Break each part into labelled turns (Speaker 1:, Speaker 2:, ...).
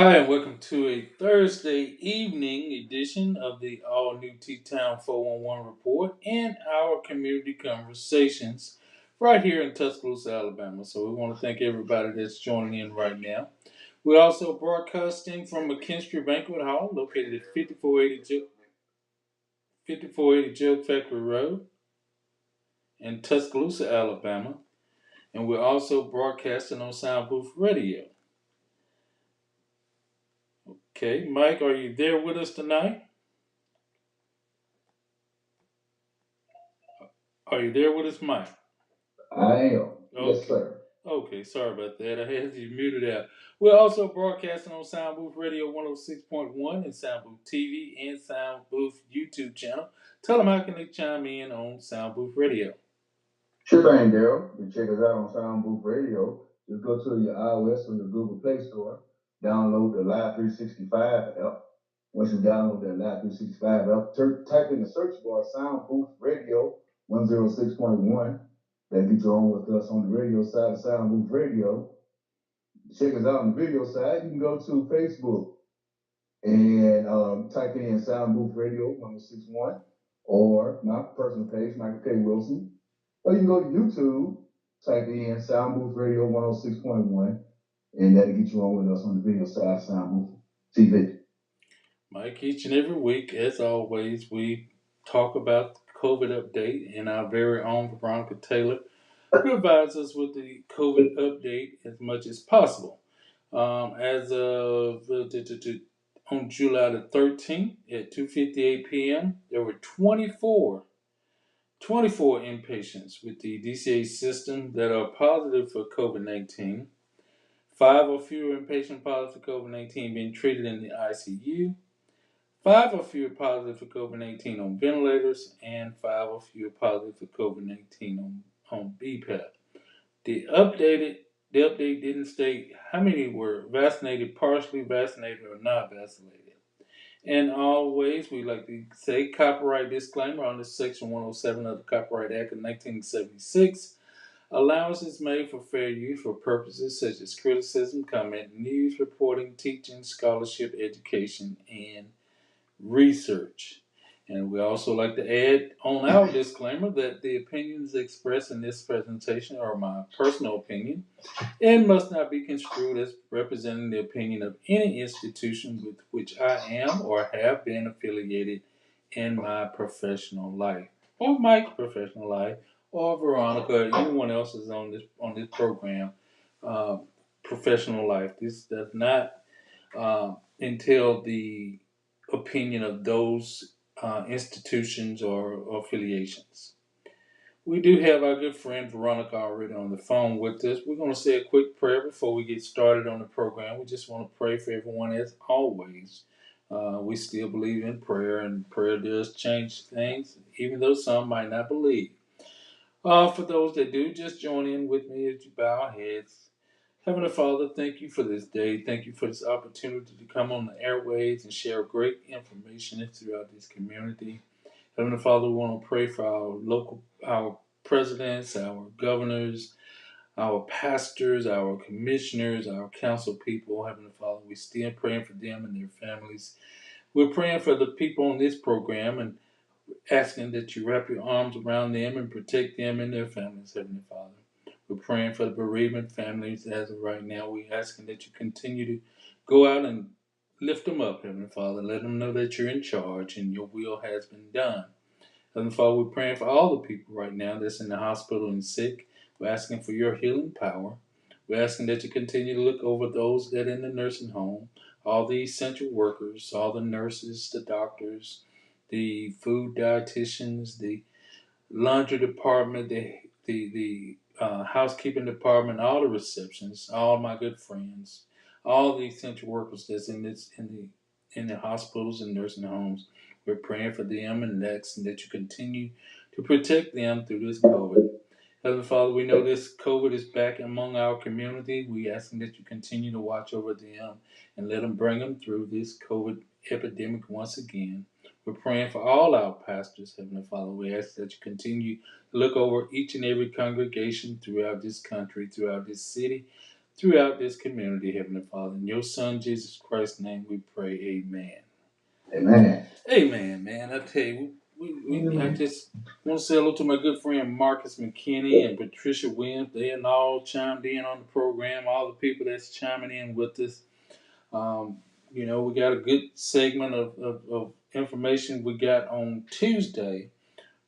Speaker 1: Hi, and welcome to a Thursday evening edition of the all new TTown 411 report and our community conversations right here in Tuscaloosa, Alabama. So we want to thank everybody that's joining in right now. We're also broadcasting from McKinstry Banquet Hall, located at 5480 Jug Factory Road in Tuscaloosa, Alabama. And we're also broadcasting on Sound Booth Radio. Okay, Mike, are you there with us tonight? Are you there with us, Mike?
Speaker 2: I am. Yes,
Speaker 1: Okay.
Speaker 2: sir.
Speaker 1: Okay, sorry about that. I had you muted out. We're also broadcasting on Sound Booth Radio 106.1 and Sound Booth TV and Sound Booth YouTube channel. Tell them how can they chime in on Sound Booth Radio.
Speaker 2: Sure thing, Daryl. You can check us out on Sound Booth Radio. Just go to your iOS or your Google Play Store. Download the Live 365 app. Once you download that Live 365 app, type in the search bar Sound Booth Radio 106.1. That'll get you on with us on the radio side of Sound Booth Radio. Check us out on the video side. You can go to Facebook and type in Sound Booth Radio 1061 or my personal page, Michael K. Wilson. Or you can go to YouTube, type in Sound Booth Radio 106.1, and that'll get you on with us on the video side of Sound Booth TV.
Speaker 1: Mike, each and every week, as always, we talk about the COVID update, and our very own Veronica Taylor provides us with the COVID update as much as possible. As of on July the 13th at 2:58 p.m., there were 24 inpatients with the DCA system that are positive for COVID-19. 5 or fewer inpatient positive for COVID-19 being treated in the ICU. 5 or fewer positive for COVID-19 on ventilators, and 5 or fewer positive for COVID-19 on BPAP. The update didn't state how many were vaccinated, partially vaccinated, or not vaccinated. And always, we like to say copyright disclaimer on this Section 107 of the Copyright Act of 1976. Allowance is made for fair use for purposes such as criticism, comment, news reporting, teaching, scholarship, education, and research. And we also like to add on our disclaimer that the opinions expressed in this presentation are my personal opinion and must not be construed as representing the opinion of any institution with which I am or have been affiliated in my professional life, or Mike's professional life, or Veronica, or anyone else's on this program professional life. This does not entail the opinion of those institutions or affiliations. We do have our good friend Veronica already on the phone with us. We're going to say a quick prayer before we get started on the program. We just want to pray for everyone as always. We still believe in prayer, and prayer does change things, even though some might not believe. For those that do, just join in with me as you bow our heads. Heavenly Father, thank you for this day. Thank you for this opportunity to come on the airways and share great information throughout this community. Heavenly Father, we want to pray for our presidents, our governors, our pastors, our commissioners, our council people. Heavenly Father, we're still praying for them and their families. We're praying for the people on this program and asking that you wrap your arms around them and protect them and their families, Heavenly Father. We're praying for the bereavement families as of right now. We're asking that you continue to go out and lift them up, Heavenly Father. Let them know that you're in charge and your will has been done. Heavenly Father, we're praying for all the people right now that's in the hospital and sick. We're asking for your healing power. We're asking that you continue to look over those that are in the nursing home, all the essential workers, all the nurses, the doctors, the food dietitians, the laundry department, the housekeeping department, all the receptions, all my good friends, all the essential workers that's in in the hospitals and nursing homes. We're praying for them and that you continue to protect them through this COVID. Heavenly Father, we know this COVID is back among our community. We asking that you continue to watch over them and let them bring them through this COVID epidemic once again. We're praying for all our pastors, Heavenly Father. We ask that you continue to look over each and every congregation throughout this country, throughout this city, throughout this community, Heavenly Father. In your Son, Jesus Christ's name, we pray. Amen.
Speaker 2: Amen.
Speaker 1: Amen, man. I tell you, I
Speaker 2: Amen.
Speaker 1: just want to say hello to my good friend Marcus McKinney and Patricia Williams. They and all chimed in on the program. All the people that's chiming in with us. Um, we got a good segment of information we got on Tuesday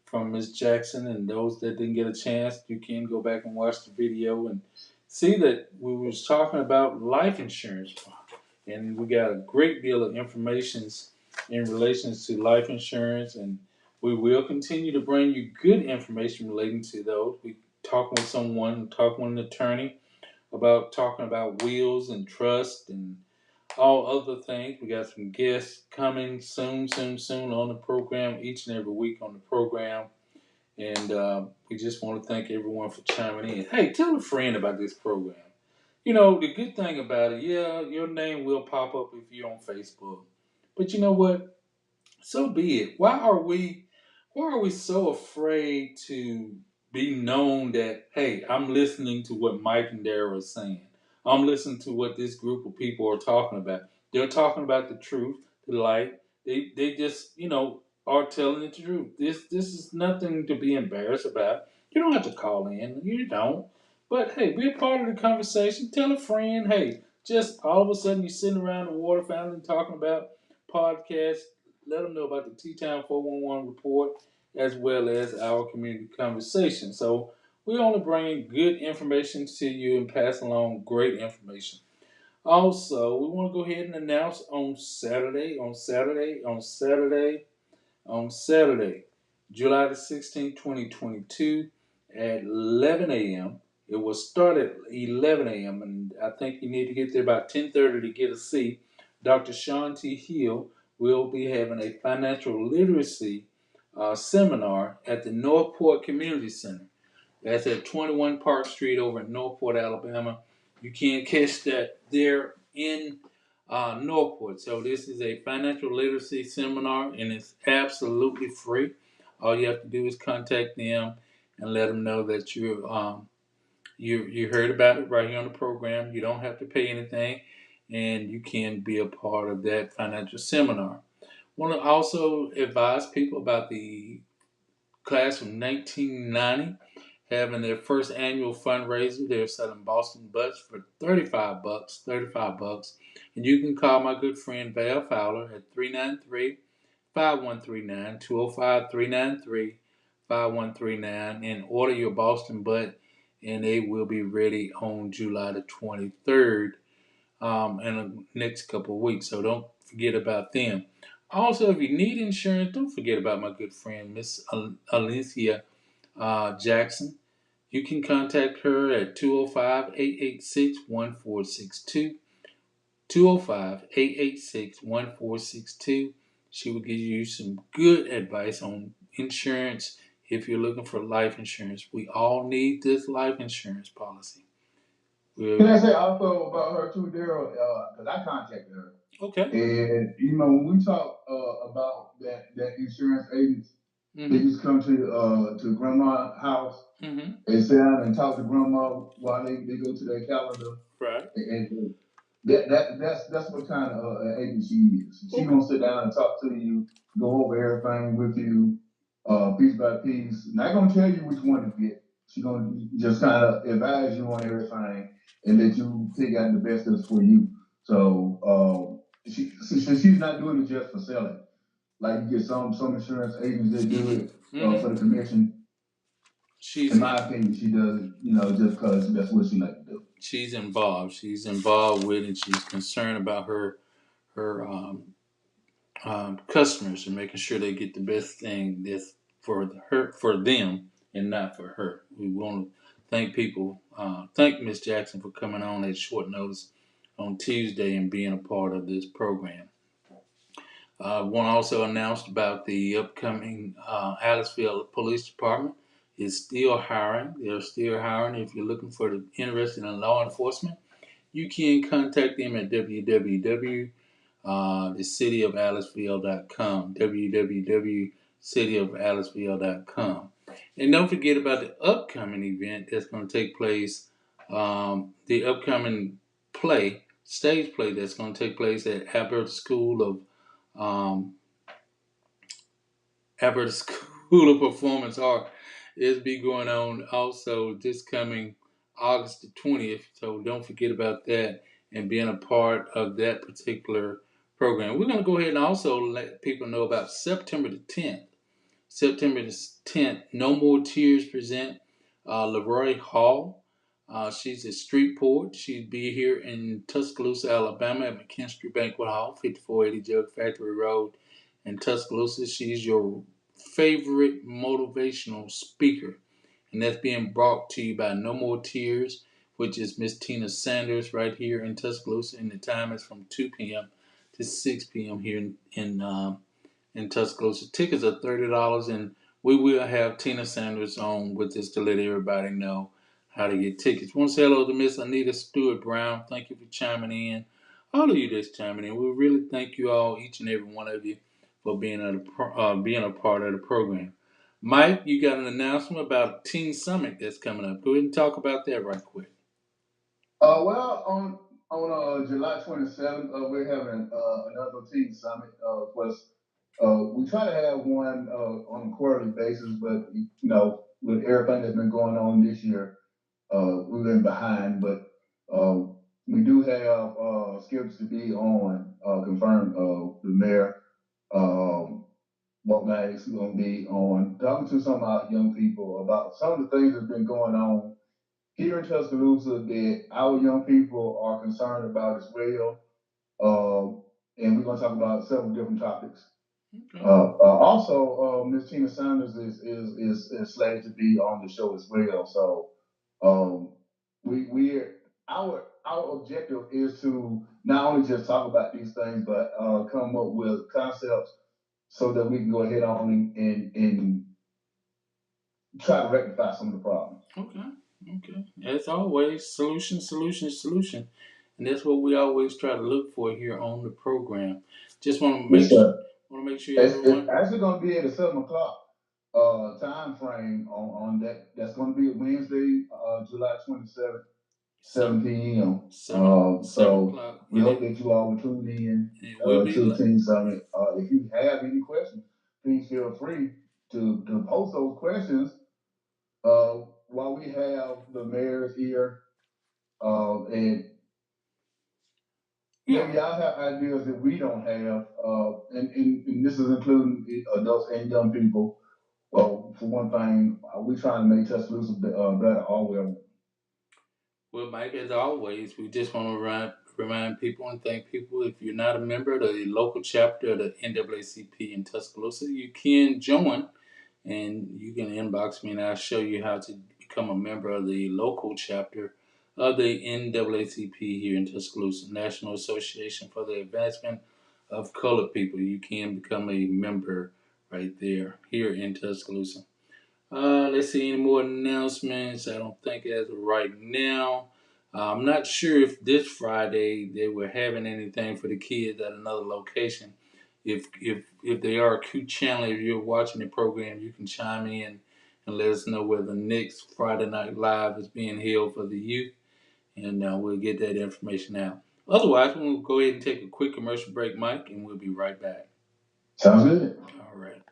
Speaker 1: from Miss Jackson, and those that didn't get a chance, you can go back and watch the video and see that we was talking about life insurance, and we got a great deal of information in relation to life insurance, and we will continue to bring you good information relating to those. We talking with an attorney about talking about wills and trust and all other things. We got some guests coming soon on the program, each and every week on the program. And we just want to thank everyone for chiming in. Hey, tell a friend about this program. The good thing about it, yeah, your name will pop up if you're on Facebook. But you know what? So be it. Why are we so afraid to be known that, hey, I'm listening to what Mike and Dara are saying. I'm listening to what this group of people are talking about. They're talking about the truth, the light. They just, are telling the truth. This is nothing to be embarrassed about. You don't have to call in. You don't. But hey, be a part of the conversation. Tell a friend, hey, just all of a sudden you're sitting around the water fountain talking about podcasts. Let them know about the TTown 411 report as well as our community conversation. So we're only bringing good information to you and pass along great information. Also, we want to go ahead and announce on Saturday, July the 16th, 2022 at 11 a.m. It will start at 11 a.m. and I think you need to get there about 10:30 to get a seat. Dr. Sean T. Hill will be having a financial literacy seminar at the Northport Community Center. That's at 21 Park Street over in Northport, Alabama. You can catch that there in Northport. So this is a financial literacy seminar, and it's absolutely free. All you have to do is contact them and let them know that you heard about it right here on the program. You don't have to pay anything, and you can be a part of that financial seminar. Want to also advise people about the class from 1990 having their first annual fundraiser. They're selling Boston butts for 35 bucks, 35 bucks. And you can call my good friend Val Fowler at 393-5139, 205-393-5139 and order your Boston butt, and they will be ready on July the 23rd in the next couple of weeks. So don't forget about them. Also, if you need insurance, don't forget about my good friend Miss Alicia Jackson. You can contact her at 205-886-1462. 205-886-1462. She will give you some good advice on insurance if you're looking for life insurance. We all need this life insurance policy.
Speaker 2: Can I say also about her too, Daryl? Because I contacted her.
Speaker 1: Okay.
Speaker 2: And when we talk about that insurance agent, they just come to grandma's house and sit down and talk to grandma while they go to their calendar.
Speaker 1: Right.
Speaker 2: And that's what kind of agent she is. She gonna sit down and talk to you, go over everything with you, piece by piece. Not gonna tell you which one to get. She gonna just kind of advise you on everything and let you pick out the best that's for you. So she's not doing it just for selling. Like you get some insurance agents that do it for the commission. In my opinion, she does it, just because that's what she like to do.
Speaker 1: She's involved. She's involved with it. She's concerned about her customers and making sure they get the best thing that's for them and not for her. We want to thank Miss Jackson for coming on at short notice on Tuesday and being a part of this program. One also announced about the upcoming Aliceville Police Department is still hiring. They're still hiring. If you're looking for the interested in law enforcement, you can contact them at www.thecityofAliceville.com. www.cityofAliceville.com. And don't forget about the upcoming event that's going to take place, the upcoming stage play that's going to take place at Alberta School of um, Alberta School of Performance Art is be going on also this coming August the 20th. So don't forget about that and being a part of that particular program. We're going to go ahead and also let people know about September the 10th. September the 10th, No More Tears present Leroy Hall. She's a street poet. She'll be here in Tuscaloosa, Alabama at McKinstry Banquet Hall, 5480 Jug Factory Road in Tuscaloosa. She's your favorite motivational speaker. And that's being brought to you by No More Tears, which is Miss Tina Sanders right here in Tuscaloosa. And the time is from 2 p.m. to 6 p.m. here in Tuscaloosa. Tickets are $30, and we will have Tina Sanders on with us to let everybody know how to get tickets. I want to say hello to Miss Anita Stewart Brown. Thank you for chiming in. All of you that's chiming in, we really thank you all, each and every one of you, for being a part of the program. Mike, you got an announcement about Teen Summit that's coming up. Go ahead and talk about that right quick.
Speaker 2: Well, on July 27th, we're having another Teen Summit. Plus, we try to have one on a quarterly basis, but with everything that's been going on this year, we've been behind. But we do have schedules to be on confirmed. The mayor, what night is going to be on talking to some of our young people about some of the things that's been going on here in Tuscaloosa that our young people are concerned about as well. And we're going to talk about several different topics. Okay. Also, Ms. Tina Sanders is slated to be on the show as well. So our objective is to not only just talk about these things, but come up with concepts so that we can go ahead on and try to rectify some of the problems.
Speaker 1: Okay. As always, solution. And that's what we always try to look for here on the program. Just want to make sure everyone.
Speaker 2: It's actually going to be at a 7 o'clock time frame on that. That's going to be Wednesday, July 27th, 7 p.m. So we hope that you all will tune in to the Teen Summit. If you have any questions, please feel free to post those questions while we have the mayors here. And maybe y'all have ideas that we don't have, and this is including adults and young people. Well, for one thing, we trying to make Tuscaloosa better all the way around.
Speaker 1: Well, Mike, as always, we just want to remind people and thank people. If you're not a member of the local chapter of the NAACP in Tuscaloosa, you can join, and you can inbox me, and I'll show you how to become a member of the local chapter of the NAACP here in Tuscaloosa, National Association for the Advancement of Colored People. You can become a member right there here in Tuscaloosa. Let's see, any more announcements? I don't think as of right now. I'm not sure if this Friday they were having anything for the kids at another location. If they are, Q Channel, if you're watching the program, you can chime in and let us know where the next Friday Night Live is being held for the youth, and we'll get that information out. Otherwise, we'll go ahead and take a quick commercial break, Mike, and we'll be right back.
Speaker 2: Sounds good.
Speaker 1: All right.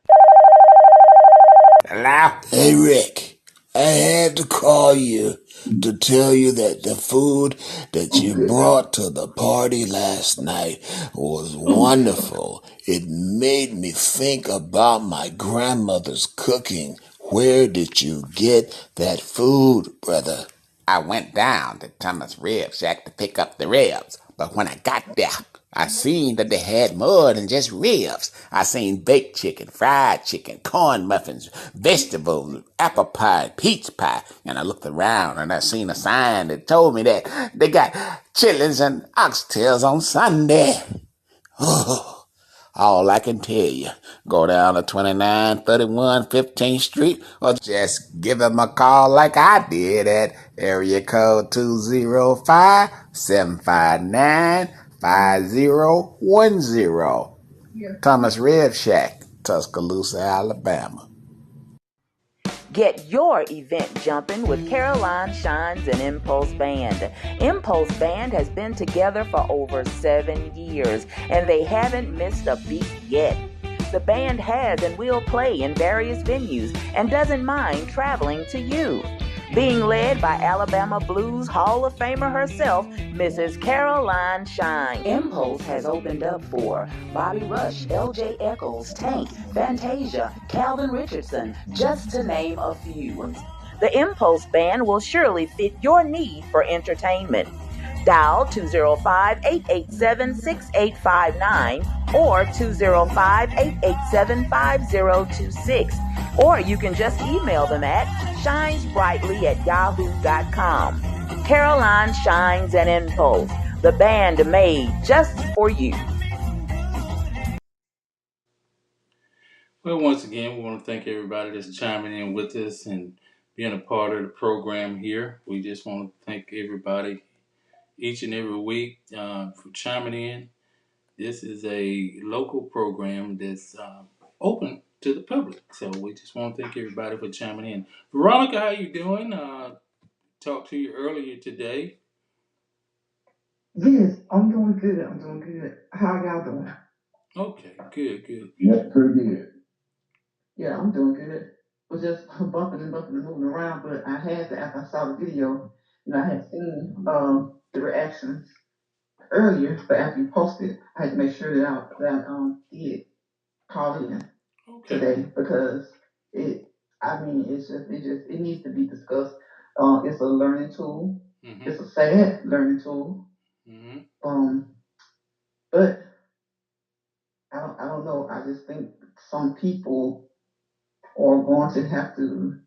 Speaker 3: Hello? Hey, Rick. I had to call you to tell you that the food that you brought to the party last night was wonderful. It made me think about my grandmother's cooking. Where did you get that food, brother? I went down to Thomas Rib Shack to pick up the ribs, but when I got there, I seen that they had more than just ribs. I seen baked chicken, fried chicken, corn muffins, vegetables, apple pie, peach pie. And I looked around and I seen a sign that told me that they got chitlins and oxtails on Sunday. Oh, All I can tell you, go down to 2931 15th Street or just give him a call like I did at area code 205-759-5010. Thomas Red Shack, Tuscaloosa, Alabama.
Speaker 4: Get your event jumping with Caroline Shines and Impulse Band. Impulse Band has been together for over 7 years, and they haven't missed a beat yet. The band has and will play in various venues and doesn't mind traveling to you. Being led by Alabama Blues Hall of Famer herself, Mrs. Caroline Shine. Impulse has opened up for Bobby Rush, L.J. Eccles, Tank, Fantasia, Calvin Richardson, just to name a few. The Impulse Band will surely fit your need for entertainment. Dial 205-887-6859 or 205-887-5026. Or you can just email them at shinesbrightly@yahoo.com. Caroline Shines and Impulse, the band made just for you.
Speaker 1: Well, once again, we want to thank everybody that's chiming in with us and being a part of the program here. We just want to thank everybody each and every week for chiming in. This is a local program that's open to the public, so we just want to thank everybody for chiming in. Veronica, how you doing? Talked to you earlier today.
Speaker 5: Yes, I'm doing good. I'm doing good. How y'all doing?
Speaker 1: Okay, good.
Speaker 2: Yeah, pretty good.
Speaker 5: Yeah, I'm doing good. Was just bumping and moving around, but I had to after I saw the video, I had seen the reactions earlier, but after you posted, I had to make sure that I did call in
Speaker 1: Okay.
Speaker 5: today because it I mean it needs to be discussed. It's a learning tool.
Speaker 1: Mm-hmm.
Speaker 5: It's a sad learning tool.
Speaker 1: Mm-hmm.
Speaker 5: Um, but I don't know. I just think some people are going to have to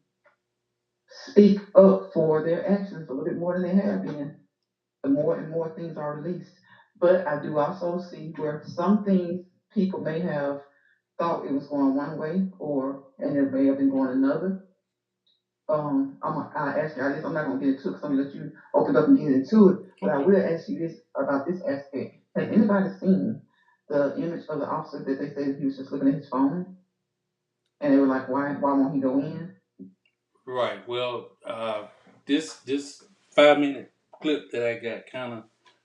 Speaker 5: speak up for their actions a little bit more than they have been. The more and more things are released. But I do also see where some things people may have thought it was going one way or and it may have been going another. I ask you, I'm not gonna get into it because I'm gonna let you open up and get into it. But I
Speaker 1: Okay.
Speaker 5: will ask you this about this aspect. Has anybody seen the image of the officer that they said he was just looking at his phone? And they were like, why won't he go in?
Speaker 1: Right. Well, this 5 minute clip that I got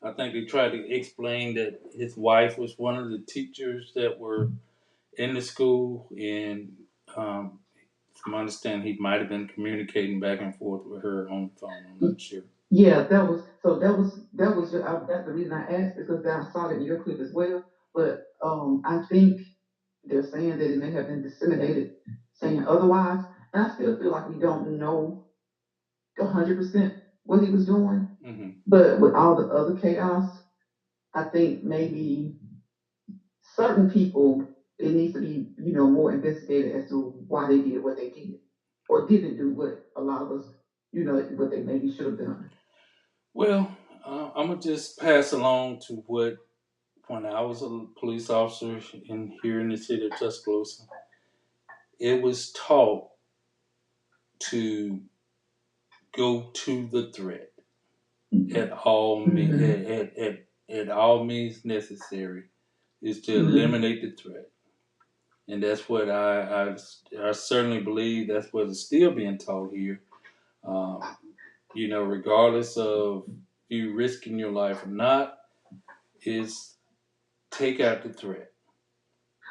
Speaker 1: I think they tried to explain that his wife was one of the teachers that were in the school, and um, from my understanding, he might have been communicating back and forth with her on the phone. I'm not sure.
Speaker 5: Yeah, that's the reason I asked because I saw it in your clip as well. But I think they're saying that it may have been disseminated, saying otherwise, and I still feel like we don't know 100% what he was doing.
Speaker 1: Mm-hmm.
Speaker 5: But with all the other chaos, I think maybe certain people it needs to be more investigated as to why they did what they did or didn't do what a lot of us what they maybe should have done.
Speaker 1: Well, I'm gonna just pass along to what when I was a police officer here in the city of Tuscaloosa, it was taught to go to the threat at all at all means necessary is to eliminate the threat, and that's what I certainly believe that's what is still being taught here. Um, regardless of you risking your life or not, is take out the threat.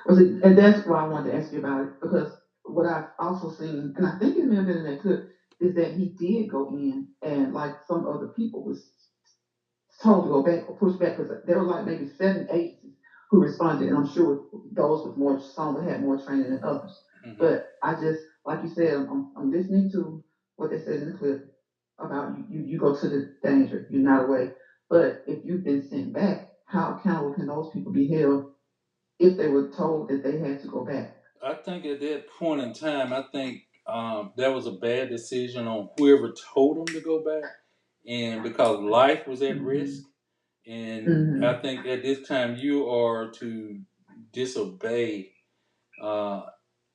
Speaker 5: And that's why I wanted to ask you about it because what I've also seen, and I think it may have been in that clip, is that he did go in and like some other people was told to go back or push back because there were like maybe 7 agencies who responded, and I'm sure those with more some would have more training than others.
Speaker 1: Mm-hmm.
Speaker 5: But I just like you said, I'm listening to what they said in the clip about you go to the danger, you're not away. But if you've been sent back, how accountable can those people be held if they were told that they had to go back?
Speaker 1: I think at that point in time, I think that was a bad decision on whoever told them to go back, and because life was at risk, and I
Speaker 5: Mm-hmm.
Speaker 1: think at this time you are to disobey uh,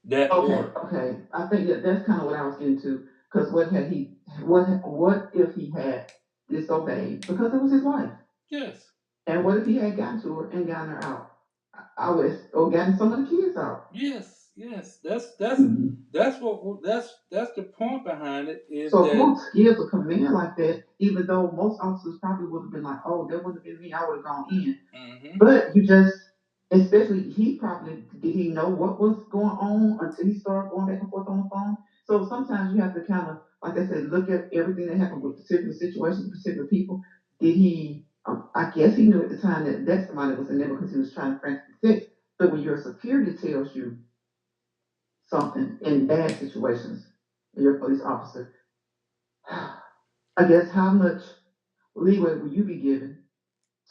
Speaker 1: that
Speaker 5: Okay,
Speaker 1: order.
Speaker 5: okay. I think that's kind of what I was getting to. Because what if he had disobeyed because it was his wife?
Speaker 1: Yes.
Speaker 5: And what if he had gotten to her and gotten her out? I was or gotten some of the kids out.
Speaker 1: Yes, yes,
Speaker 5: Mhm.
Speaker 1: that's the point behind it is
Speaker 5: So
Speaker 1: that
Speaker 5: who gives a command like that? Even though most officers probably would have been like, "Oh, that wouldn't have been me. I would have gone in."
Speaker 1: hmm
Speaker 5: But you just, especially he probably did he know what was going on until he started going back and forth on the phone. So sometimes you have to kind of, like I said, look at everything that happened with particular situations, particular people. Did he? I guess he knew at the time that that's somebody was in there because he was trying to frantically fix. But when your security tells you something in bad situations, you're a police officer. I guess how much leeway will you be given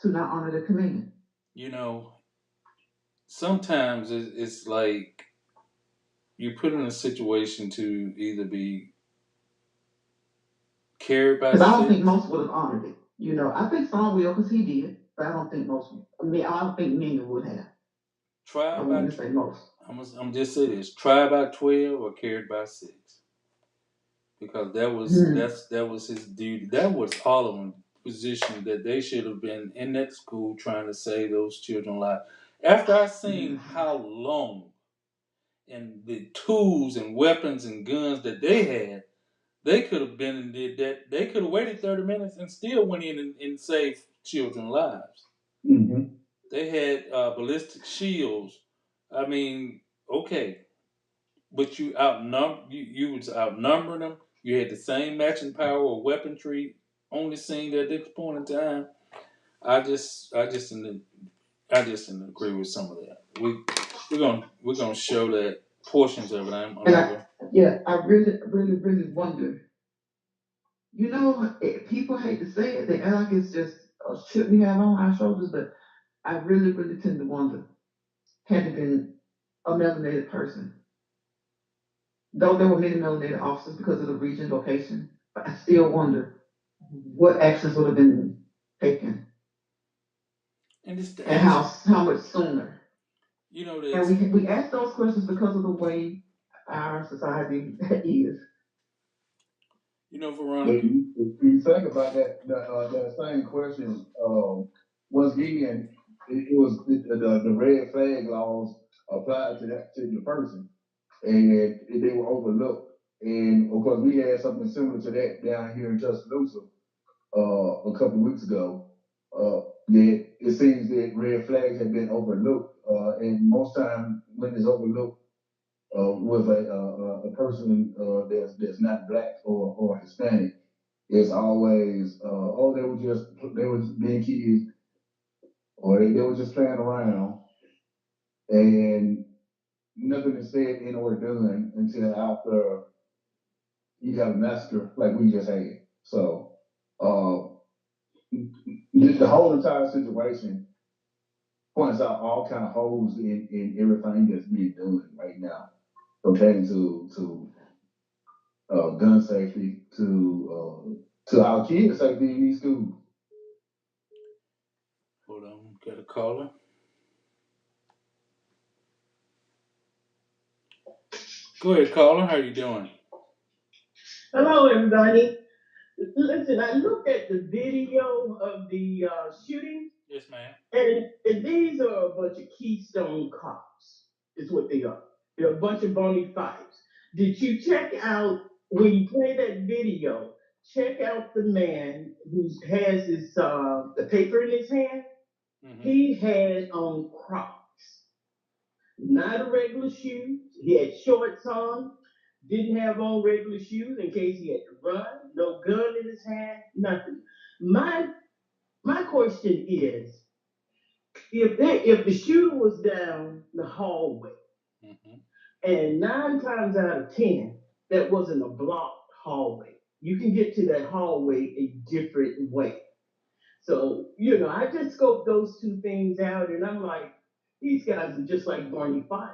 Speaker 5: to not honor the command?
Speaker 1: you know sometimes it's like you put in a situation to either be carried by
Speaker 5: Because I don't think
Speaker 1: six,
Speaker 5: most would have honored it. I think some will because he did, but I don't think most. I mean, I don't think many would have. I
Speaker 1: tried by.
Speaker 5: wouldn't say most.
Speaker 1: I'm just say this: tried by 12 or carried by six, because
Speaker 5: Hmm.
Speaker 1: that was his duty. That was all of them position that they should have been in that school trying to save those children's lives. After I seen
Speaker 5: Hmm.
Speaker 1: how long and the tools and weapons and guns that they had, they could have been and did that. They could have waited 30 minutes and still went in and saved children's lives.
Speaker 5: Hmm.
Speaker 1: They had ballistic shields. I mean, okay, but you was outnumbering them. You had the same matching power or weaponry on the scene at this point in time. I just didn't agree with some of that. We're gonna show that portions of it. I'm
Speaker 5: And
Speaker 1: not gonna.
Speaker 5: yeah, I really, really, really wonder. People hate to say it. They act like it's just a shit we have on our shoulders, but I really, really tend to wonder. Had it been a melanated person, though there were many melanated officers because of the region location, but I still wonder what actions would have been taken
Speaker 1: And it's the
Speaker 5: and
Speaker 1: age.
Speaker 5: how much sooner. And
Speaker 1: That's
Speaker 5: we ask those questions because of the way our society is.
Speaker 2: But
Speaker 1: Veronica.
Speaker 2: if you think about that same question, once again, it was the red flag laws applied to the person, and they were overlooked. And of course, we had something similar to that down here in Tuscaloosa a couple of weeks ago. That it seems that red flags have been overlooked, and most time when it's overlooked with a person that's not black or Hispanic, it's always oh they were just being kids or they were just playing around and nothing is said in or done until after you have a massacre like we just had. So uh, the whole entire situation points out all kind of holes in everything that's being done right now pertaining to gun safety to our kids safety in these schools.
Speaker 1: Hold on, got a caller. Go ahead, caller. How you doing?
Speaker 6: Hello, everybody. Listen, I looked at the video of the shooting,
Speaker 1: Yes, ma'am.
Speaker 6: and these are a bunch of Keystone cops. Is what they are. They're a bunch of bony fives. Did you check out when you play that video? Check out the man who has his the paper in his hand.
Speaker 1: Mm-hmm.
Speaker 6: He had on Crocs, not a regular shoes. He had shorts on. Didn't have on regular shoes in case he had to run. No gun in his hand. Nothing. My question is, if the shooter was down the hallway,
Speaker 1: Mm-hmm.
Speaker 6: and 9 times out of 10, that wasn't a blocked hallway. You can get to that hallway a different way. So, I just scoped those two things out, and I'm like, these guys are just like Barney Fife.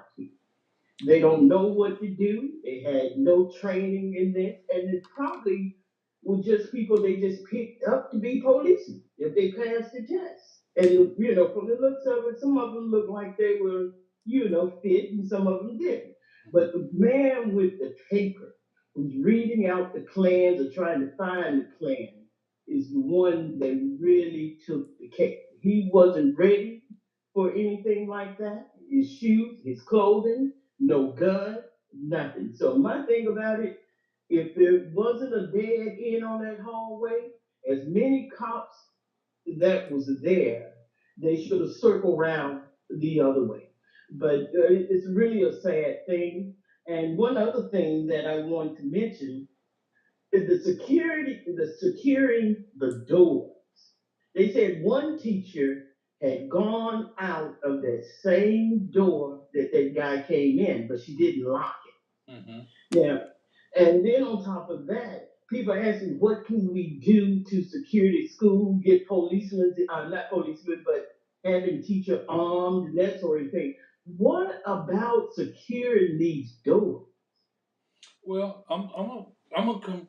Speaker 6: They don't know what to do. They had no training in this, and it probably were just people they just picked up to be policemen if they passed the test. And from the looks of it, some of them looked like they were. fit and some of them didn't. But the man with the paper who's reading out the Klans or trying to find the Klan is the one that really took the cake. He wasn't ready for anything like that. His shoes, his clothing, no gun, nothing. So my thing about it, if there wasn't a dead end on that hallway, as many cops that was there, they should have circled around the other way. But it's really a sad thing. And one other thing that I want to mention is the securing the doors. They said one teacher had gone out of that same door that that guy came in, but she didn't lock it.
Speaker 1: Mm-hmm.
Speaker 6: Yeah. And then on top of that, people are asking, what can we do to secure the school, get policemen, not policemen, but having teacher armed and that sort of thing. What about securing these doors?
Speaker 1: Well, I'm gonna come.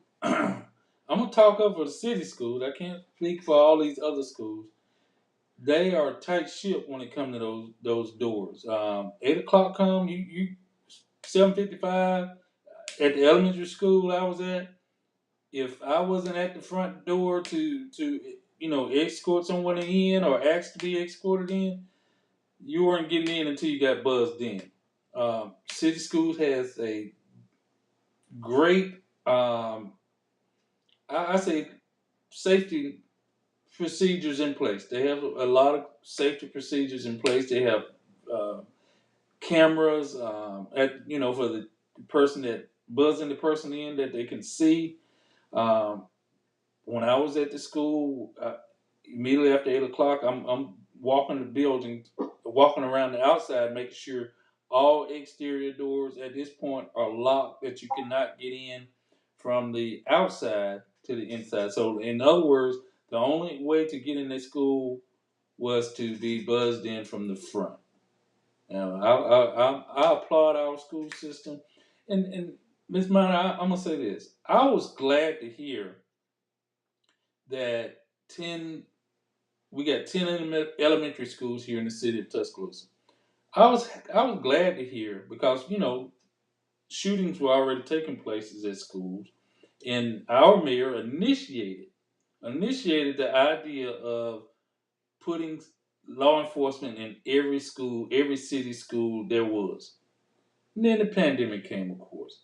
Speaker 1: I'm gonna talk over the city schools. I can't speak for all these other schools. They are tight ship when it comes to those doors. 8 o'clock come, you 7:55 at the elementary school I was at. If I wasn't at the front door to escort someone in or ask to be escorted in, you weren't getting in until you got buzzed in. City schools has a great, I say, safety procedures in place. They have a lot of safety procedures in place. They have uh, cameras for the person that buzzing the person in that they can see. Um, when I was at the school, immediately after 8 o'clock, I'm walking the building, walking around the outside, making sure all exterior doors at this point are locked, that you cannot get in from the outside to the inside. So, in other words, the only way to get in the school was to be buzzed in from the front. Now, I applaud our school system, and Miss Minor, I'm gonna say this: I was glad to hear that 10 we got 10 elementary schools here in the city of Tuscaloosa. I was glad to hear because shootings were already taking places at schools, and our mayor initiated the idea of putting law enforcement in every school, every city school there was. And then the pandemic came, of course.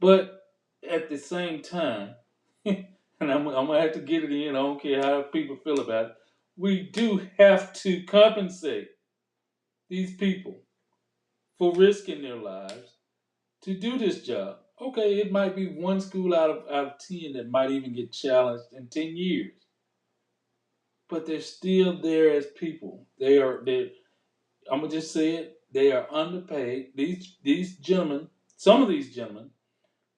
Speaker 1: But at the same time, and I'm gonna have to get it in. I don't care how people feel about it. We do have to compensate these people for risking their lives to do this job. Okay, it might be one school out of 10 that might even get challenged in 10 years, but they're still there as people. They. I'm gonna just say it. They are underpaid. These gentlemen, some of these gentlemen,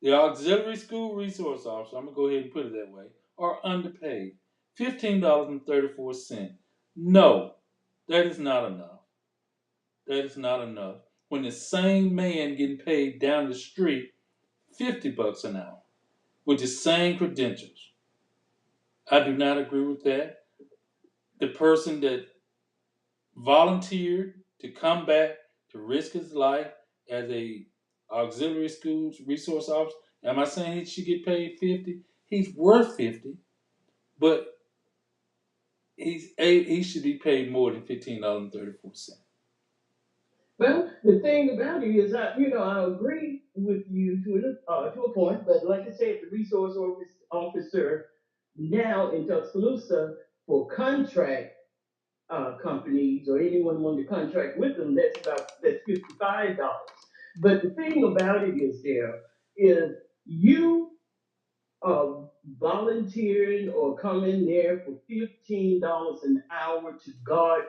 Speaker 1: the auxiliary school resource officer, I'm going to go ahead and put it that way, are underpaid. $15.34. No, that is not enough. That is not enough. When the same man getting paid down the street $50 an hour with the same credentials. I do not agree with that. The person that volunteered to come back to risk his life as a auxiliary schools resource officer. Am I saying he should get paid 50? He's worth 50, but he should be paid more than $15.34.
Speaker 6: Well, the thing about it is, I agree with you to a point, but like I said, the officer now in Tuscaloosa for contract companies or anyone wanting to contract with them, that's $55. But the thing about it is you volunteering or coming there for $15 an hour to guard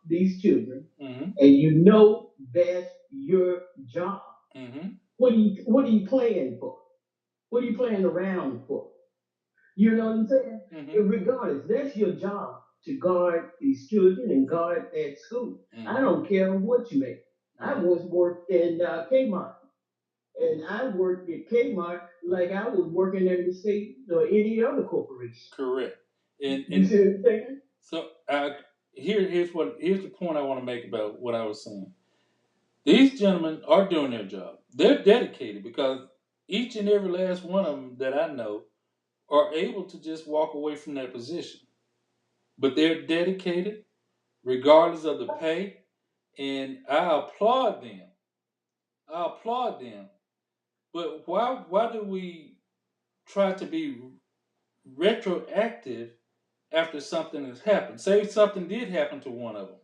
Speaker 6: these children,
Speaker 1: Mm-hmm.
Speaker 6: and that's your job.
Speaker 1: Mm-hmm.
Speaker 6: What are you playing for? What are you playing around for? You know what I'm saying?
Speaker 1: Mm-hmm.
Speaker 6: Regardless, that's your job to guard these children and guard that school.
Speaker 1: Mm-hmm.
Speaker 6: I don't care what you make. I
Speaker 1: Mm-hmm.
Speaker 6: once worked in Kmart, and I worked at Kmart like I was working in the state or any other corporation.
Speaker 1: Correct. And
Speaker 6: You
Speaker 1: and
Speaker 6: see what I'm saying?
Speaker 1: so here's the point I want to make about what I was saying. These gentlemen are doing their job. They're dedicated because each and every last one of them that I know are able to just walk away from that position. But they're dedicated regardless of the pay, and I applaud them. I applaud them. But why do we try to be retroactive after something has happened? Say something did happen to one of them.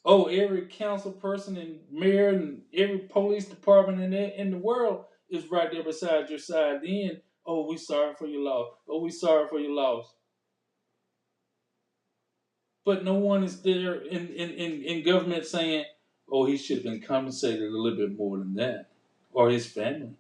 Speaker 1: Oh, every council person and mayor and every police department in the world is right there beside your side. Then, oh, we sorry for your loss. Oh, we sorry for your loss. But no one is there in government saying, oh, he should have been compensated a little bit more than that, or his family.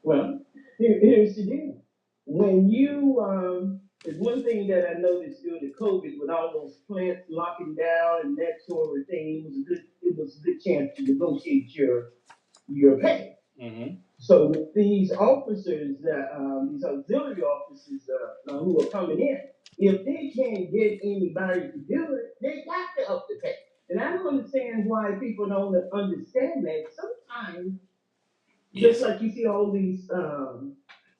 Speaker 6: Well, here's the deal. When you, there's one thing that I noticed during the COVID with all those plants locking down and that sort of thing, it was a good chance to negotiate your pay.
Speaker 1: Mm-hmm.
Speaker 6: So with these officers, these auxiliary officers who are coming in, if they can't get anybody to do it, they got to up the pay. And I don't understand why people don't understand that. Sometimes, just
Speaker 1: Yes.
Speaker 6: like you see all these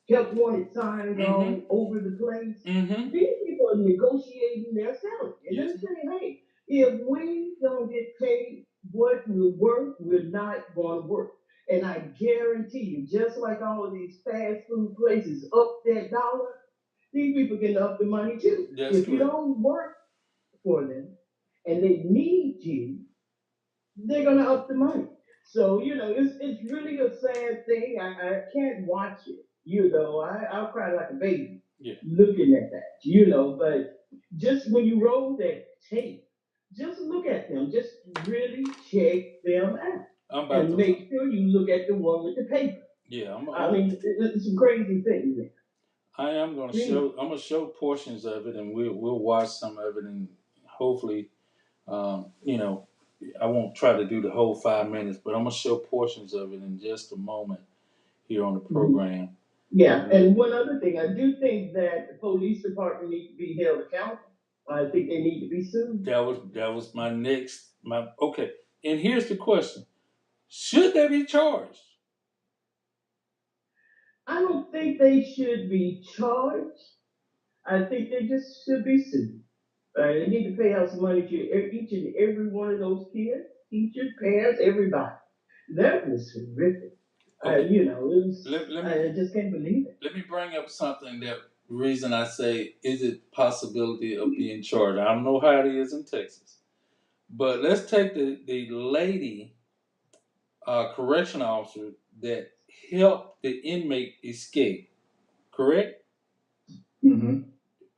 Speaker 6: help wanted signs
Speaker 1: Mm-hmm.
Speaker 6: all over the place,
Speaker 1: Mm-hmm.
Speaker 6: these people are negotiating their salary. And
Speaker 1: Yes.
Speaker 6: they're saying, hey, if we don't get paid what we're worth, we're not going to work. And I guarantee you, just like all of these fast food places up that dollar, these people can up the money too.
Speaker 1: That's
Speaker 6: If you
Speaker 1: correct.
Speaker 6: don't work for them and they need you, they're gonna up the money. So it's really a sad thing. I can't watch it. I'll cry like a baby
Speaker 1: Yeah.
Speaker 6: looking at that. But just when you roll that tape, just look at them. Just really check them out,
Speaker 1: I'm about
Speaker 6: and
Speaker 1: to.
Speaker 6: make sure you look at the one with the paper.
Speaker 1: Yeah.
Speaker 6: I mean, it's some crazy things there.
Speaker 1: I am going to
Speaker 6: Really.
Speaker 1: show. I'm going to show portions of it, and we'll watch some of it, and hopefully, you know, I won't try to do the whole 5 minutes, but I'm going to show portions of it in just a moment here on the
Speaker 6: Mhm.
Speaker 1: program.
Speaker 6: Yeah, and one other thing, I do think that the police department needs to be held accountable. I think they need to be sued.
Speaker 1: That was my next my okay. And here's the question: should they be charged?
Speaker 6: I don't think they should be charged. I think they just should be sued. They need to pay out some money to each and every one of those kids, teachers, parents, everybody. That was horrific.
Speaker 1: Okay, let me
Speaker 6: I just can't believe it.
Speaker 1: let me bring up something that reason I say is it possibility of being charged. I don't know how it is in Texas, but let's take the lady correction officer that helped the inmate escape. Correct?
Speaker 2: Mm-hmm.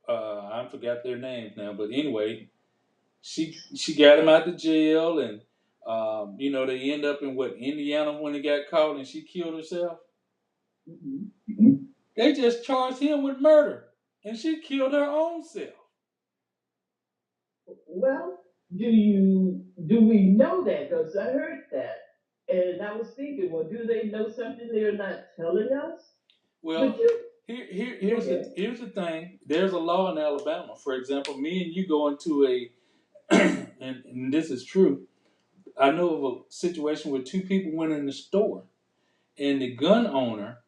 Speaker 1: I forgot their names now, but anyway, she got him out of jail, and they end up in what, Indiana, when he got caught and she killed herself.
Speaker 6: Mhm.
Speaker 1: They just charged him with murder, and she killed her own self.
Speaker 6: Well, do we know that? Because I heard that, and I was thinking, well, do they know something they're not telling us? But
Speaker 1: Well,
Speaker 6: you go
Speaker 1: here's the
Speaker 6: ahead.
Speaker 1: here's the thing. There's a law in Alabama. For example, me and you go into a and this is true. I know of a situation where two people went in the store, and the gun owner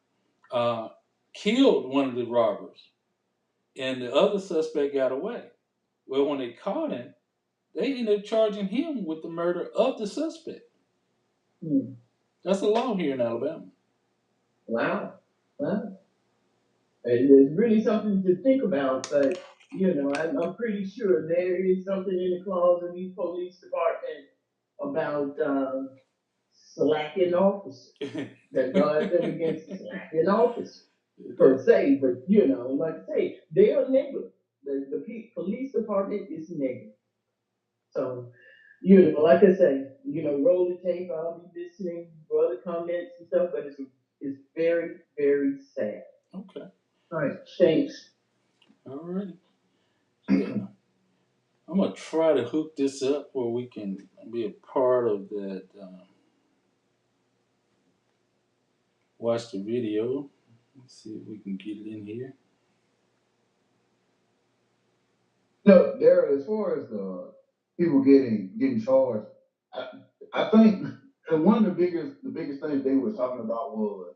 Speaker 1: uh, killed one of the robbers, and the other suspect got away. Well, when they caught him, they ended up charging him with the murder of the suspect.
Speaker 6: Hmm.
Speaker 1: That's the law here in Alabama.
Speaker 6: Wow. Wow. It's really something to think about, but I'm pretty sure there is something in the clause in these police department about slacking officers. That guard them against slacking officers per se, but like I say, they are negligent. The police department is negligent. So, like I say, roll the tape. I'll be listening for other comments and stuff, but it's very, very sad.
Speaker 1: Okay.
Speaker 6: All right, thanks.
Speaker 1: All right. Yeah. I'm gonna try to hook this up where we can be a part of that. Watch the video. Let's see if we can get it in here.
Speaker 2: No, there. As far as the people getting charged, I think one of the biggest things they were talking about was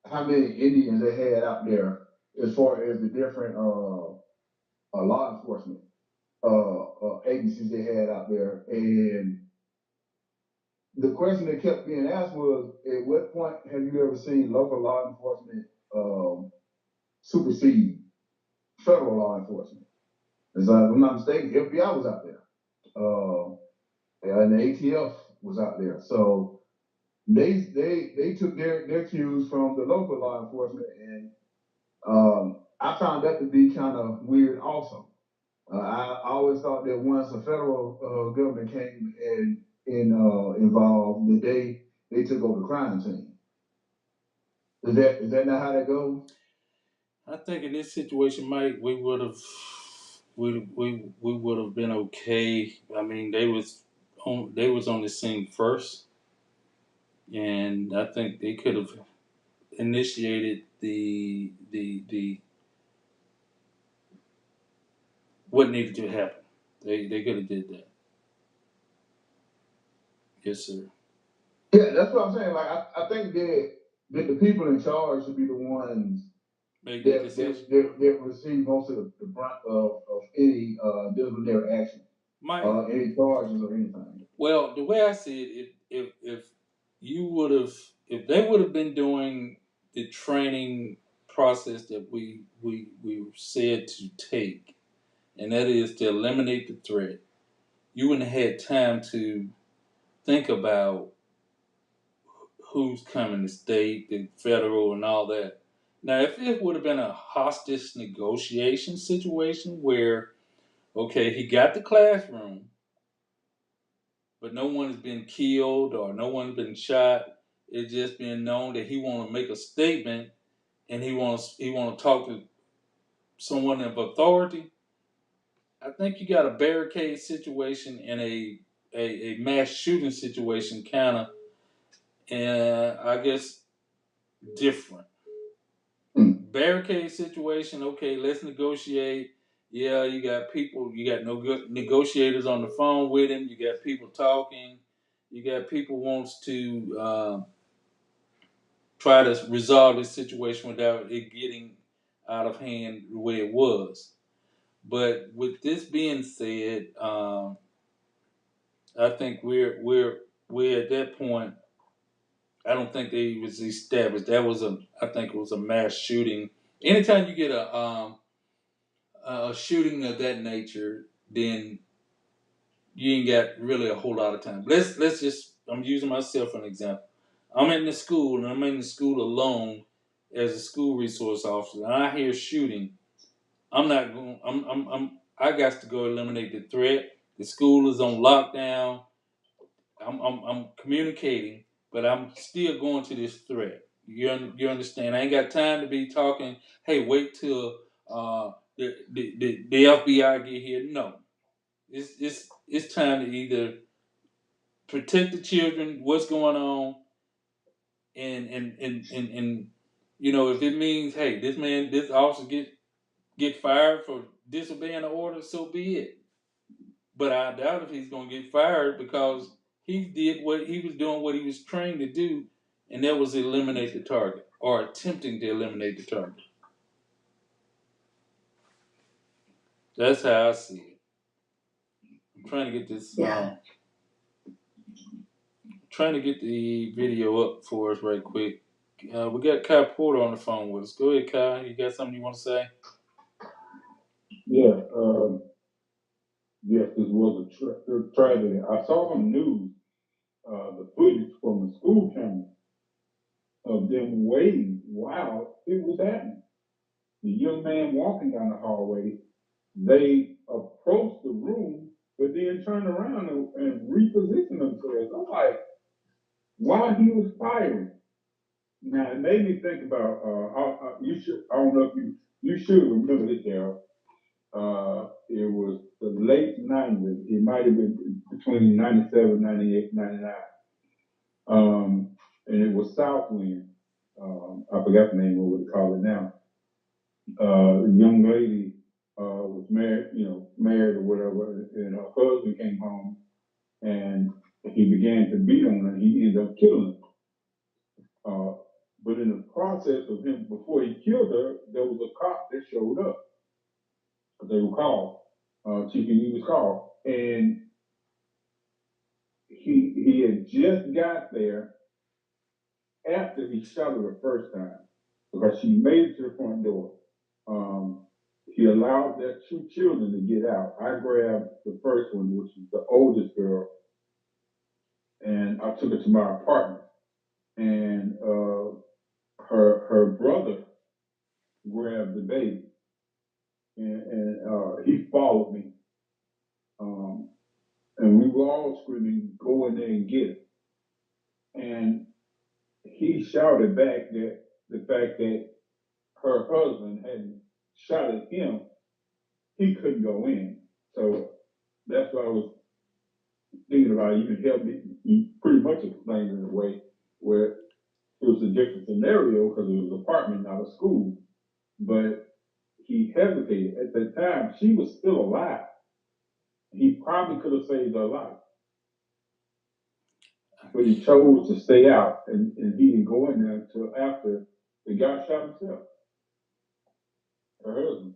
Speaker 2: how many Indians they had out there as far as the different law enforcement agencies they had out there. And the question that kept being asked was, at what point have you ever seen local law enforcement supersede federal law enforcement? As I'm not mistaken, FBI was out there, and the ATF was out there. So they took their cues from the local law enforcement, and I found that to be kind of weird also. I always thought that once the federal government came and involved, that they took over the crime scene. Is that not how that goes?
Speaker 1: I think in this situation, Mike, we would have been okay. I mean, they was on the scene first, and I think they could have initiated the what needed to happen. They could have did that. Yes, sir.
Speaker 2: Yeah, that's what I'm saying. Like I think that the people in charge should be the ones
Speaker 1: Make that
Speaker 2: that
Speaker 1: decision.
Speaker 2: receive most of the brunt of any disciplinary action,
Speaker 1: Mike,
Speaker 2: any charges or anything.
Speaker 1: well, the way I see it, if you would have, if they would have been doing the training process that we were said to take, and that is to eliminate the threat, you wouldn't have had time to think about who's coming, the state, the federal, and all that. Now, if it would have been a hostage negotiation situation where, okay, he got the classroom, but no one has been killed or no one's been shot. It's just been known that he want to make a statement and he want to talk to someone of authority. I think you got a barricade situation and a mass shooting situation, kind of, and I guess different. Barricade situation, okay, let's negotiate. Yeah, you got people, you got no good negotiators on the phone with him. You got people talking. You got people wants to try to resolve this situation without it getting out of hand the way it was. But with this being said, I think we're at that point. I don't think they was established. That was I think it was a mass shooting. Anytime you get a shooting of that nature, then you ain't got really a whole lot of time. Let's just, I'm using myself for an example. I'm in the school and I'm in the school alone as a school resource officer, and I hear shooting. I'm not going. I got to go eliminate the threat. The school is on lockdown. I'm communicating, but I'm still going to this threat. You understand? I ain't got time to be talking. Hey, wait till the FBI get here. No, it's time to either protect the children, what's going on, and if it means, hey, this officer get fired for disobeying the order, so be it. But I doubt if he's gonna get fired because he did what he was doing, what he was trained to do, and that was eliminate the target or attempting to eliminate the target. That's how I see it. I'm trying to get this.
Speaker 5: Yeah.
Speaker 1: Trying to get the video up for us right quick. We got Kai Porter on the phone with us. Go ahead, Kai. You got something you want to say?
Speaker 7: Yeah, yes, this was a tragedy. I saw on the news the footage from the school camera of them waiting while it was happening. The young man walking down the hallway, they approached the room, but then turned around and repositioned themselves. I'm like, while he was firing. Now it made me think about you should. I don't know if you should remember this, Daryl. It was the late 90s. It might have been between 97, 98, 99. And it was Southwind. I forgot the name of what they call it now. A young lady was married, married or whatever, and her husband came home and He began to beat on her. He ended up killing her. But in the process of him, before he killed her, there was a cop that showed up. They were called. Chief was called, and he had just got there after he shot her the first time because she made it to the front door. He allowed their two children to get out. I grabbed the first one, which is the oldest girl, and I took her to my apartment. And her brother grabbed the baby, and he followed me. And we were all screaming, "Go in there and get it!" And he shouted back that the fact that her husband had shot at him, he couldn't go in. So that's why I was thinking about it. You can help me. You pretty much explained it in a way where it was a different scenario because it was an apartment, not a school. But he hesitated. At the time, she was still alive. He probably could have saved her life. But he chose to stay out, and he didn't go in there until after the guy shot himself, her husband.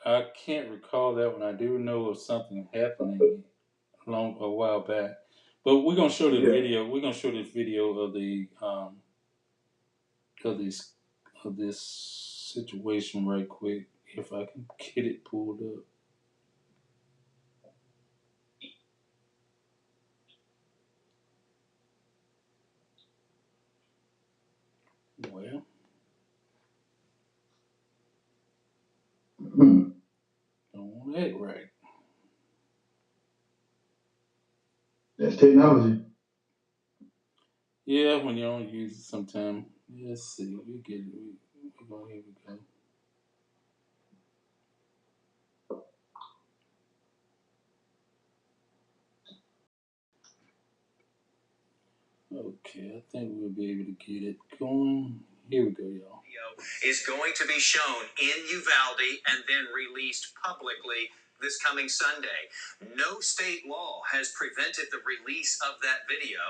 Speaker 1: I can't recall that one. I do know of something happening a while back, but we're gonna show this video. We're gonna show this video of the of this of this situation right quick if I can get it pulled up. Well, don't want that right.
Speaker 2: That's technology.
Speaker 1: Yeah, when you don't use it sometime. Let's see. We get it. Here we go. Okay, I think we'll be able to get it going. Here we go, y'all. Is going to be shown in Uvalde and then released publicly this coming Sunday. No state law has prevented the release of that video.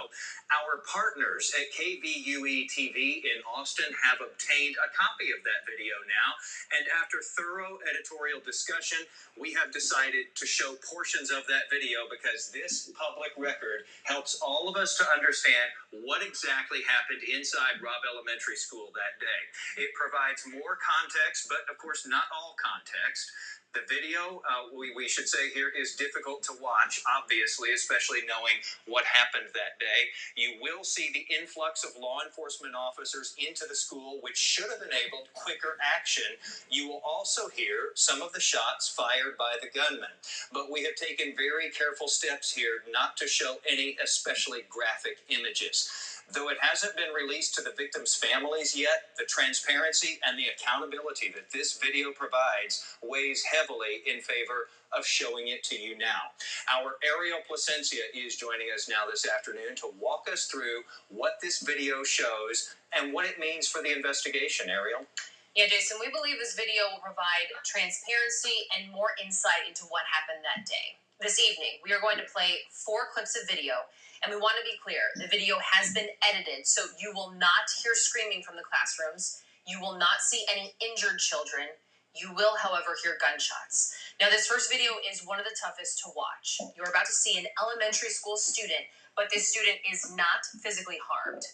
Speaker 1: Our partners at KVUE TV in Austin have obtained a copy of that video now, and after thorough editorial discussion, we have decided to show portions of that video because this public record helps all of us to understand what exactly happened inside Robb Elementary School that day. It provides more context, but of course not all context. The video, we should say here, is difficult to watch, obviously, especially knowing what happened that day. You will see the influx of law enforcement officers into the school, which should have enabled quicker action. You will also hear some of the shots fired by the gunman. But we have taken very careful steps here not to show any especially graphic images. Though it hasn't been released to the victims' families yet, the transparency and the accountability that this video provides weighs heavily in favor of showing it to you now. Our Ariel Placencia is joining us now this afternoon to walk us through what this video shows and what it means for the investigation. Ariel?
Speaker 8: Yeah, Jason, we believe this video will provide transparency and more insight into what happened that day. This evening, we are going to play 4 clips of video, and we want to be clear, the video has been edited, so you will not hear screaming from the classrooms. You will not see any injured children. You will, however, hear gunshots. Now, this first video is one of the toughest to watch. You're about to see an elementary school student, but this student is not physically harmed.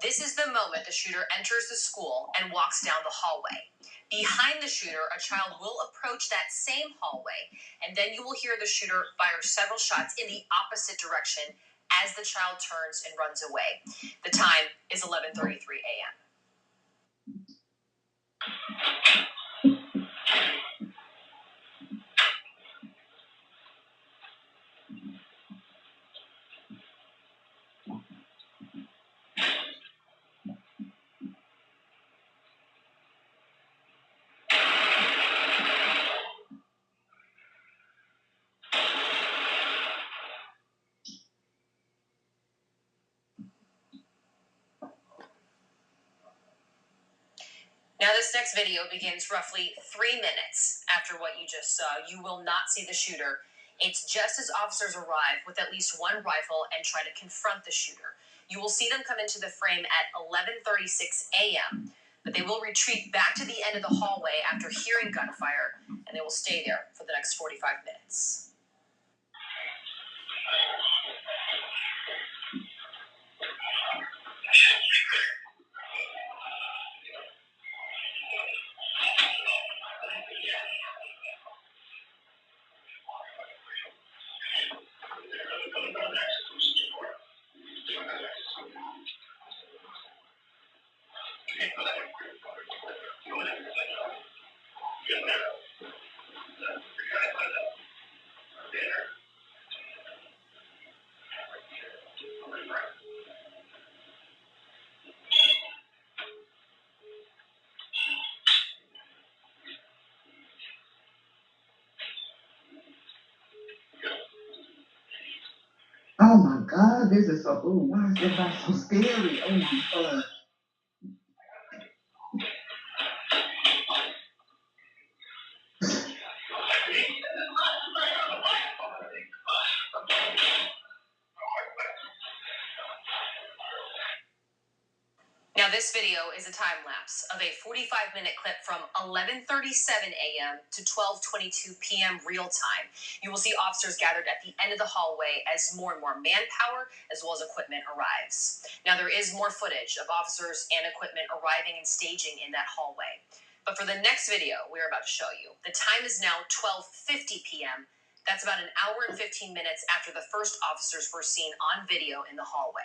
Speaker 8: This is the moment the shooter enters the school and walks down the hallway. Behind the shooter, a child will approach that same hallway, and then you will hear the shooter fire several shots in the opposite direction as the child turns and runs away. The time is 11:33 a.m. Now, this next video begins roughly 3 minutes after what you just saw. You will not see the shooter It's just as officers arrive with at least one rifle and try to confront the shooter. You will see them come into the frame at 11:36 a.m., but they will retreat back to the end of the hallway after hearing gunfire, and they will stay there for the next 45 minutes.
Speaker 5: Oh my God, this is so. Ooh, why is everybody so scary? Oh my God.
Speaker 8: Now, this video is a time lapse of a 45-minute clip from 11:37 a.m. to 12:22 p.m. real time. You will see officers gathered at the end of the hallway as more and more manpower as well as equipment arrives. Now, there is more footage of officers and equipment arriving and staging in that hallway. But for the next video we're about to show you, the time is now 12:50 p.m. That's about an hour and 15 minutes after the first officers were seen on video in the hallway.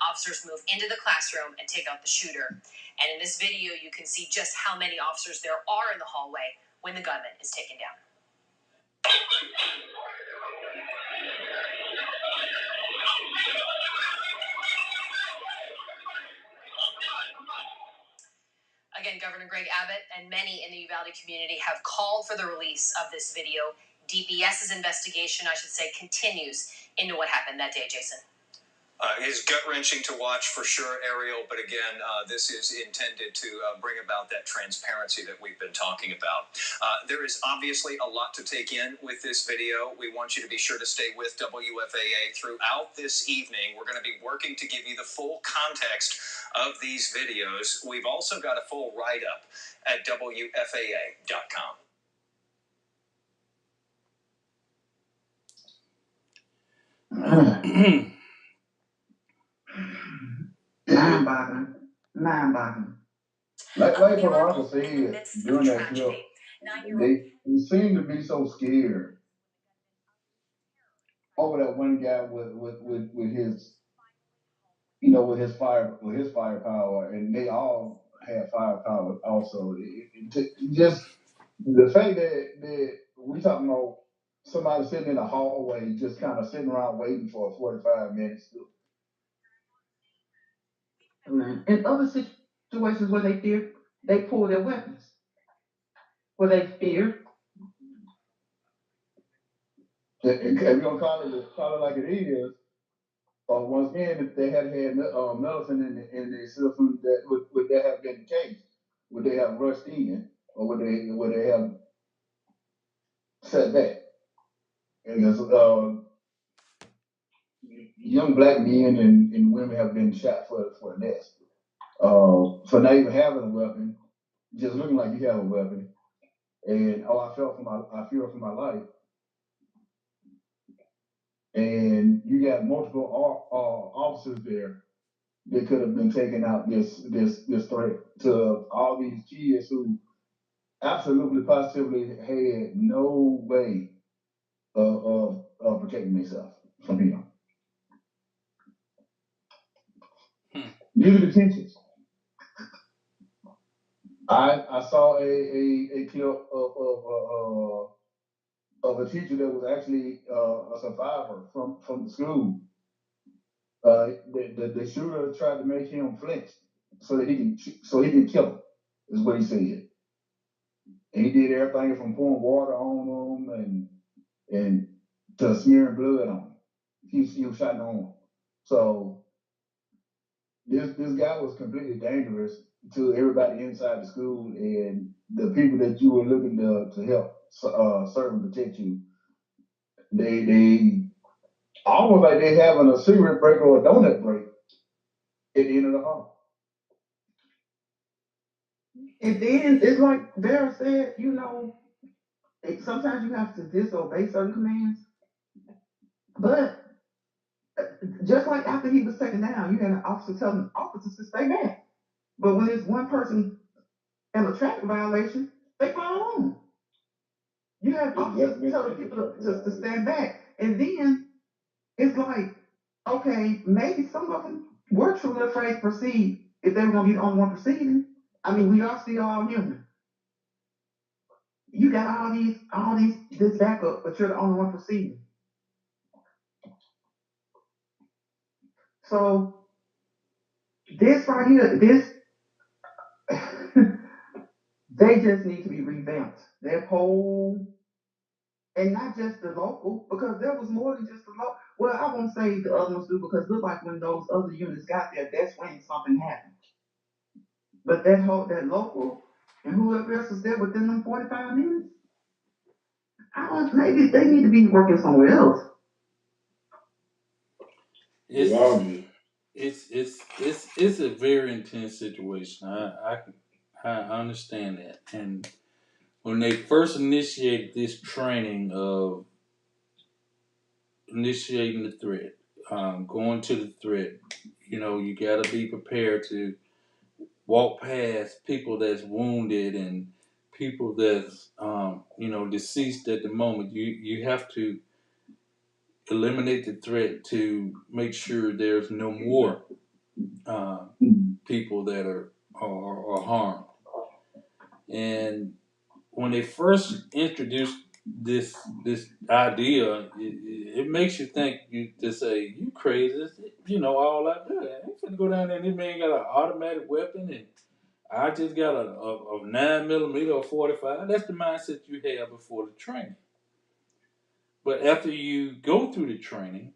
Speaker 8: Officers move into the classroom and take out the shooter. And in this video, you can see just how many officers there are in the hallway when the gunman is taken down. Again, Governor Greg Abbott and many in the Uvalde community have called for the release of this video. DPS's investigation, I should say, continues into what happened that day, Jason.
Speaker 9: Is gut-wrenching to watch for sure, Ariel, but again, this is intended to bring about that transparency that we've been talking about. There is obviously a lot to take in with this video. We want you to be sure to stay with WFAA throughout this evening. We're going to be working to give you the full context of these videos. We've also got a full write-up at WFAA.com.
Speaker 5: Mind-boggling. Mind-boggling.
Speaker 2: Like Veronica said during that clip, they seem to be so scared over that one guy with his, with his firepower, and they all had firepower also. Just the fact that we talking about somebody sitting in the hallway, just kind of sitting around waiting for 45 minutes.
Speaker 5: In other situations where they fear, they pull their weapons. Where they fear.
Speaker 2: If you're gonna call it like it is, once again, if they had medicine in their system, would that have been the case? Would they have rushed in, or would they have set back? Because young black men and women have been shot for this. For not even having a weapon, just looking like you have a weapon, and I fear for my life. And you got multiple officers there that could have been taking out this threat to all these kids who absolutely positively had no way of protecting themselves from him. Due to the tensions. I saw a clip of a teacher that was actually a survivor from the school. The shooter tried to make him flinch so he can kill him, is what he said. And he did everything from pouring water on him and to smearing blood on him. He was shot in the arm. So this guy was completely dangerous to everybody inside the school and the people that you were looking to help serve and protect you. they almost like they having a cigarette break or a donut break at the end of the hall.
Speaker 5: And then it's like Vera said, you know, sometimes you have to disobey certain commands. But just like after he was taken down, you had an officer telling officers to stay back. But when there's one person in a traffic violation, they follow on. You have officers telling people to stand back. And then it's like, okay, maybe some of them were truly afraid to proceed if they were going to be the only one proceeding. I mean, we are still all human. You got this backup, but you're the only one proceeding. So this right here, they just need to be revamped. Their whole, and not just the local, because there was more than just the local. Well, I won't say the other ones do, because it looked like when those other units got there, that's when something happened. But that local and whoever else was there within them 45 minutes, maybe they need to be working somewhere else.
Speaker 1: It's a very intense situation. I understand that. And when they first initiated this training of initiating the threat, going to the threat, you know, you got to be prepared to walk past people that's wounded and people that's you know, deceased at the moment. You have to eliminate the threat to make sure there's no more people that are harmed. And when they first introduced this idea, it makes you think, you to say, you crazy, you know, all that. I ain't finna go down there and this man got an automatic weapon and I just got a 9mm or 45. That's the mindset you have before the training. But after you go through the training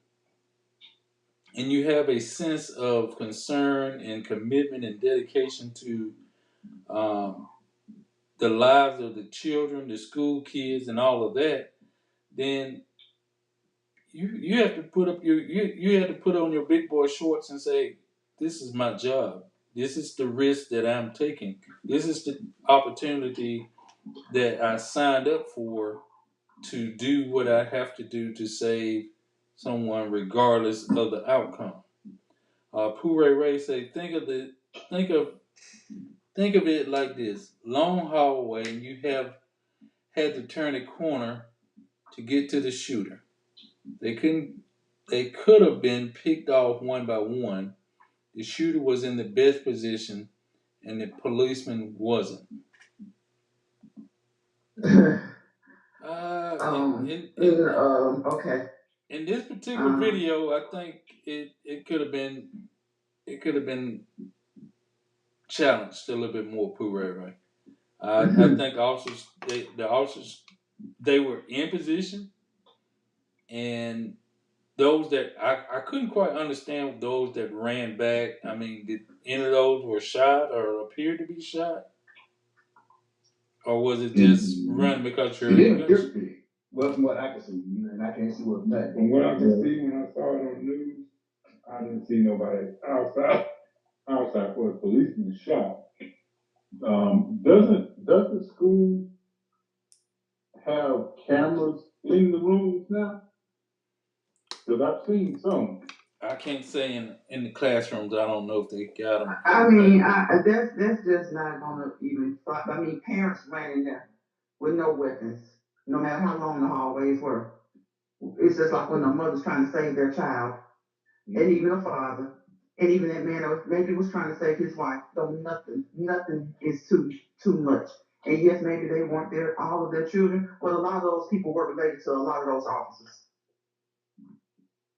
Speaker 1: and you have a sense of concern and commitment and dedication to um, the lives of the children, the school kids, and all of that, then you have to put up you have to put on your big boy shorts and say, this is my job. This is the risk that I'm taking. This is the opportunity that I signed up for to do what I have to do to save someone, regardless of the outcome. Pooh Ray say, think of think of it like this: long hallway, and you have had to turn a corner to get to the shooter. They couldn't. They could have been picked off one by one. The shooter was in the best position, and the policeman wasn't.
Speaker 5: Okay.
Speaker 1: In this particular video, I think it could have been challenged a little bit more. Pooh Ray. I think the officers, they were in position, and those that I couldn't quite understand those that ran back. I mean, did any of those were shot or appeared to be shot, or was it just run because you're
Speaker 2: in the gunshot? Well, from what I can see, you know, and I can't see what's next.
Speaker 7: From what I can see when I saw it on the news, I didn't see nobody outside for a policeman shot. Does the school have cameras in the rooms now? Because I've seen some.
Speaker 1: I can't say in the classrooms. I don't know if they got them.
Speaker 5: I mean, that's just not gonna even. I mean, parents ran in there with no weapons, no matter how long the hallways were. It's just like when a mother's trying to save their child, and even a father, and even that man that maybe was trying to save his wife. So nothing is too much. And yes, maybe they weren't there, all of their children, but a lot of those people were related to a lot of those officers.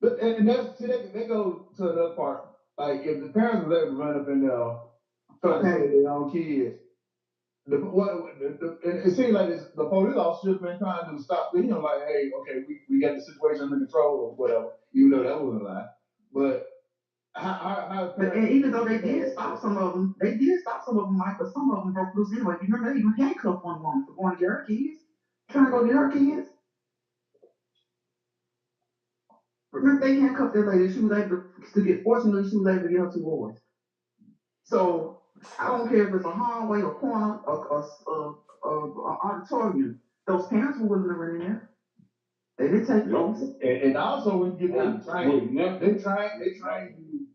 Speaker 2: But and that's see, they go to another part. Like if the parents let them run up in there trying to save their own kids, it seems like the police officer been trying to stop, you know, like, hey, okay, we got the situation under control or whatever, even though that wasn't a lie. But
Speaker 5: and even though they did stop some of them, Mike, but some of them broke loose anyway. You remember they even handcuffed one woman for going to get her kids, trying to go get her kids. Remember, they handcuffed that lady. She was able to get, fortunately, she was able to get her 2 boys. So I don't care if it's a hallway, a corner, a auditorium. Those parents were willing to run in there. They didn't take those.
Speaker 2: And also when you get down to training, they train you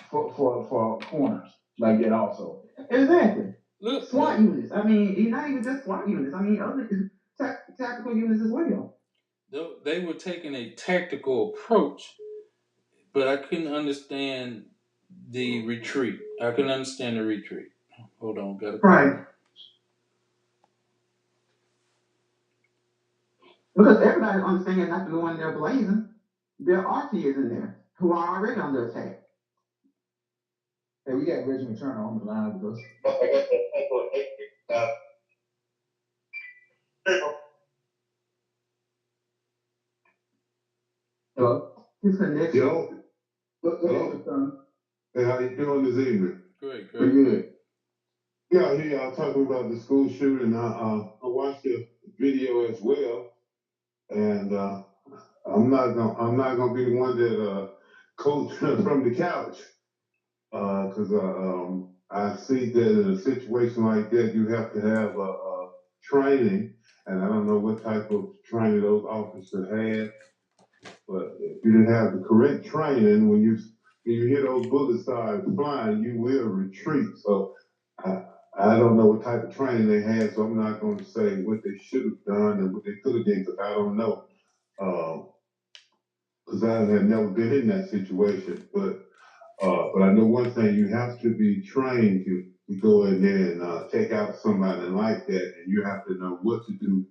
Speaker 2: for corners like that also.
Speaker 5: Exactly.
Speaker 1: Look,
Speaker 5: SWAT units. I mean, not even just SWAT units. I mean, other tactical units as well.
Speaker 1: they were taking a tactical approach, but I couldn't understand the retreat. I couldn't understand the retreat. Hold on, got a call.
Speaker 5: Right. Because everybody understands not to go in there blazing. There are kids in there who are already under attack.
Speaker 2: Hey, we got Reggie Turner on the line with us. Hello?
Speaker 5: His connection.
Speaker 10: Yo.
Speaker 2: Hello?
Speaker 10: Hey, how you doing this evening?
Speaker 1: Great.
Speaker 2: Good.
Speaker 10: Yeah, I hear y'all talking about the school shooting. I watched the video as well, and I'm not gonna be the one that coach from the couch, because I see that in a situation like that you have to have training, and I don't know what type of training those officers had, but if you didn't have the correct training, when you hear those bullets start flying, you will retreat. So I don't know what type of training they had, so I'm not going to say what they should have done and what they could have done, because I don't know. Because I have never been in that situation. But I know one thing: you have to be trained to go in there and take out somebody like that, and you have to know what to do,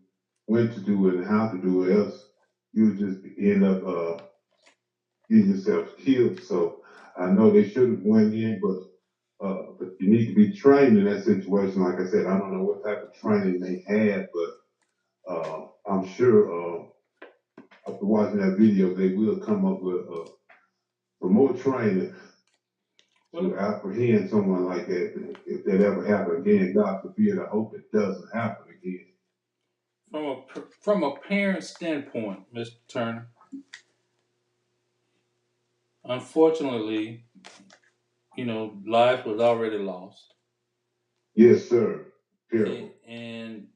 Speaker 10: when to do it, and how to do it. Else you just end up getting yourself killed. So I know they should have went in, but you need to be trained in that situation. Like I said, I don't know what type of training they had, but I'm sure after watching that video, they will come up with some more training to apprehend someone like that. If that ever happen again, God forbid, I hope it doesn't happen again.
Speaker 1: From a parent standpoint, Mr. Turner, unfortunately, life was already lost.
Speaker 10: Yes, sir. Terrible.
Speaker 1: And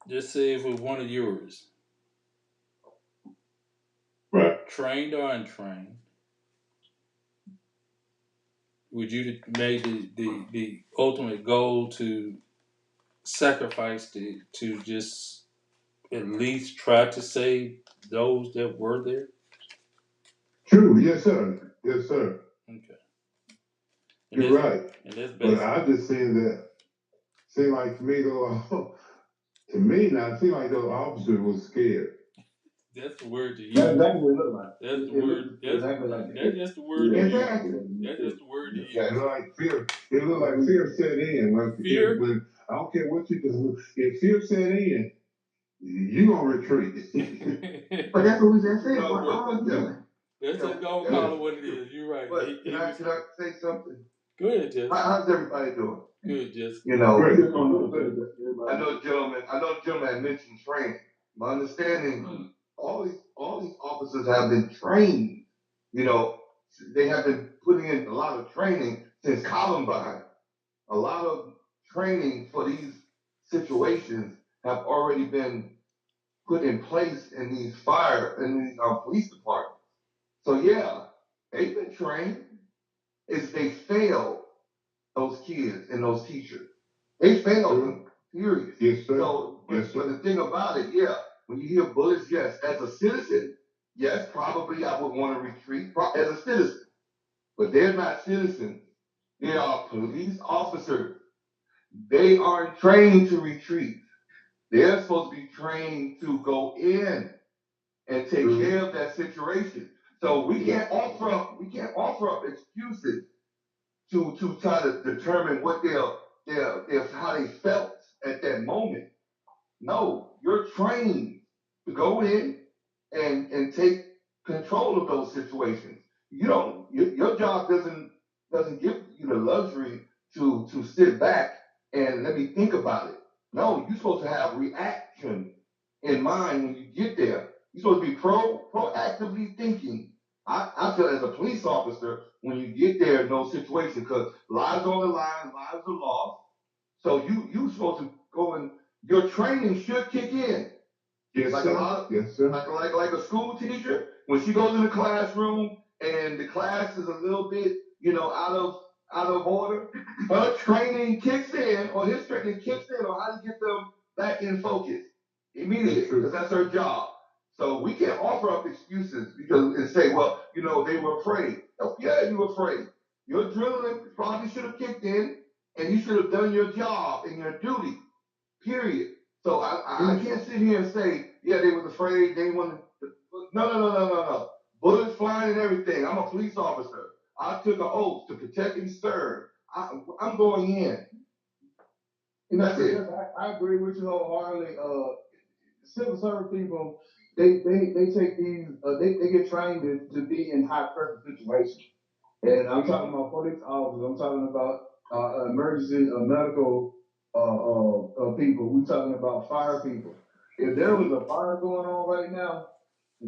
Speaker 1: just say if it was one of yours,
Speaker 10: right,
Speaker 1: trained or untrained, would you make the ultimate goal to sacrifice to just at least try to save those that were there?
Speaker 10: True. Yes, sir. Yes, sir.
Speaker 1: Okay.
Speaker 10: You're right.
Speaker 1: And that's
Speaker 10: but I just seem like to me though, to me now, it seemed like those officers was scared.
Speaker 1: That's the word to use.
Speaker 2: That's exactly what it looked like.
Speaker 1: That's the word. That's just the word to use. That's just the word to use.
Speaker 10: Yeah, it looked like fear. It looked like fear set in. When I don't care what you do, if fear set in, you gonna retreat.
Speaker 5: But that's what we just said. We're all doing.
Speaker 1: Let's just go call it what it is. You're right.
Speaker 11: But can I say something?
Speaker 1: Go ahead, Jess.
Speaker 11: How's everybody doing?
Speaker 1: Good, Jess.
Speaker 11: You know,
Speaker 10: Great.
Speaker 11: I know the gentleman mentioned training. My understanding, all these officers have been trained. You know, they have been putting in a lot of training since Columbine. A lot of training for these situations have already been put in place in these police departments. So yeah, they've been trained. It's they failed those kids and those teachers. They failed them, period.
Speaker 10: Yes, sir.
Speaker 11: So, but the thing about it, yeah, when you hear bullets, yes, as a citizen, yes, probably I would want to retreat as a citizen. But they're not citizens. They are police officers. They aren't trained to retreat. They're supposed to be trained to go in and take care of that situation. So we can't offer up excuses to try to determine what how they felt at that moment. No, you're trained to go in and take control of those situations. You don't your job doesn't give you the luxury to sit back and let me think about it. No, you're supposed to have reaction in mind when you get there. You're supposed to be proactively thinking. I feel as a police officer, when you get there in those situations, because lives on the line, lives are lost. So you supposed to go and your training should kick in.
Speaker 10: Yes,
Speaker 11: Like
Speaker 10: sir.
Speaker 11: a lot of,
Speaker 10: Yes, sir.
Speaker 11: like a school teacher, when she goes in the classroom and the class is a little bit, out of order, her training kicks in, or his training kicks in on how to get them back in focus immediately, because that's her job. So we can't offer up excuses and say, well, they were afraid. Oh, yeah, you were afraid. Your adrenaline probably should have kicked in, and you should have done your job and your duty. Period. So I can't sit here and say, yeah, they was afraid, they wanted to. No. Bullets flying and everything. I'm a police officer. I took an oath to protect and serve. I'm going in. And that's it.
Speaker 2: I agree with you wholeheartedly. Civil service people, they take these, they get trained to be in high pressure situations. And I'm talking about police officers. I'm talking about emergency medical people. We're talking about fire people. If there was a fire going on right now, a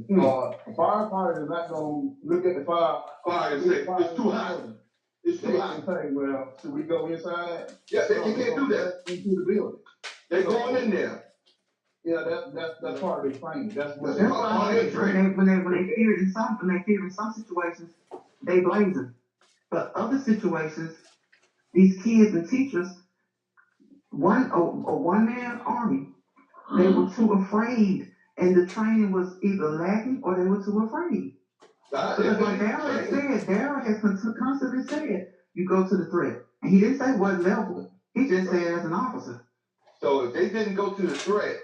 Speaker 2: firefighter is not going to look at the
Speaker 11: fire and say, it's too hot. It's too hot.
Speaker 2: They say, well, should we go inside?
Speaker 11: Yeah, they can't do that.
Speaker 2: Into the building.
Speaker 11: They're going in there.
Speaker 2: Yeah, that's part of the training. That's what
Speaker 5: That's why when they fear in some situations, they blazing. But other situations, these kids and teachers, a one-man army, they were too afraid, and the training was either lacking or they were too afraid. Because like Darrell has constantly said, you go to the threat. And he didn't say what level, he just said as an officer.
Speaker 11: So if they didn't go to the threat,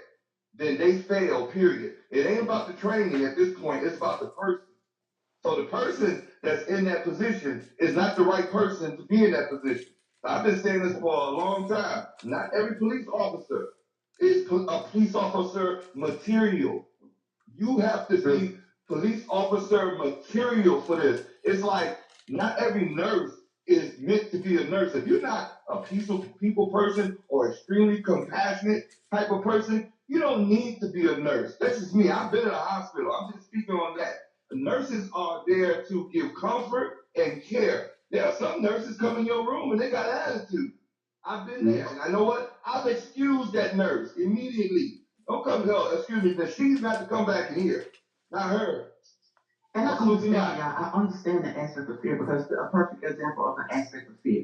Speaker 11: then they fail, period. It ain't about the training at this point, it's about the person. So the person that's in that position is not the right person to be in that position. I've been saying this for a long time. Not every police officer is a police officer material. You have to be police officer material for this. It's like not every nurse is meant to be a nurse. If you're not a people person or extremely compassionate type of person, you don't need to be a nurse. That's just me. I've been in a hospital. I'm just speaking on that. The nurses are there to give comfort and care. There are some nurses come in your room and they got attitude. I've been there. And I know what? I've excused that nurse immediately. Don't come here, excuse me, that she's not to come back in here. Not her.
Speaker 5: And I understand the aspect of fear, because a perfect example of an aspect of fear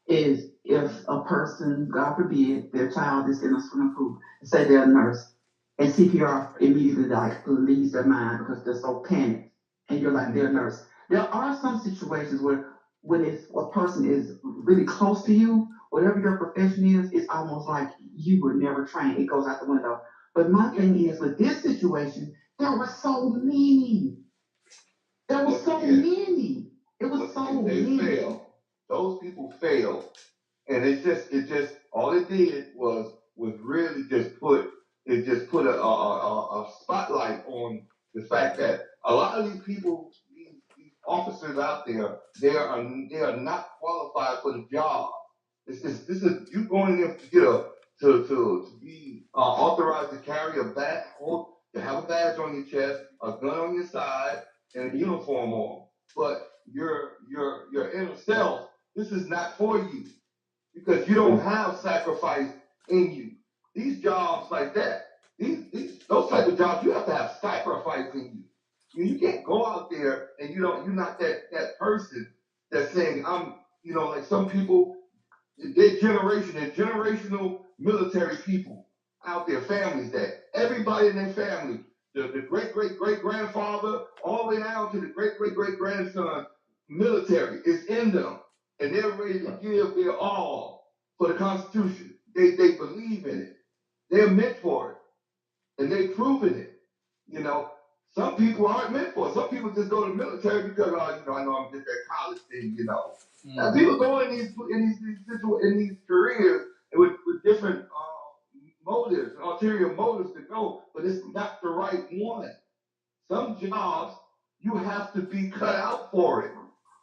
Speaker 5: is if a person, God forbid, their child is in a swimming pool, say they're a nurse, and CPR immediately leaves their mind because they're so panicked, and you're like, they're a nurse. There are some situations where when a person is really close to you, whatever your profession is, it's almost like you were never trained. It goes out the window. But my thing is, with this situation, there were so many. There were so many. It was so many.
Speaker 11: They fail. Those people fail. And it just all it did was really just put a spotlight on the fact that a lot of these people, these officers out there, they are not qualified for the job. This is you going there to get to be authorized to carry a badge, to have a badge on your chest, a gun on your side, and a uniform on. But your inner self, this is not for you, because you don't have sacrifice in you. These jobs like that, those type of jobs, you have to have sacrifice in you. You can't go out there and you're not that person that's saying, like some people, they're generational military people out there, families that everybody in their family, the great grandfather, all the way down to the great grandson, military is in them, and they're ready to give their all for the Constitution. They believe in it. They're meant for it, and they've proven it. Some people aren't meant for it. Some people just go to the military because, I know I'm just that college thing. Now, people go in these careers with different motives, ulterior motives to go, but it's not the right one. Some jobs, you have to be cut out for it.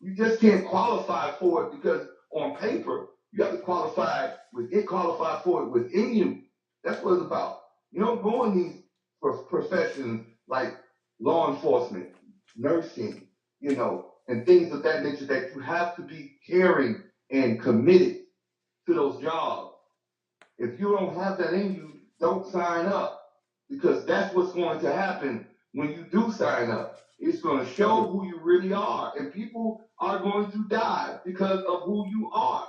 Speaker 11: You just can't qualify for it because on paper, you have to qualify for it within you. That's what it's about. You don't go in professions like law enforcement, nursing, and things of that nature that you have to be caring and committed to those jobs. If you don't have that in you, don't sign up because that's what's going to happen when you do sign up. It's going to show who you really are, and people are going to die because of who you are.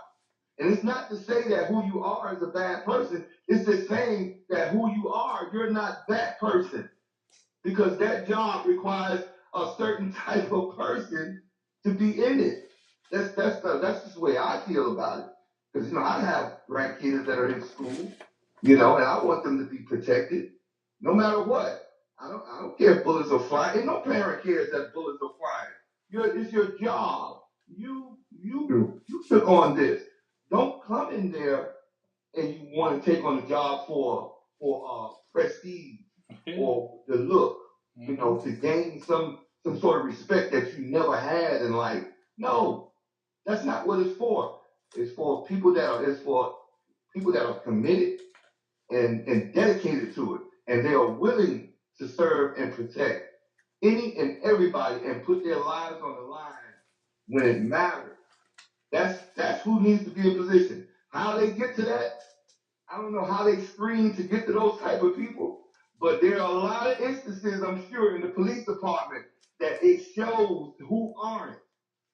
Speaker 11: And it's not to say that who you are is a bad person. It's just saying that who you are, you're not that person because that job requires a certain type of person to be in it. That's just the way I feel about it. Because I have grandkids that are in school, and I want them to be protected, no matter what. I don't care if bullets are flying. Ain't no parent cares that bullets are flying. It's your job. You took on this. Don't come in there and you want to take on the job for prestige or the look, to gain some sort of respect that you never had in life. No, that's not what it's for. It's for people that are committed and dedicated to it, and they are willing to serve and protect any and everybody and put their lives on the line when it matters. That's who needs to be in position. How they get to that, I don't know how they screen to get to those type of people, but there are a lot of instances, I'm sure, in the police department that it shows who aren't.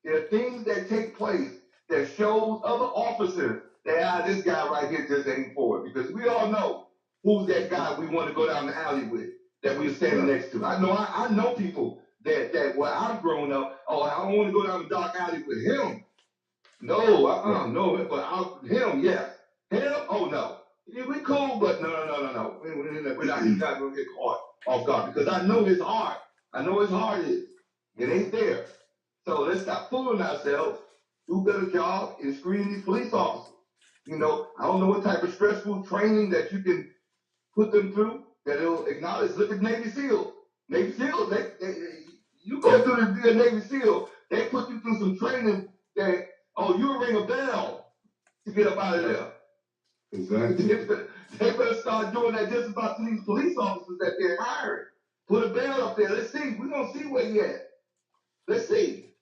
Speaker 11: There are things that take place that shows other officers that this guy right here just ain't for it. Because we all know who's that guy we want to go down the alley with that we're standing next to. I know people that where I've grown up, I don't want to go down the dark alley with him. No, no, but him, yes. Him, oh no. Yeah, we cool, but no. We're not gonna get caught off guard because I know his heart. I know his heart is. It ain't there. So let's stop fooling ourselves. Do a better job in screening these police officers. I don't know what type of stressful training that you can put them through that it'll acknowledge. Look at Navy SEAL. Navy SEAL, you go through to be a Navy SEAL, they put you through some training that, you'll ring a bell to get up out of there.
Speaker 10: Exactly.
Speaker 11: They better start doing that just about to these police officers that they're hiring. Put a bell up there. Let's see. We're going to see where he at. Let's see.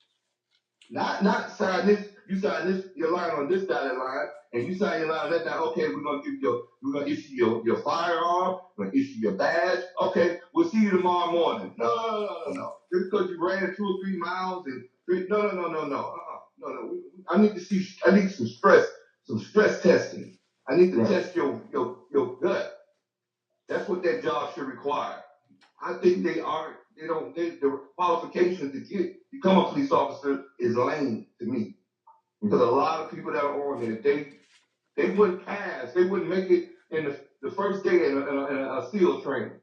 Speaker 11: Not sign this. You sign this, your line on this dotted line, and you sign your line on that line. Okay, we're gonna issue your firearm, we're gonna issue your badge. Okay, we'll see you tomorrow morning. No. Just because you ran 2 or 3 miles and no. I need some stress testing. I need to test your gut. That's what that job should require. I think the qualifications to become a police officer is lame to me. Because a lot of people that are on there, they wouldn't pass, they wouldn't make it in the first day in a SEAL training.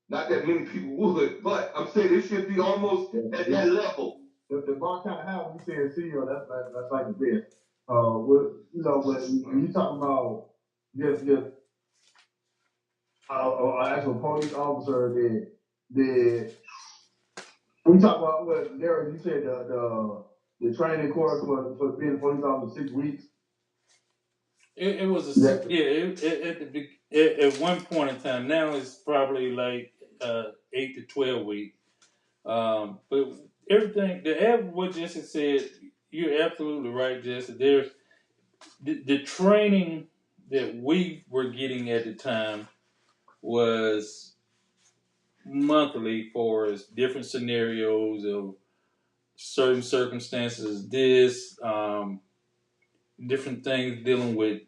Speaker 11: Not that many people would, but I'm saying it should be almost at that level.
Speaker 2: The bar kind of how when you say CEO, that's like this. When you talking about just an actual police officer, we talk about what Derek, you said the training course for being a police officer 6 weeks.
Speaker 1: It was at one point in time. Now it's probably like 8 to 12 weeks. But everything, what Jesse said, you're absolutely right, Jesse. There's the training that we were getting at the time was monthly for different scenarios of certain circumstances. Different things dealing with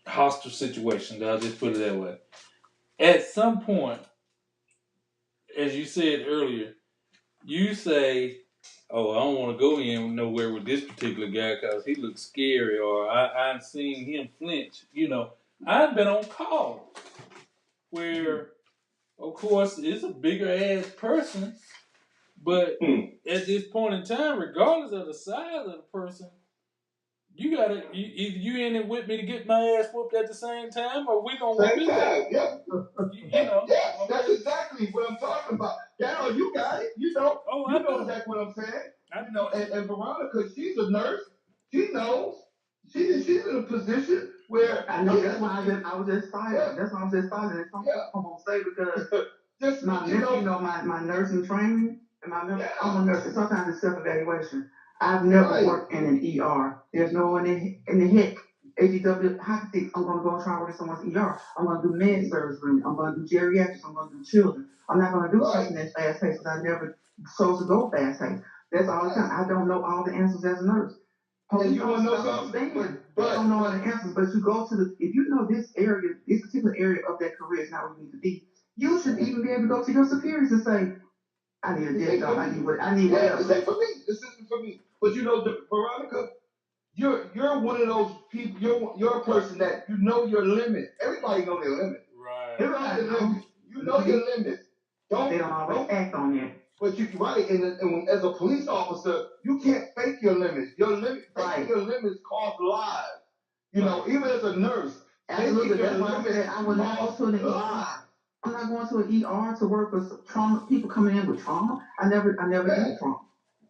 Speaker 1: hostile situations. I'll just put it that way. At some point, as you said earlier, you say, "Oh, I don't want to go in nowhere with this particular guy because he looks scary," or I've seen him flinch. I've been on call where, of course, it's a bigger ass person, but at this point in time, regardless of the size of the person, you gotta either you in it with me to get my ass whooped at the same time, or we gonna whoop his ass.
Speaker 11: Yeah. Yes, that's exactly what I'm talking about. Carol, you got it. You know exactly what I'm saying. And Veronica, she's a nurse. She knows. She's in a position where
Speaker 5: I know that's why I was just silent. Yeah. That's why I was just silent. It's something I'm gonna say because just my nursing training and my I'm a nurse. Sometimes it's self-evaluation. I've never worked in an ER. There's no one in the heck. AGW hockey. I'm gonna go and try to work in someone's ER. I'm gonna do med surgery. I'm gonna do geriatrics. I'm gonna do children. I'm not gonna do something that's fast paced because I never chose to go fast paced. That's all the time. I don't know all the answers as a nurse.
Speaker 11: And you want to know something?
Speaker 5: But I don't know all the answers. But you go to if you know this area, this particular area of that career is not where you need to be, you should even be able to go to your superiors and say, I need a desk job. I need whatever.
Speaker 11: This ain't for me. This isn't for me. But you know, Veronica, you're one of those people. You're a person that you know your limit. Everybody know their limit.
Speaker 1: Right.
Speaker 11: Everybody limit. You know your limits.
Speaker 5: They don't always act on it.
Speaker 11: But you and as a police officer, you can't fake your limits. Faking your limits cost lives. You know, even as a nurse,
Speaker 5: absolutely. That's why I said I would not go to an ER. I'm not going to an ER to work with trauma. People coming in with trauma. I never did trauma.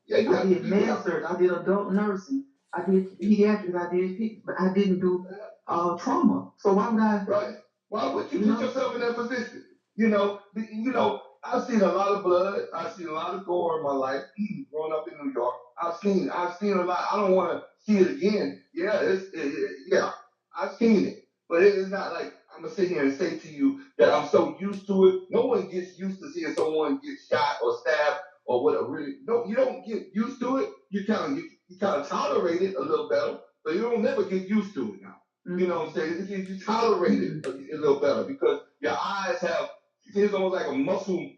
Speaker 5: Yeah, I did med surg. I did adult nursing. I did pediatrics. I did, but I didn't do trauma. So why would I?
Speaker 11: Right. Why would you put yourself in that position? You know. I've seen a lot of blood. I've seen a lot of gore in my life. Growing up in New York, I've seen a lot. I don't want to see it again. Yeah, I've seen it, but it is not like I'm gonna sit here and say to you that I'm so used to it. No one gets used to seeing someone get shot or stabbed or whatever. Really, no, you don't get used to it. You kind of tolerate it a little better, but you don't never get used to it now. You know what I'm saying? You tolerate it a little better because your eyes have. It's almost like a muscle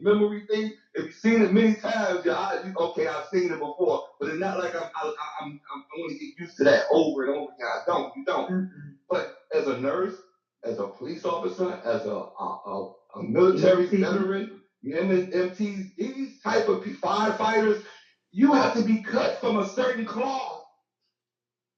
Speaker 11: memory thing. If you've seen it many times, your eyes, okay, I've seen it before, but it's not like I want to get used to that over and over again. You don't. Mm-hmm. But as a nurse, as a police officer, as a military veteran, MTs, these type of firefighters, you have to be cut from a certain cloth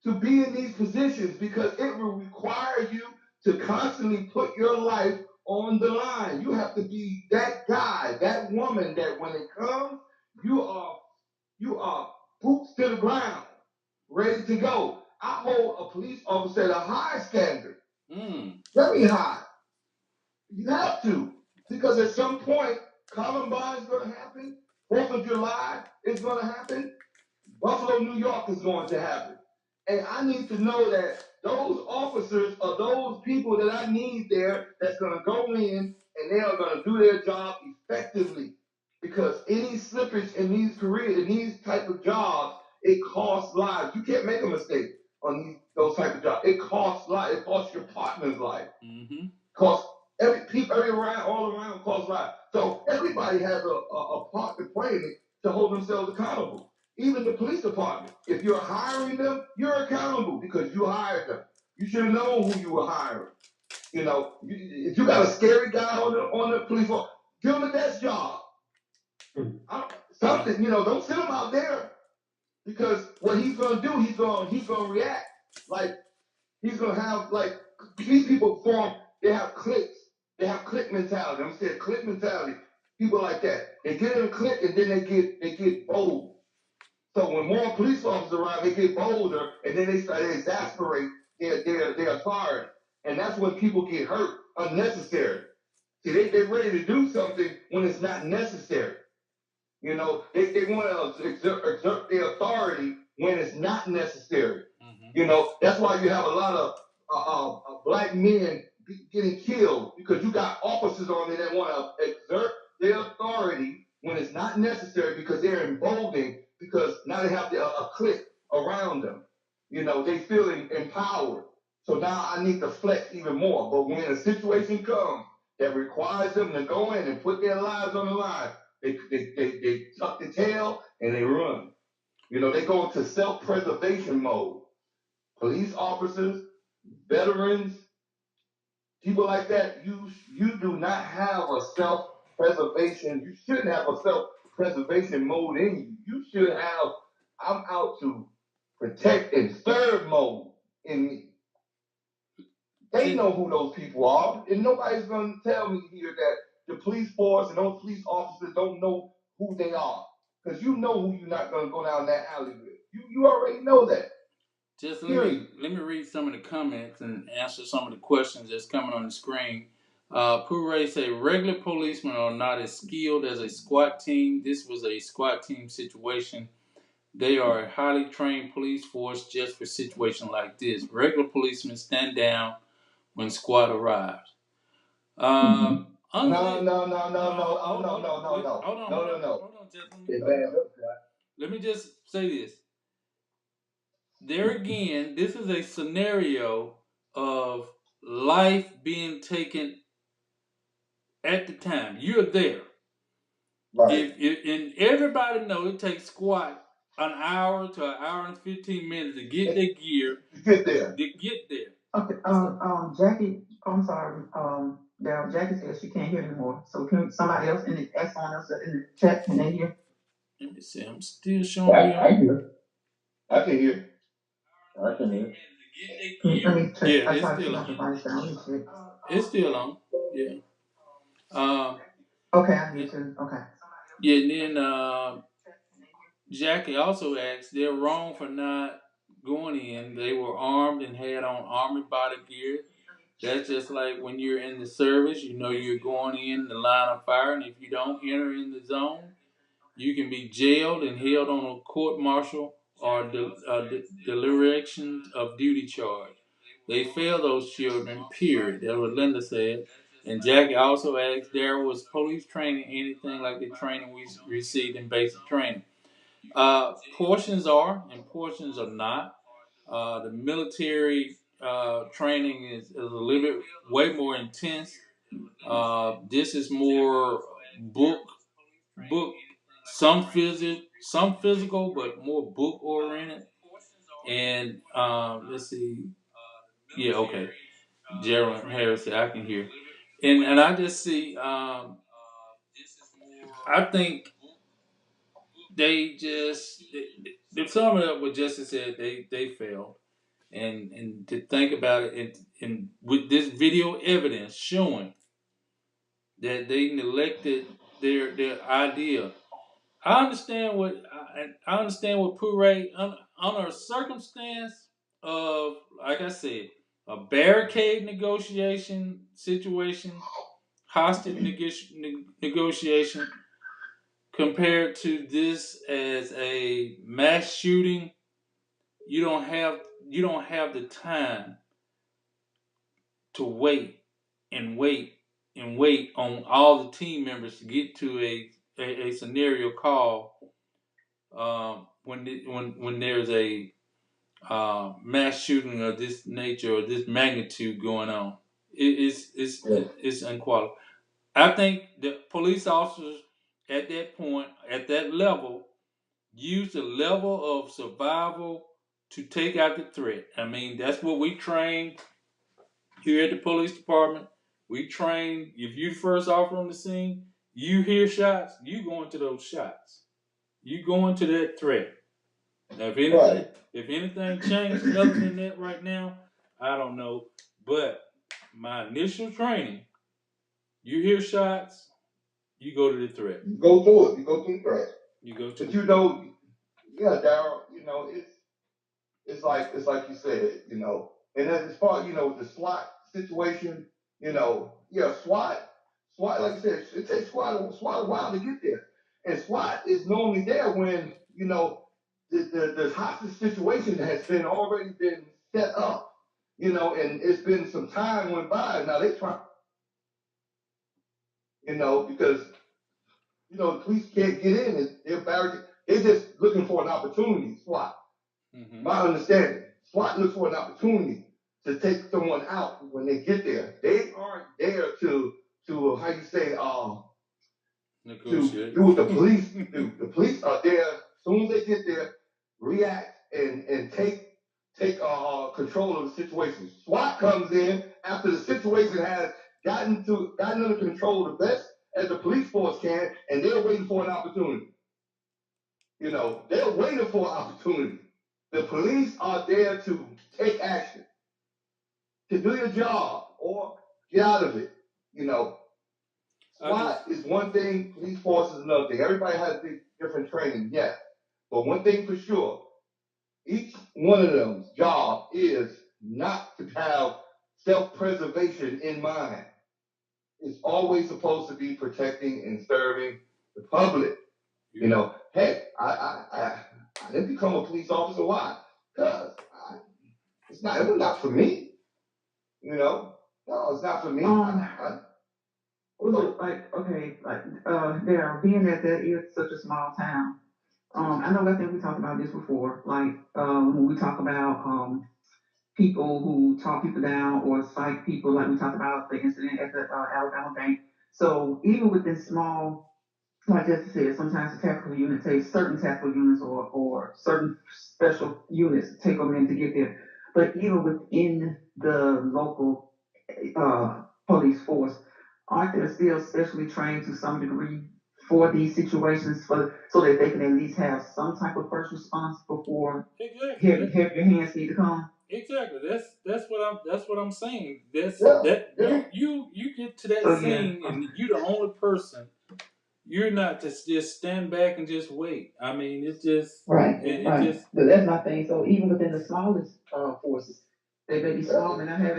Speaker 11: to be in these positions because it will require you to constantly put your life on the line. You have to be that guy, that woman that when it comes, you are boots to the ground, ready to go. I hold a police officer at a high standard. Very high. You have to. Because at some point, Columbine is going to happen. 4th of July is going to happen. Buffalo, New York is going to happen. And I need to know that those officers are those people that I need there that's going to go in and they are going to do their job effectively. Because any slippage in these careers, in these type of jobs, it costs lives. You can't make a mistake on those type of jobs. It costs lives. It costs your partner's life. Mm-hmm. Costs all around costs lives. So everybody has a part to play in it to hold themselves accountable. Even the police department, if you're hiring them, you're accountable because you hired them. You should have known who you were hiring. You know, if you got a scary guy on the police force, give him a desk job. Something, don't send him out there because what he's gonna do, he's gonna react. Like he's gonna have these people they have cliques. They have clique mentality. I'm saying clique mentality. People like that. They get in a clique and then they get bold. So when more police officers arrive, they get bolder, and then they start to exasperate their authority. And that's when people get hurt unnecessary. See, they're ready to do something when it's not necessary. They want to exert their authority when it's not necessary. Mm-hmm. That's why you have a lot of black men getting killed because you got officers on there that want to exert their authority when it's not necessary because they're emboldened. Because now they have a clique around them. They feel empowered. So now I need to flex even more. But when a situation comes that requires them to go in and put their lives on the line, they tuck the tail and they run. They go into self-preservation mode. Police officers, veterans, people like that, you do not have a self-preservation. You shouldn't have a self-preservation mode in you. You should have, I'm out to protect and serve mode in me. They know who those people are, and nobody's going to tell me here that the police force and those police officers don't know who they are. Because you know who you're not going to go down that alley with. You already know that.
Speaker 1: Just
Speaker 2: Period.
Speaker 1: let me read some of the comments and answer some of the questions that's coming on the screen. Pooray say regular policemen are not as skilled as a SWAT team. This was a SWAT team situation. They are a highly trained police force just for situations like this. Regular policemen stand down when SWAT arrives.
Speaker 2: Mm-hmm. No,
Speaker 1: Honestly,
Speaker 2: no, no, no, no, oh,
Speaker 1: hold,
Speaker 2: no,
Speaker 1: hold on,
Speaker 2: no, no, no, no, no, no.
Speaker 1: hold on, Jeff.
Speaker 2: It's bad up,
Speaker 1: Let me just say this. There again, this is a scenario of life being taken at the time. You're there.
Speaker 2: right?
Speaker 1: If and everybody knows it takes squat an hour to an hour and 15 minutes to get their gear
Speaker 2: To get there.
Speaker 1: to get there.
Speaker 5: Okay,
Speaker 1: So
Speaker 5: Jackie, I'm sorry, Daryl, Jackie says she can't hear anymore. So can somebody else ask someone else in the chat, can they hear?
Speaker 1: let me see. I'm still
Speaker 2: Yeah,
Speaker 1: showing you.
Speaker 2: I hear. I can hear. I can hear.
Speaker 5: Let me check.
Speaker 1: Yeah,
Speaker 5: I
Speaker 1: it's
Speaker 5: tried to
Speaker 1: still
Speaker 5: see my
Speaker 1: on.
Speaker 5: device down. Let me check.
Speaker 1: It's still on. Yeah. Um.
Speaker 5: Okay, I hear too. Okay.
Speaker 1: Yeah. And then Jackie also asked, they're wrong for not going in. They were armed and had on army body gear. That's just like when you're in the service, you know you're going in the line of fire, and if you don't enter in the zone, you can be jailed and held on a court martial or dereliction of duty charge. They fail those children, period. That's what Linda said. And Jackie also asked, there was police training anything like the training we received in basic training? Portions are and portions are not. The military training is a little bit way more intense. This is more book book some physical, but more book oriented. And let's see, yeah, okay. Gerald Harris said I can hear, and I just see. I think they just to sum it up what Justice said, they failed. And to think about it, and with this video evidence showing that they neglected their idea. I understand what Pooray under a circumstance of, like I said, a barricade negotiation situation, hostage negotiation, compared to this as a mass shooting. You don't have the time to wait on all the team members to get to a scenario call when there's a mass shooting of this nature or this magnitude going on.
Speaker 2: Yeah.
Speaker 1: It's unqualified. I think the police officers at that point, at that level, use the level of survival to take out the threat. I mean, that's what we train here at the police department. We train, if you first officer on the scene, you hear shots, you go into those shots. You go into that threat. Now,
Speaker 2: Right.
Speaker 1: if anything changed other than that right now, I don't know. But my initial training, you hear shots, you go to the threat.
Speaker 2: You go through it. You go through the threat.
Speaker 1: You go to
Speaker 2: But
Speaker 1: the
Speaker 2: you
Speaker 1: threat.
Speaker 2: know, yeah, Daryl, it's like you said, and then as far with the SWAT situation, yeah, SWAT, like I said, it takes SWAT a while to get there, and SWAT is normally there when the hostage situation has been already been set up, and it's been some time went by. Now they try, because the police can't get in, and they're barricaded. They're just looking for an opportunity. SWAT.
Speaker 1: Mm-hmm.
Speaker 2: My understanding, SWAT looks for an opportunity to take someone out when they get there. They aren't there to how you say to
Speaker 1: Negotiate.
Speaker 2: do what the police do. The police are there as soon as they get there, react and take control of the situation. SWAT comes in after the situation has gotten under control the best as the police force can, and they're waiting for an opportunity. They're waiting for an opportunity. The police are there to take action, to do your job, or get out of it. SWAT is one thing, police force is another thing. Everybody has different training, yes. But one thing for sure,
Speaker 11: each one of them's job is not to have self-preservation in mind. It's always supposed to be protecting and serving the public. You know, heck, I didn't become a police officer. Why? Because it was not for me. You know, no, it's not for me.
Speaker 5: There, being that is such a small town. I think we talked about this before. When we talk about people who talk people down or cite people, like we talked about the incident at the Alabama bank. So even within small, like Jesse said, sometimes the tactical unit takes certain tactical units or certain special units take them in to get there. But even within the local police force, aren't they still specially trained to some degree for these situations, so that they can at least have some type of first response before
Speaker 1: Exactly.
Speaker 5: have your hands need to come?
Speaker 1: Exactly. That's what I'm saying. That's
Speaker 11: Yeah,
Speaker 1: that
Speaker 11: yeah.
Speaker 1: you get to that
Speaker 5: So,
Speaker 1: scene and you're the only person. You're not to just stand back and just wait. I mean, it's just
Speaker 5: Right,
Speaker 1: it
Speaker 5: right.
Speaker 1: just
Speaker 5: But that's my thing. So even within the smallest forces, they may be small and not have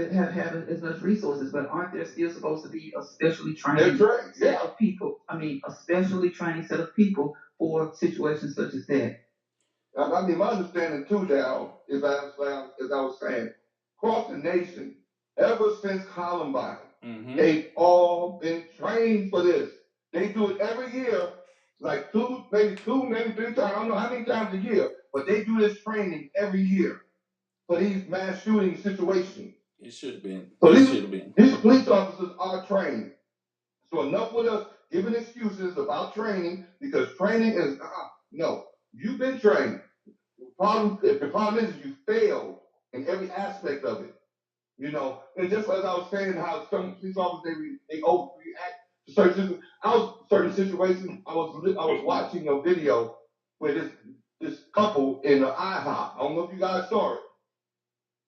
Speaker 5: as much resources, but aren't there still supposed to be a specially trained set of people? I mean, a specially trained set of people for situations such as that.
Speaker 11: I mean, my understanding too, Dal, is as I was saying, across the nation, ever since Columbine, they've all been trained for this. They do it every year, like maybe three times. I don't know how many times a year, but they do this training every year for these mass shooting situations.
Speaker 1: it should have been.
Speaker 11: So
Speaker 1: It should have been.
Speaker 11: these police officers are trained. So enough with us giving excuses about training, because training is no. You've been trained. The problem is you failed in every aspect of it. You know, and just as I was saying, how some police officers they overreact to certain situations. I was watching a video where this couple in an IHOP. I don't know if you guys saw it.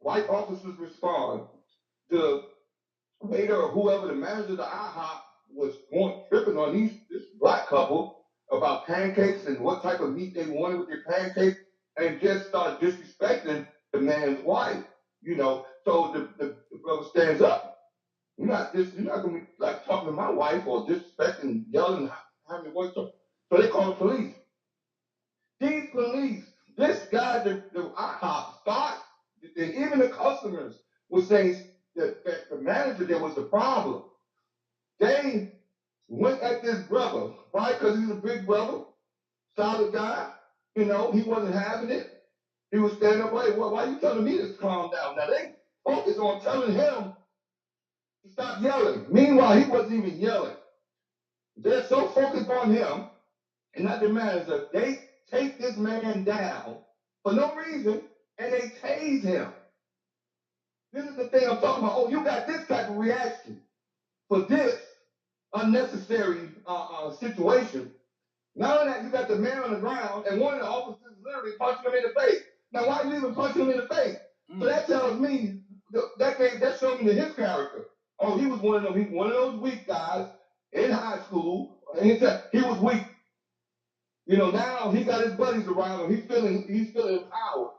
Speaker 11: White officers respond. The waiter or whoever, the manager of the IHOP, was tripping on this black couple about pancakes and what type of meat they wanted with their pancakes, and just started disrespecting the man's wife. You know, so the brother stands up. You're not gonna be like talking to my wife or disrespecting, yelling, having your voice up. So they call the police. These police, this guy, the IHOP starts, even the customers were saying that the manager there was the problem. They went at this brother, right? Because he's a big brother, solid guy. You know, he wasn't having it. He was standing up like, well, why are you telling me to calm down? Now they focused on telling him to stop yelling. Meanwhile, he wasn't even yelling. They're so focused on him and not the manager, they take this man down for no reason and they tase him. This is the thing I'm talking about. Oh, you got this type of reaction for this unnecessary situation. Not only that, you got the man on the ground, and one of the officers literally punching him in the face. Now, why are you even punching him in the face? So that tells me that showed me his character. Oh, he was one of those weak guys in high school. And he was weak. You know, now he got his buddies around him. He's feeling empowered.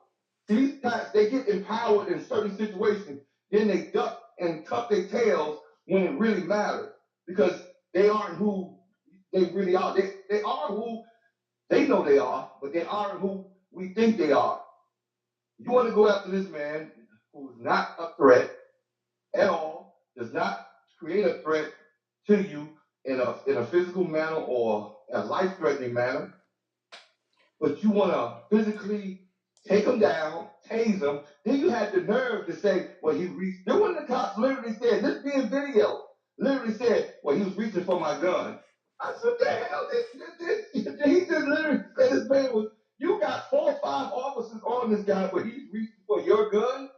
Speaker 11: These guys, they get empowered in certain situations. Then they duck and tuck their tails when it really matters, because they aren't who they really are. They are who they know they are, but they aren't who we think they are. You want to go after this man who's not a threat at all, does not create a threat to you in a physical manner or a life-threatening manner, but you want to physically take him down, tase him. Then you had the nerve to say, well, he reached. Then one of the cops literally said, this being video, literally said, well, he was reaching for my gun. I said, what the hell? He just literally said this man was, you got 4 or 5 officers on this guy, but he's reaching for your gun?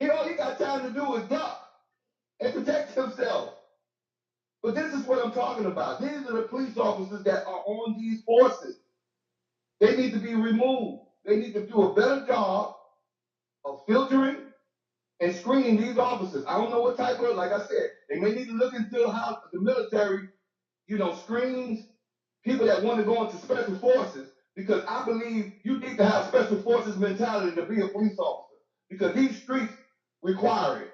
Speaker 11: All he got time to do is duck and protect himself. But this is what I'm talking about. These are the police officers that are on these forces. They need to be removed. They need to do a better job of filtering and screening these officers. I don't know what type of, like I said, they may need to look into how the military, screens people that want to go into special forces, because I believe you need to have special forces mentality to be a police officer because these streets require it.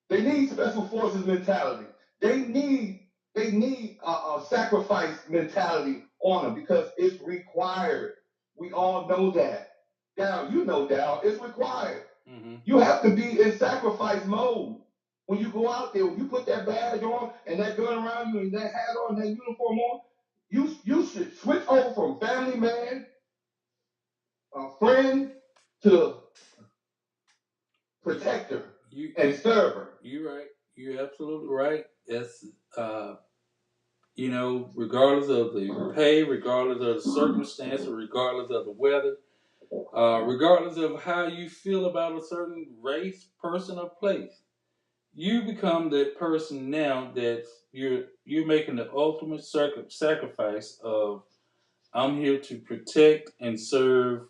Speaker 11: They need special forces mentality. They need a sacrifice mentality on them because it's required. We all know that. Down, you know, Down, it's required. Mm-hmm. You have to be in sacrifice mode. When you go out there, when you put that badge on and that gun around you and that hat on, that uniform on, you should switch over from family man, a friend, to protector and server.
Speaker 1: You're right. You're absolutely right. It's regardless of the pay, regardless of the circumstance, regardless of the weather, regardless of how you feel about a certain race, person, or place, you become that person now that you're making the ultimate sacrifice of I'm here to protect and serve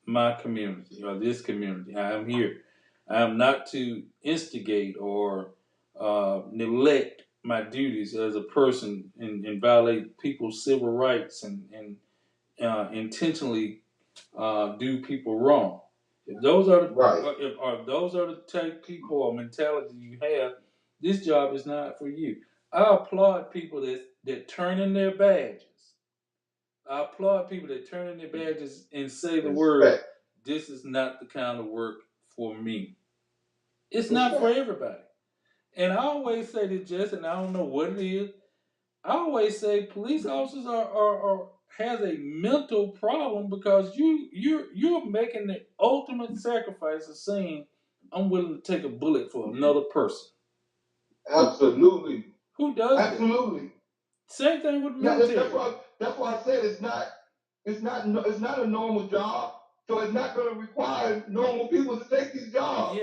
Speaker 1: my community or this community. I am here. I am not to instigate or neglect my duties as a person and violate people's civil rights and intentionally do people wrong. If those are the
Speaker 11: right,
Speaker 1: if those are the type of people or mentality you have, this job is not for you. I applaud people that turn in their badges. I applaud people that turn in their badges and say the word, this is not the kind of work for me. It's not for everybody. And I always say this, Jess, and I don't know what it is. I always say police officers are has a mental problem because you're making the ultimate sacrifice of saying, I'm willing to take a bullet for another person.
Speaker 11: Absolutely.
Speaker 1: Who does that?
Speaker 11: Absolutely.
Speaker 1: Same thing with military.
Speaker 11: That's why I said it's not a normal job, so it's not going to require normal people to take these jobs.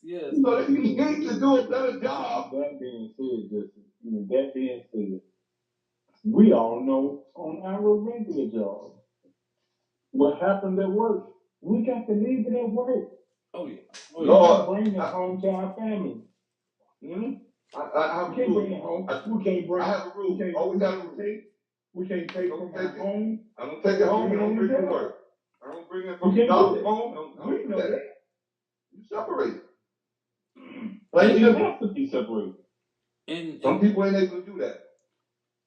Speaker 1: Yes.
Speaker 11: So you need to do a better job.
Speaker 7: That being said, we all know on our regular job what happened at work. We got to leave it at work.
Speaker 1: Oh yeah.
Speaker 7: Lord, bring it home to our family.
Speaker 11: Mm-hmm. I have a rule.
Speaker 7: Bring it home. We can't bring.
Speaker 11: I have a rule. Always got a rule.
Speaker 7: We can't take it from our home.
Speaker 11: I don't take it home and don't bring it to work. I don't bring it from the job home. I don't do that. You separate it.
Speaker 7: Like you have to be separated.
Speaker 1: And
Speaker 11: some people ain't able to do that.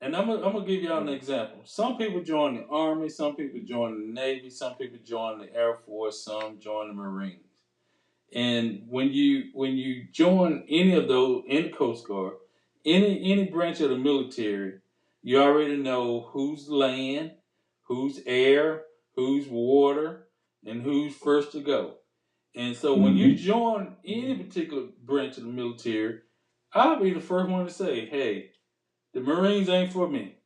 Speaker 1: And I'm gonna give y'all an example. Some people join the Army, some people join the Navy, some people join the Air Force, some join the Marines. And when you join any of those in the Coast Guard, any branch of the military, you already know who's land, who's air, who's water, and who's first to go. And so when you join any particular branch of the military, I'll be the first one to say, hey, the Marines ain't for me.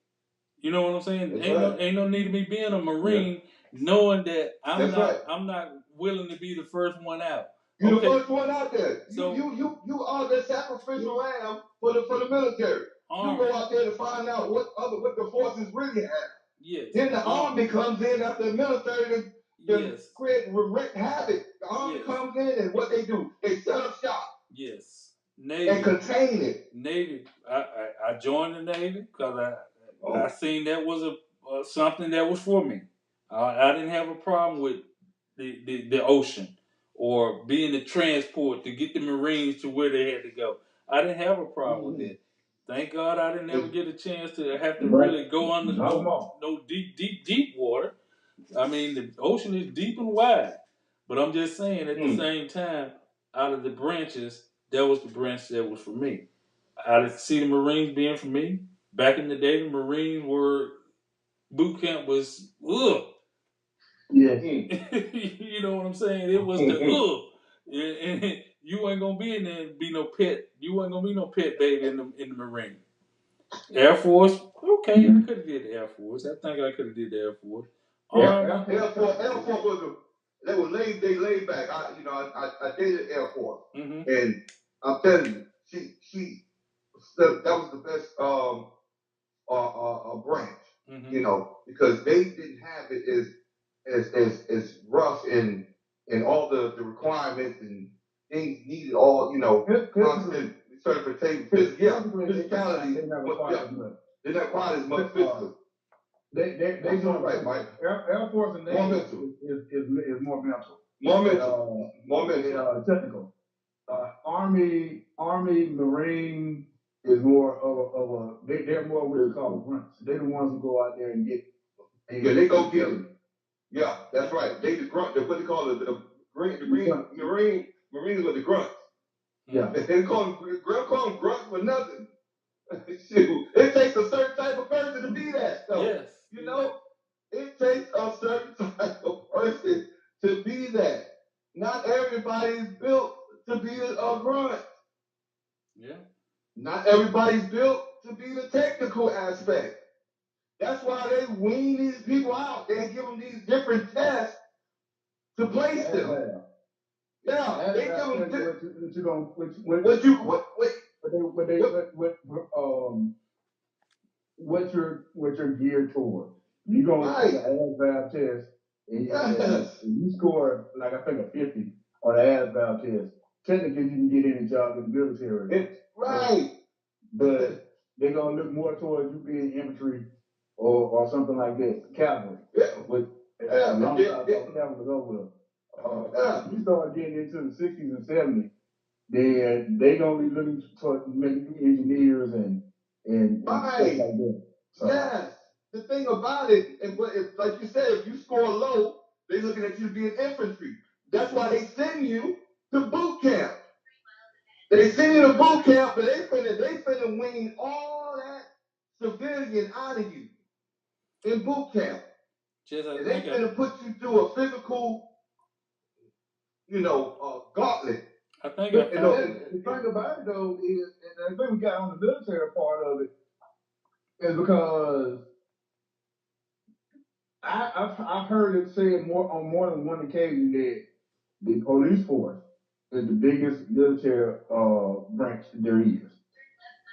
Speaker 1: You know what I'm saying? Ain't no need of me being a Marine, knowing that I'm not willing to be the first one out.
Speaker 11: You're the first one out there. So you are the sacrificial lamb for the military. You go out there to find out what the forces really have.
Speaker 1: Yes.
Speaker 11: Then the army comes in after the military to create wreak havoc. The army comes in and what they do, they set up shop.
Speaker 1: Yes. Navy.
Speaker 11: And contain it.
Speaker 1: Navy. I joined the Navy because I seen that was something that was for me. I didn't have a problem with the ocean or being the transport to get the Marines to where they had to go. I didn't have a problem with it. Thank God I didn't ever get a chance to have to really go under no deep water. I mean, the ocean is deep and wide. But I'm just saying, at the same time, out of the branches, that was the branch that was for me. I didn't see the Marines being for me. Back in the day, the Marines boot camp was, ugh.
Speaker 11: Yeah.
Speaker 1: You know what I'm saying? It was the ugh. And you ain't gonna be in there and be no pet. You ain't gonna be no pet baby in the Marine. Air Force, okay, I could have did the Air Force. I think I could have did the Air Force.
Speaker 11: Air Force was they laid back. I dated Air Force, and I'm telling you, that was the best branch, because they didn't have it as rough and all the requirements and things needed all constant certification, physicality. They're not quite as much physically.
Speaker 2: They doing
Speaker 11: right, Mike.
Speaker 2: Air Force and
Speaker 11: More
Speaker 2: Navy
Speaker 11: mental.
Speaker 2: is more mental.
Speaker 11: More mental. More mental.
Speaker 2: Technical. Army, Marine is more of a they're more what they call grunts. They're the ones who go out there and get.
Speaker 11: Yeah, they go get it. Yeah, that's right. They the grunt. What they call it, the Marines are the grunts.
Speaker 2: Yeah.
Speaker 11: They call them grunts for nothing. Shoot, it takes a certain type of person to be that stuff.
Speaker 1: Yes.
Speaker 11: You know, it takes a certain type of person to be that. Not everybody's built to be a grunt.
Speaker 1: Yeah.
Speaker 11: Not everybody's built to be the technical aspect. That's why they wean these people out. They give them these different tests to place them. Yeah, they give them
Speaker 2: what you're geared toward. You gonna take an ASVAB test, and you score like I think a 50 on the ASVAB test. Technically, you can get any job in the military.
Speaker 11: Right.
Speaker 2: But they're gonna look more towards you being infantry or something like that, cavalry. You start getting into the 60s and 70s, then they gonna be looking toward making engineers and stuff like that. So.
Speaker 11: Yes. The thing about it, like you said, if you score low, they're looking at you to be an infantry. That's why they send you to boot camp. They send you to boot camp, but they finna wean all that civilian out of you in boot camp. And they finna put you through a physical, gauntlet.
Speaker 2: I think the thing about it though is, and the thing we got on the military part of it is because I've heard it said on more than one occasion that the police force is the biggest military branch there is.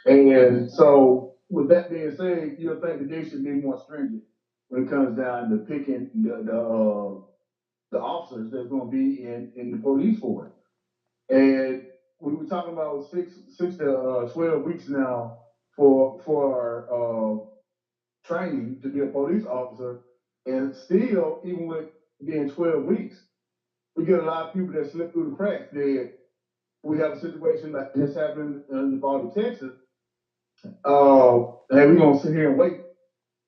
Speaker 2: And so, with that being said, you'll think that they should be more stringent when it comes down to picking the officers that's going to be in the police force. And we were talking about 6 to 12 weeks now for training to be a police officer, and still, even with being 12 weeks, we get a lot of people that slip through the cracks. That we have a situation like this happening in Uvalde, Texas. And we're gonna sit here and wait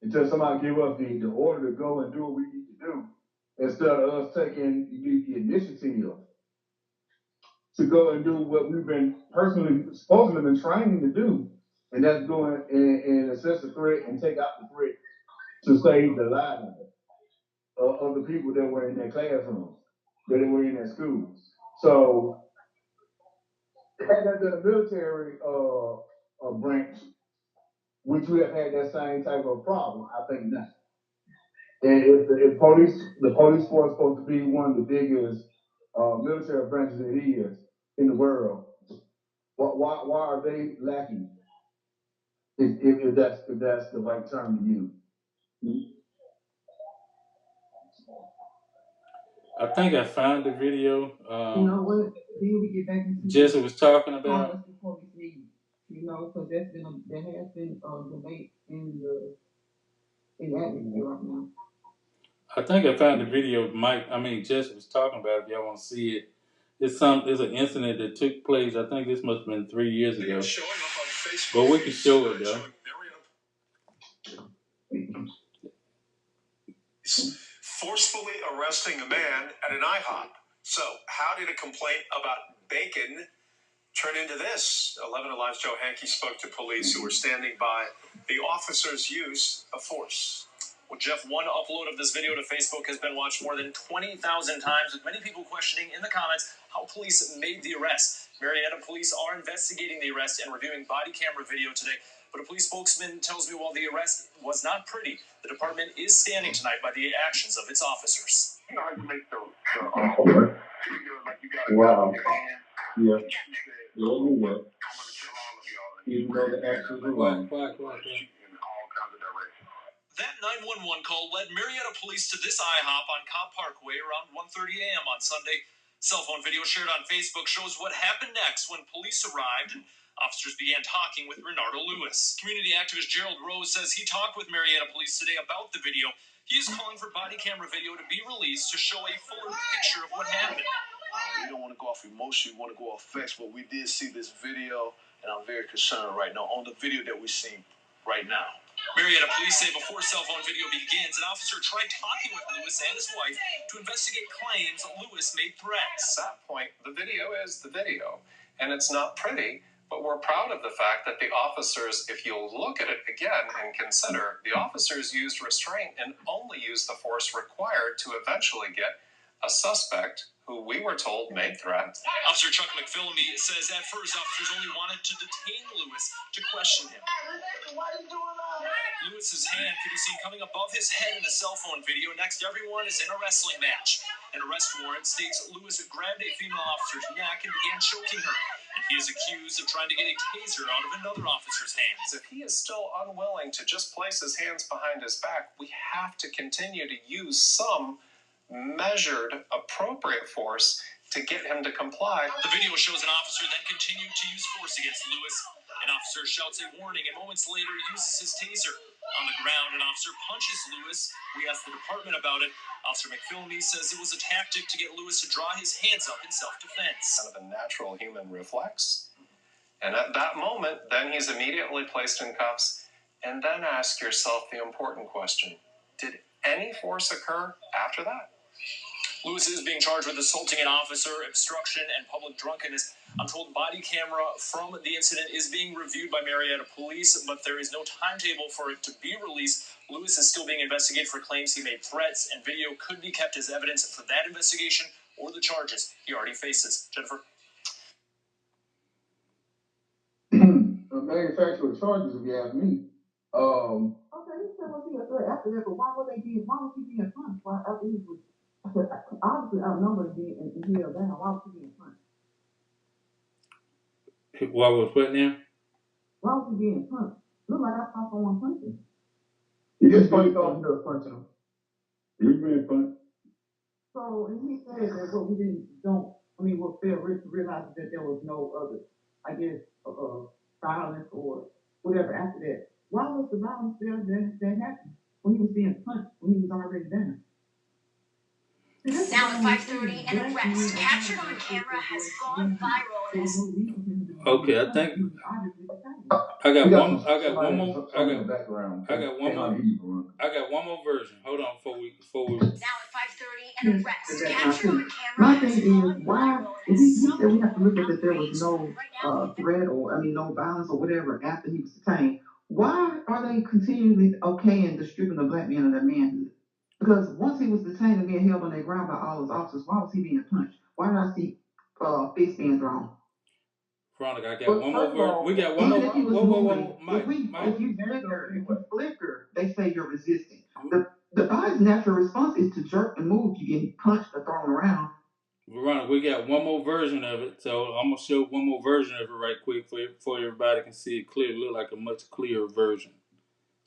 Speaker 2: until somebody give us the order to go and do what we need to do, instead of us taking the initiative to go and do what we've been supposedly been training to do, and that's going and assess the threat and take out the threat to save the lives of the people that were in their classrooms, that were in their schools. So, had that been a military branch, which we have had that same type of problem, I think not. And if the police force is supposed to be one of the biggest military branches it is in the world, why are they lacking? If that's the right term to use.
Speaker 1: I think I found the video.
Speaker 5: You know what? Then we get back into
Speaker 1: Jesse was talking about.
Speaker 5: What the police need, because there has been a debate in the atmosphere right now.
Speaker 1: I think I found the video. Jesse was talking about. If y'all want to see it, it's an incident that took place. I think this must have been 3 years ago. But we can show it though.
Speaker 9: Forcefully arresting a man at an IHOP. So, how did a complaint about bacon turn into this? 11 Alive's Joe Hankey spoke to police who were standing by the officer's use of force. Well, Jeff, one upload of this video to Facebook has been watched more than 20,000 times, with many people questioning in the comments how police made the arrest. Marietta police are investigating the arrest and reviewing body camera video today. But a police spokesman tells me while the arrest was not pretty, the department is standing tonight by the actions of its officers.
Speaker 11: You know how you make the figure like you got a gun in your hand?
Speaker 2: Yeah.
Speaker 11: Yeah,
Speaker 2: you will.
Speaker 11: I'm gonna kill all of y'all.
Speaker 2: Even though the actions are wrong.
Speaker 11: In all kinds of directions.
Speaker 9: That 911 call led Marietta police to this IHOP on Cobb Parkway around 1:30 a.m. on Sunday. Cell phone video shared on Facebook shows what happened next when police arrived. Officers began talking with Renardo Lewis. Community activist Gerald Rose says he talked with Marietta police today about the video. He is calling for body camera video to be released to show a fuller picture of what happened. We don't want to go off emotion, we want to go off facts, but we did see this video, and I'm very concerned right now on the video that we're seeing right now. Marietta police say before cell phone video begins, an officer tried talking with Lewis and his wife to investigate claims Lewis made threats.
Speaker 8: At that point, the video is the video, and it's not pretty, but we're proud of the fact that the officers, if you'll look at it again and consider, the officers used restraint and only used the force required to eventually get a suspect who we were told made threats.
Speaker 9: Officer Chuck McPhillamy says at first officers only wanted to detain Lewis to question him. Lewis's hand can be seen coming above his head in the cell phone video. Next, everyone is in a wrestling match. An arrest warrant states Lewis grabbed a female officer's neck and began choking her. And he is accused of trying to get a taser out of another officer's hands.
Speaker 8: If he is still unwilling to just place his hands behind his back, we have to continue to use some measured, appropriate force to get him to comply.
Speaker 9: The video shows an officer then continued to use force against Lewis. An officer shouts a warning and moments later uses his taser. On the ground, an officer punches Lewis. We asked the department about it. Officer McPhillamy says it was a tactic to get Lewis to draw his hands up in self-defense.
Speaker 8: Kind of a natural human reflex. And at that moment, then he's immediately placed in cuffs. And then ask yourself the important question. Did any force occur after that?
Speaker 9: Lewis is being charged with assaulting an officer, obstruction, and public drunkenness. I'm told body camera from the incident is being reviewed by Marietta police, but there is no timetable for it to be released. Lewis is still being investigated for claims he made threats, and video could be kept as evidence for that investigation or the charges he already faces. Jennifer?
Speaker 5: Manufacturer charges, if you ask me. Okay, so was he a threat after that, but why was he being punched? Why after he was obviously outnumbered and held down? Why was he being punched?
Speaker 1: Why was what now?
Speaker 5: Why was he being punched? Look like I saw someone punching. He just punched off and was punching him.
Speaker 7: He was being punched.
Speaker 5: So, and he said that what failed to realize that there was no other, I guess, violence or whatever after that. Why was the violence there that happened when he was being punched, when he was already down?
Speaker 9: Now at 5:30, an arrest captured on camera has gone viral and has...
Speaker 1: Okay, I think I got one more version. Hold on before we.
Speaker 9: Now at 5:30, an arrest captured on camera
Speaker 5: My
Speaker 9: has
Speaker 5: thing
Speaker 9: gone
Speaker 5: is, why,
Speaker 9: viral
Speaker 5: he
Speaker 9: and
Speaker 5: said
Speaker 9: has
Speaker 5: we have to look at that there was no
Speaker 9: outraged.
Speaker 5: threat no violence or whatever after he was detained. Why are they continually okaying the stripping of black men of their manhood? Because once he was detained and being held on their ground by all those officers, why was he being punched? Why did I see fists being thrown?
Speaker 1: Veronica, I got one more version. We got one more. Whoa, Mike.
Speaker 5: If you flicker, they say you're resisting. The body's natural response is to jerk and move. You getting punched or thrown around.
Speaker 1: Veronica, we got one more version of it, so I'm gonna show one more version of it right quick for everybody can see it clearly. Look like a much clearer version.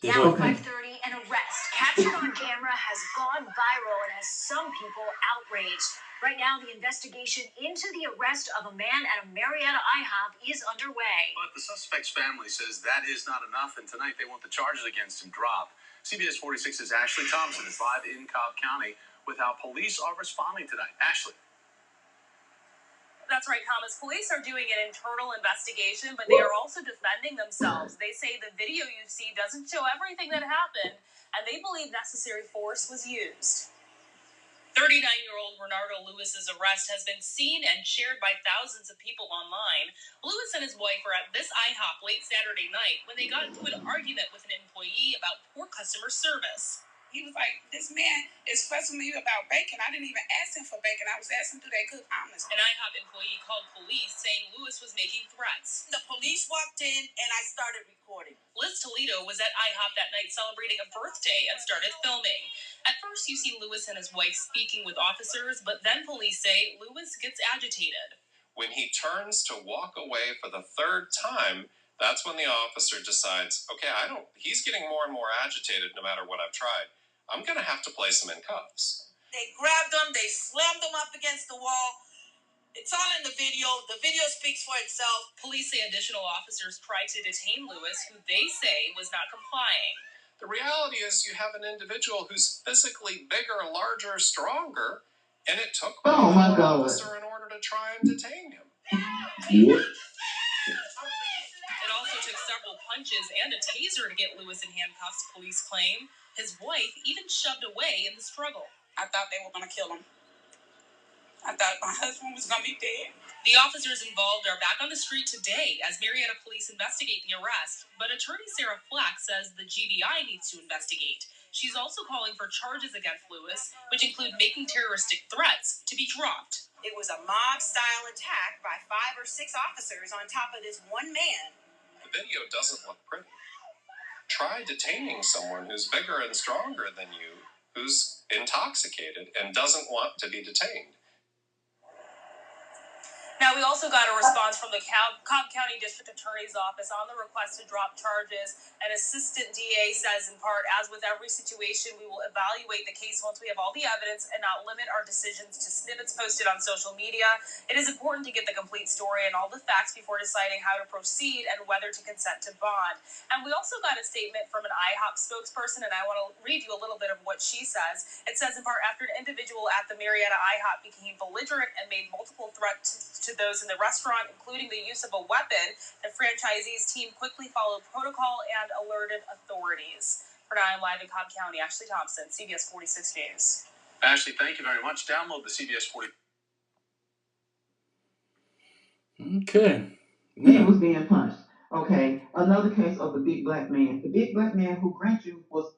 Speaker 9: Now at 5:30, an arrest captured on camera has gone viral and has some people outraged. Right now, the investigation into the arrest of a man at a Marietta IHOP is underway.
Speaker 12: But the suspect's family says that is not enough, and tonight they want the charges against him dropped. CBS 46's Ashley Thompson is live in Cobb County with how police are responding tonight. Ashley.
Speaker 13: That's right, Thomas. Police are doing an internal investigation, but they are also defending themselves. They say the video you see doesn't show everything that happened, and they believe necessary force was used. 39-year-old Renardo Lewis's arrest has been seen and shared by thousands of people online. Lewis and his wife were at this IHOP late Saturday night when they got into an argument with an employee about poor customer service.
Speaker 14: He was like, this man is fussing me about bacon. I didn't even ask him for bacon. I was asking, do they cook omelets?
Speaker 13: An IHOP employee called police saying Lewis was making threats.
Speaker 14: The police walked in and I started recording.
Speaker 13: Liz Toledo was at IHOP that night celebrating a birthday and started filming. At first, you see Lewis and his wife speaking with officers, but then police say Lewis gets agitated.
Speaker 8: When he turns to walk away for the third time, that's when the officer decides, okay, he's getting more and more agitated no matter what I've tried. I'm going to have to place him in cuffs.
Speaker 14: They grabbed him, they slammed him up against the wall,
Speaker 12: It's all in the video. The video speaks for itself. Police say additional officers tried to detain Lewis, who they say was not complying. The reality is you have an individual who's physically bigger, larger, stronger, and it took
Speaker 5: Oh my
Speaker 12: one
Speaker 5: God.
Speaker 12: officer in order to try and detain him.
Speaker 2: Yeah.
Speaker 12: It also took several punches and a taser to get Lewis in handcuffs, police claim. His wife even shoved away in the struggle.
Speaker 14: I thought they were going to kill him. I thought my husband was going to be dead.
Speaker 12: The officers involved are back on the street today as Marietta police investigate the arrest. But attorney Sarah Flack says the GBI needs to investigate. She's also calling for charges against Lewis, which include making terroristic threats, to be dropped.
Speaker 9: It was a mob-style attack by 5 or 6 officers on top of this one man.
Speaker 12: The video doesn't look pretty. Try detaining someone who's bigger and stronger than you, who's intoxicated and doesn't want to be detained. Now, we also got a response from the Cobb County District Attorney's Office on the request to drop charges. An assistant DA says, in part, as with every situation, we will evaluate the case once we have all the evidence and not limit our decisions to snippets posted on social media. It is important to get the complete story and all the facts before deciding how to proceed and whether to consent to bond. And we also got a statement from an IHOP spokesperson, and I want to read you a little bit of what she says. It says, in part, after an individual at the Marietta IHOP became belligerent and made multiple threats to those in the restaurant, including the use of a weapon, the franchisee's team quickly followed protocol and alerted authorities. For now, I'm live in Cobb County. Ashley Thompson, CBS 46 News. Ashley, thank you very much. Download the CBS 46.
Speaker 1: Okay.
Speaker 5: He was being punched. Okay, another case of the big black man. The big black man who grant you was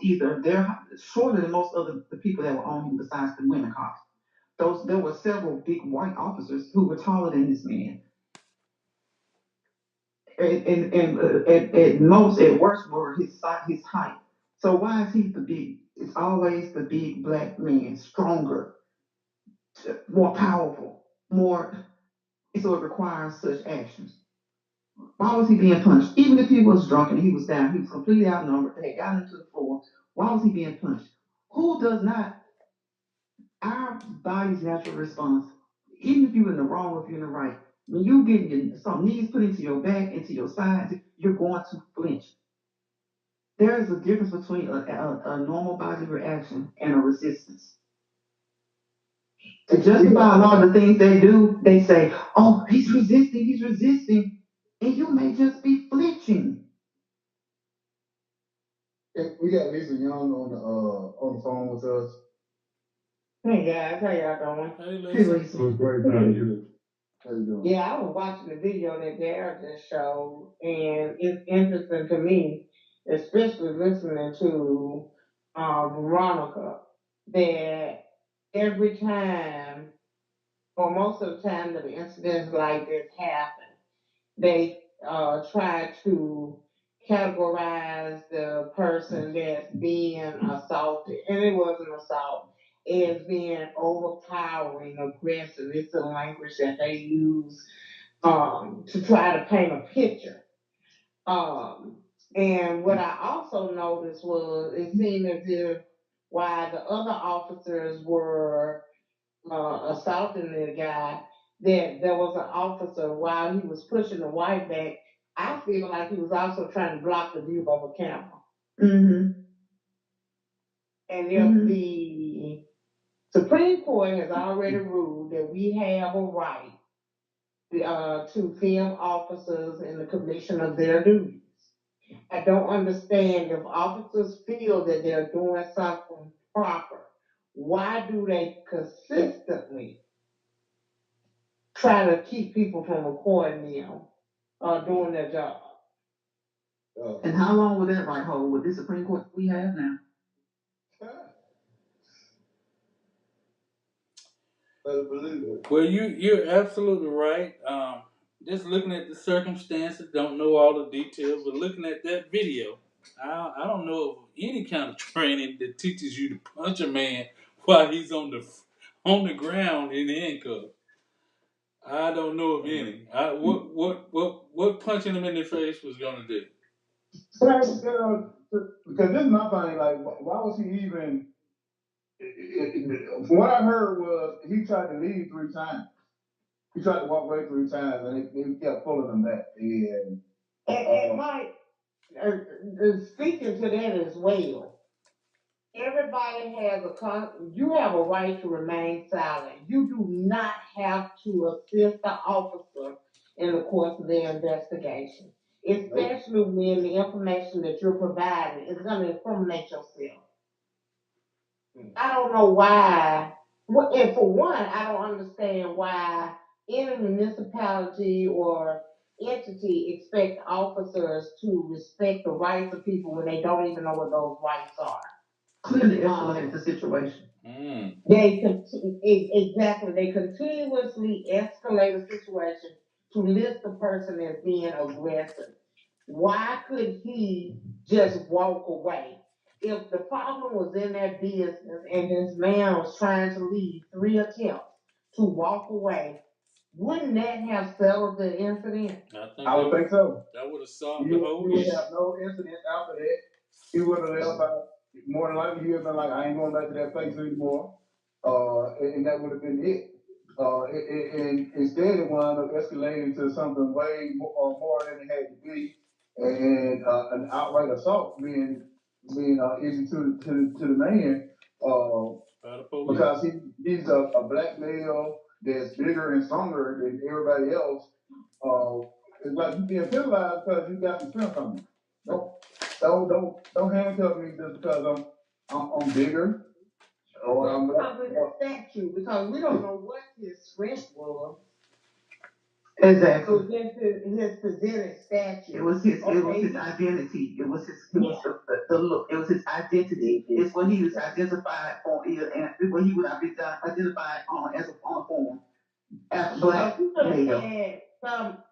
Speaker 5: either there shorter than most of the people that were on him besides the women cops. There were several big white officers who were taller than this man. At most, at worst, were his height. So why is he the big? It's always the big black man, stronger, more powerful, more. So it requires such actions. Why was he being punched? Even if he was drunk and he was down, he was completely outnumbered, they had gotten him to the floor. Why was he being punched? Who does not? Our body's natural response, even if you're in the wrong or if you're in the right, when you get some knees put into your back, into your sides, you're going to flinch. There is a difference between a normal body reaction and a resistance. To justify a lot of the things they do, they say, oh, he's resisting, and you may just be flinching. We got Lisa Young on the phone with us. Hey guys, how y'all doing?
Speaker 1: Hey, Lisa.
Speaker 2: Great. How you doing?
Speaker 5: Yeah, I was watching the video that Dara just showed, and it's interesting to me, especially listening to Veronica, that every time, or most of the time that incidents like this happen, they try to categorize the person that's being assaulted, and it was an assault, as being overpowering, aggressive. It's the language that they use to try to paint a picture. And what I also noticed was it seemed as if while the other officers were assaulting the guy, that there was an officer while he was pushing the wife back. I feel like he was also trying to block the view of a camera. Mm-hmm. And if the Supreme Court has already ruled that we have a right to film officers in the commission of their duties, I don't understand if officers feel that they're doing something proper, why do they consistently try to keep people from recording them doing their job? And how long will that right hold with this Supreme Court we have now?
Speaker 1: Well, you're absolutely right. Just looking at the circumstances, don't know all the details, but looking at that video, I don't know of any kind of training that teaches you to punch a man while he's on the ground in handcuffs. I don't know of any. What punching him in the face was gonna do?
Speaker 2: Because this is my thing. Like, why was he even? From what I heard was he tried to leave 3 times. He tried to walk away 3 times, and they kept pulling him back.
Speaker 5: And Mike, speaking to that as well, everybody has you have a right to remain silent. You do not have to assist the officer in the course of their investigation, especially when the information that you're providing is going to incriminate yourself. I don't know why. And for one, I don't understand why any municipality or entity expect officers to respect the rights of people when they don't even know what those rights are. Clearly escalate the situation. Exactly. They continuously escalate the situation to list the person as being aggressive. Why could he just walk away? If the problem was in that business and this man was trying to leave 3 attempts to walk away, wouldn't that have settled the incident?
Speaker 2: I would think so.
Speaker 1: That would have solved the whole
Speaker 2: You would
Speaker 1: issue.
Speaker 2: have no incident after that. He would have left out. More than likely, he would have been like, I ain't going back to that place anymore. And that would have been it. And instead, it wound up escalating to something way more than it had to be, and an outright assault being issued to the man, because he's a black male that's bigger and stronger than everybody else. It's like you being penalized because you got some strength on you. Don't handcuff me just because I'm bigger. Or I'm
Speaker 5: because of his statue, because we don't know what his strength was. Exactly. So his presented statue. It was his identity. It was the look. It was his identity. It's what he was identified on, and what he would have been identified on as on a form. As black male. He had some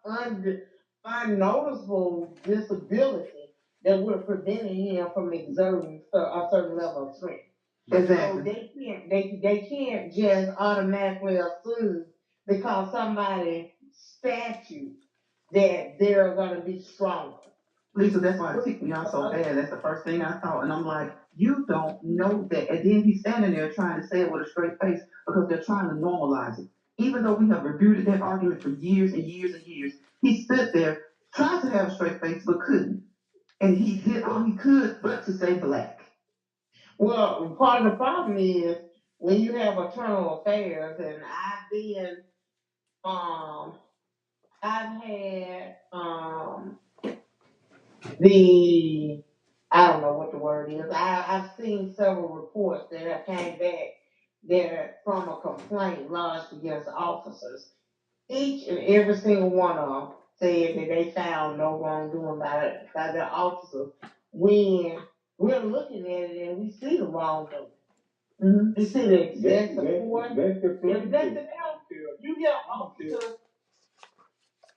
Speaker 5: unnoticeable disability that would have prevented him from exerting a certain level of strength. Exactly. So they can't just automatically assume because somebody statue that they're gonna be stronger. Lisa, that's why it ticked me off so bad. That's the first thing I thought, and I'm like, you don't know that. And then he's standing there trying to say it with a straight face because they're trying to normalize it. Even though we have reviewed that argument for years and years and years, he stood there, tried to have a straight face, but couldn't. And he did all he could but to say black. Well, part of the problem is when you have internal affairs, and I've had I don't know what the word is. I've seen several reports that have came back that from a complaint lodged against officers. Each and every single one of them said that they found no wrongdoing by the officers when we're looking at it and we see the wrongdoing. Mm-hmm. You see the excessive force. You get officers.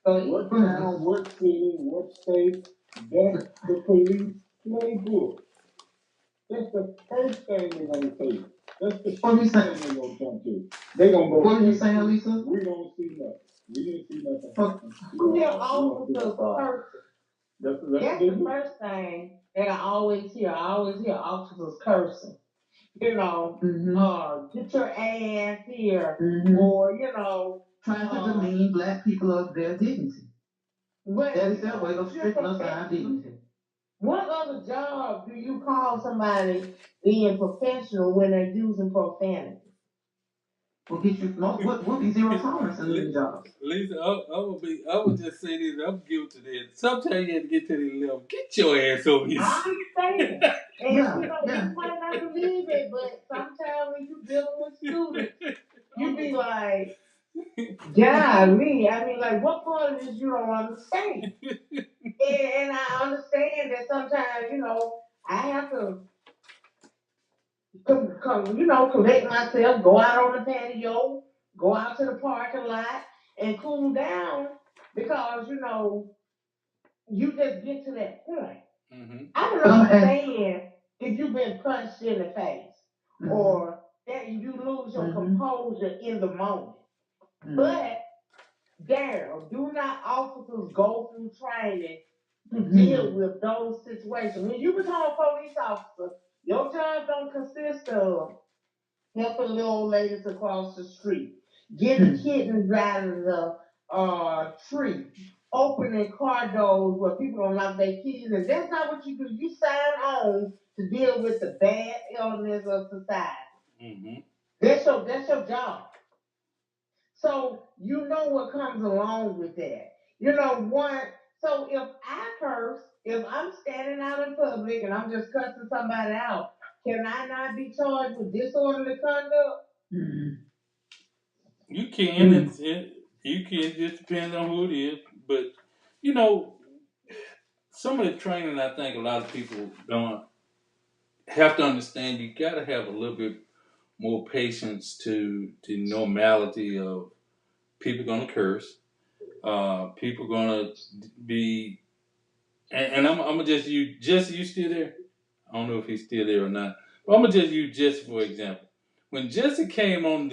Speaker 7: What city, what state, that's the police playbook. That's the first thing they're gonna take. That's the first thing they're gonna jump to. They gonna go. What are you saying, Lisa? We don't see nothing. We didn't see nothing.
Speaker 5: You hear officers cursing. That's the first thing that I always hear. I always hear officers cursing. Get your ass here, or trying to demean black people of their dignity. But that is their way of stripping us our dignity. What other job do you call somebody being professional when they're using profanity? Will get you will be zero tolerance in these jobs.
Speaker 1: Lisa, I would just say this. I'm guilty of this. Sometimes you have to get to this level. Get your ass over here.
Speaker 5: I understand. And you might not believe it, but sometimes when you're dealing with students, you be like, golly, I mean, like, what part of this you don't understand? And I understand that sometimes, I have to collect myself, go out on the patio, go out to the parking lot, and cool down because, you just get to that point. Mm-hmm. I don't understand if you've been punched in the face or that you lose your composure in the moment. But do not officers go through training to deal with those situations? When you become a police officer, your job don't consist of helping little old ladies across the street.
Speaker 6: getting kittens out of the tree, opening car doors where people don't lock their keys, and that's not what you do. You sign on to deal with the bad elements of society. Mm-hmm. That's your job. So you know what comes along with that. You know what? So if I curse, if I'm standing out in public and I'm just cussing somebody out, can I not be charged with disorderly conduct? Mm-hmm.
Speaker 1: You can, you can. Just depends on who it is. But you know, some of the training, I think a lot of people don't have to understand. You got to have a little bit more patience to the normality of people going to curse. People going to be, and I'm gonna just use Jesse. You still there? I don't know if he's still there or not. But I'm gonna just use Jesse for example. When Jesse came on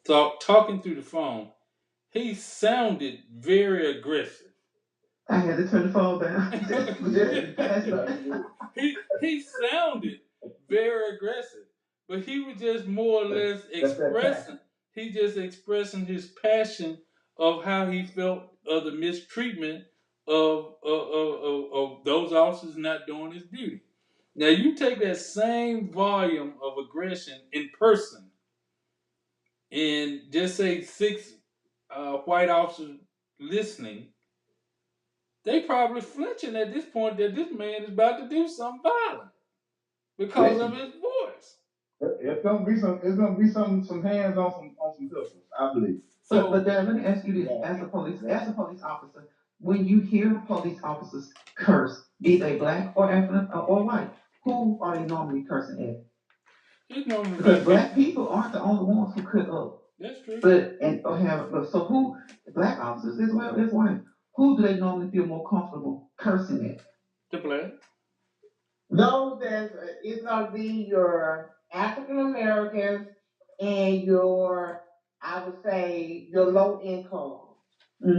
Speaker 1: talking through the phone, he sounded very aggressive.
Speaker 5: I had to turn the phone down.
Speaker 1: he sounded very aggressive, but he was just more or less expressing. He just expressing his passion of how he felt of the mistreatment of those officers not doing his duty. Now you take that same volume of aggression in person, and just say six white officers listening, they probably flinching at this point that this man is about to do something violent because of his voice.
Speaker 2: It's gonna be some hands on some pistols, I believe.
Speaker 5: So, but Dad, let me ask you this: as a police officer, when you hear police officers curse, be they black or African or white, who are they normally cursing at? Because black people aren't the only ones who cut up.
Speaker 1: That's true.
Speaker 5: So who black officers as well as white? Who do they normally feel more comfortable cursing at?
Speaker 1: The black.
Speaker 6: Those that it's gonna be your African Americans and your, I would say, your low income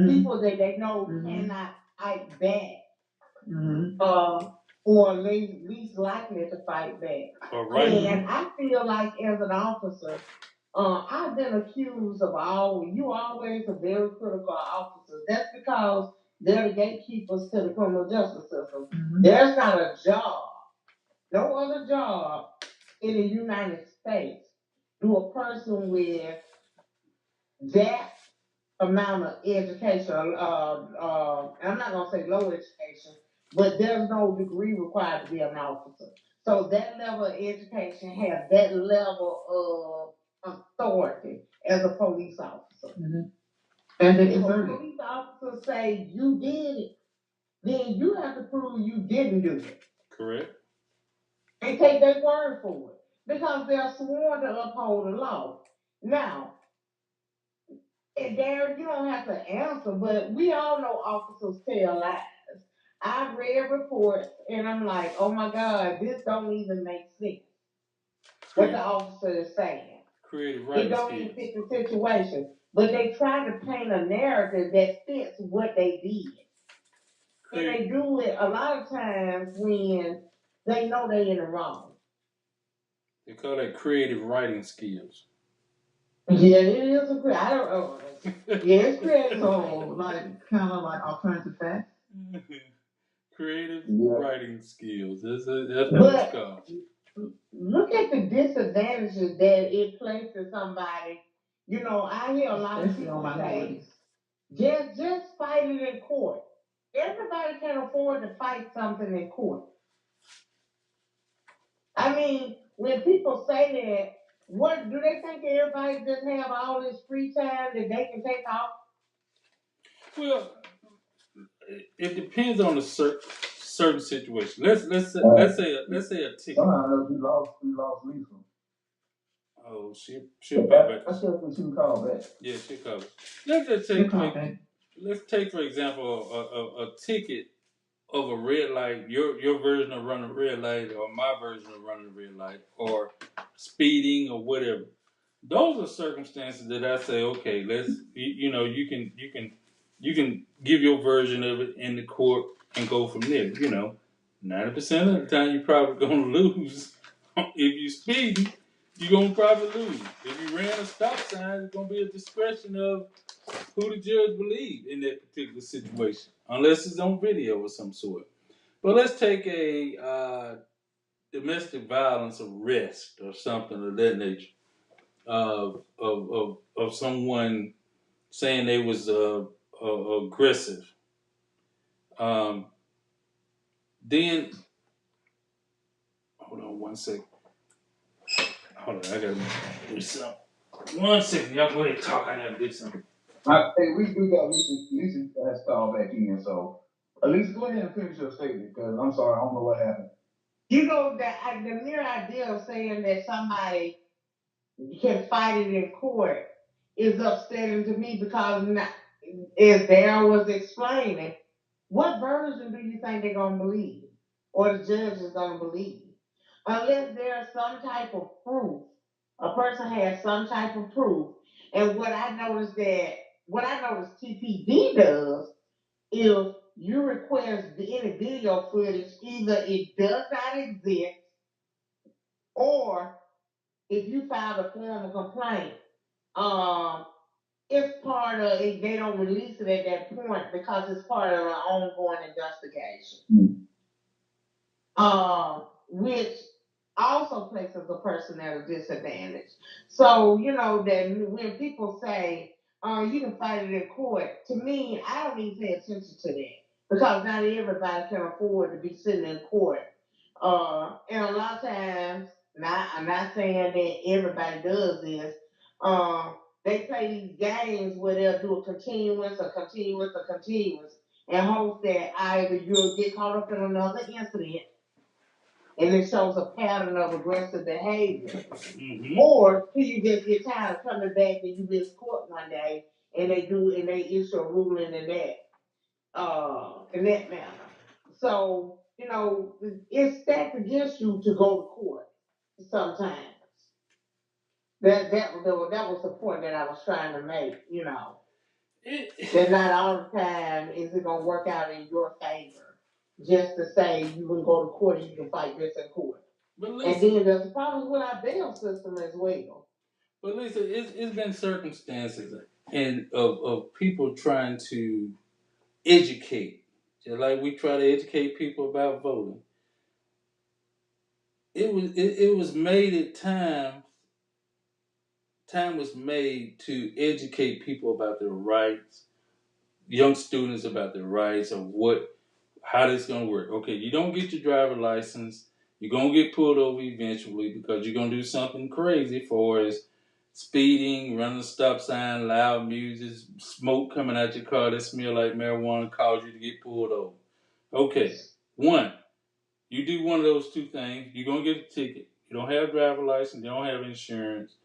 Speaker 6: people that they know cannot fight back, or least likely to fight back. Right. And I feel like as an officer, I've been accused of you always a very critical officer. That's because they're the gatekeepers to the criminal justice system. Mm-hmm. There's not a job, no other job in the United States do a person with that amount of education. I'm not gonna say low education, but there's no degree required to be an officer. So that level of education has that level of authority as a police officer. Mm-hmm. And if a police officer say you did it, then you have to prove you didn't do it.
Speaker 1: Correct.
Speaker 6: And take their word for it because they're sworn to uphold the law. Now, and Darren, you don't have to answer, but we all know officers tell lies. I've read reports and I'm like, oh my God, this don't even make sense. What the officer is saying.
Speaker 1: Creative writing.
Speaker 6: It don't even fit the situation. But they try to paint a narrative that fits what they did. And they do it a lot of times when they know they're in the wrong.
Speaker 1: They call that creative writing skills.
Speaker 6: Yeah, it is a I don't know. Yeah, it's creative.
Speaker 5: So, kind of like alternative facts.
Speaker 1: Creative writing skills. That's what it's called.
Speaker 6: Look at the disadvantages that it places somebody. You know, I hear a lot of people say, just fight it in court. Everybody can afford to fight something in court. I mean, when people say that, what do they think everybody just have all this free time that they can take off?
Speaker 1: Well, it depends on the certain situation. Let's say a ticket.
Speaker 2: Somehow we lost Lisa.
Speaker 1: Oh, she'll pop back.
Speaker 2: I still think she can call back.
Speaker 1: Yeah, she'll call. Let's take for example a ticket of a red light. Your version of running a red light, or my version of running a red light, or speeding, or whatever. Those are circumstances that I say, okay, you can give your version of it in the court and go from there. 90% of the time you're probably going to lose if you speed. you're gonna probably lose. If you ran a stop sign, it's gonna be a discretion of who the judge believe in that particular situation, unless it's on video of some sort. But let's take a domestic violence arrest or something of that nature of someone saying they was aggressive. Um, then hold on one second. Hold on, I gotta do something. 1 second, y'all go ahead and talk. I gotta do something.
Speaker 2: Hey, we do got Lisa has called back in, so Lisa, go ahead and finish your statement because I'm sorry, I don't know what happened.
Speaker 5: You know that the mere idea of saying that somebody can fight it in court is upsetting to me because as Darryl was explaining, what version do you think they're gonna believe, or the judge is gonna believe? Unless there's some type of proof, a person has some type of proof. And what I noticed TPD does, if you request any video footage, either it does not exist, or if you file a formal complaint, um, it's part of it. They don't release it at that point because it's part of an ongoing investigation. Which also places a person at a disadvantage. So, you know, that when people say, you can fight it in court, to me, I don't even pay attention to that because not everybody can afford to be sitting in court. And a lot of times, I'm not saying that everybody does this, they play these games where they'll do a continuous, and hope that either you'll get caught up in another incident and it shows a pattern of aggressive behavior. Mm-hmm. Or till you just get tired of coming back and you miss court one day and they issue a ruling in that manner. So, you know, it's stacked against you to go to court sometimes. That was the point that I was trying to make, you know. That not all the time is it gonna work out in your favor. Just to say you can go to court and you can fight this in court. But listen, and then there's problems with our bail system as well.
Speaker 1: But listen, it's been circumstances and of people trying to educate, just like we try to educate people about voting. It was made at times. Time was made to educate people about their rights, young students about their rights of how this gonna work. Okay, you don't get your driver license, you're gonna get pulled over eventually because you're gonna do something crazy for as speeding, running a stop sign, loud music, smoke coming out your car that smell like marijuana cause you to get pulled over. Okay, one, you do one of those two things, you're gonna get a ticket. You don't have a driver license, you don't have insurance,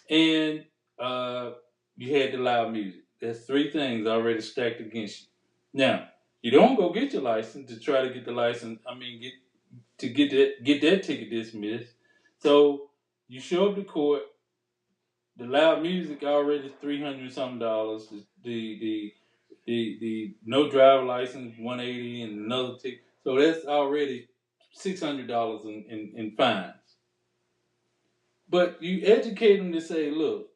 Speaker 1: and you had the loud music. That's three things already stacked against you. Now, you don't go get your license to try to get the license. Get that ticket dismissed. So you show up to court. The loud music already $300 something. The no driver license $180 and another ticket. So that's already $600 in fines. But you educate them to say, look,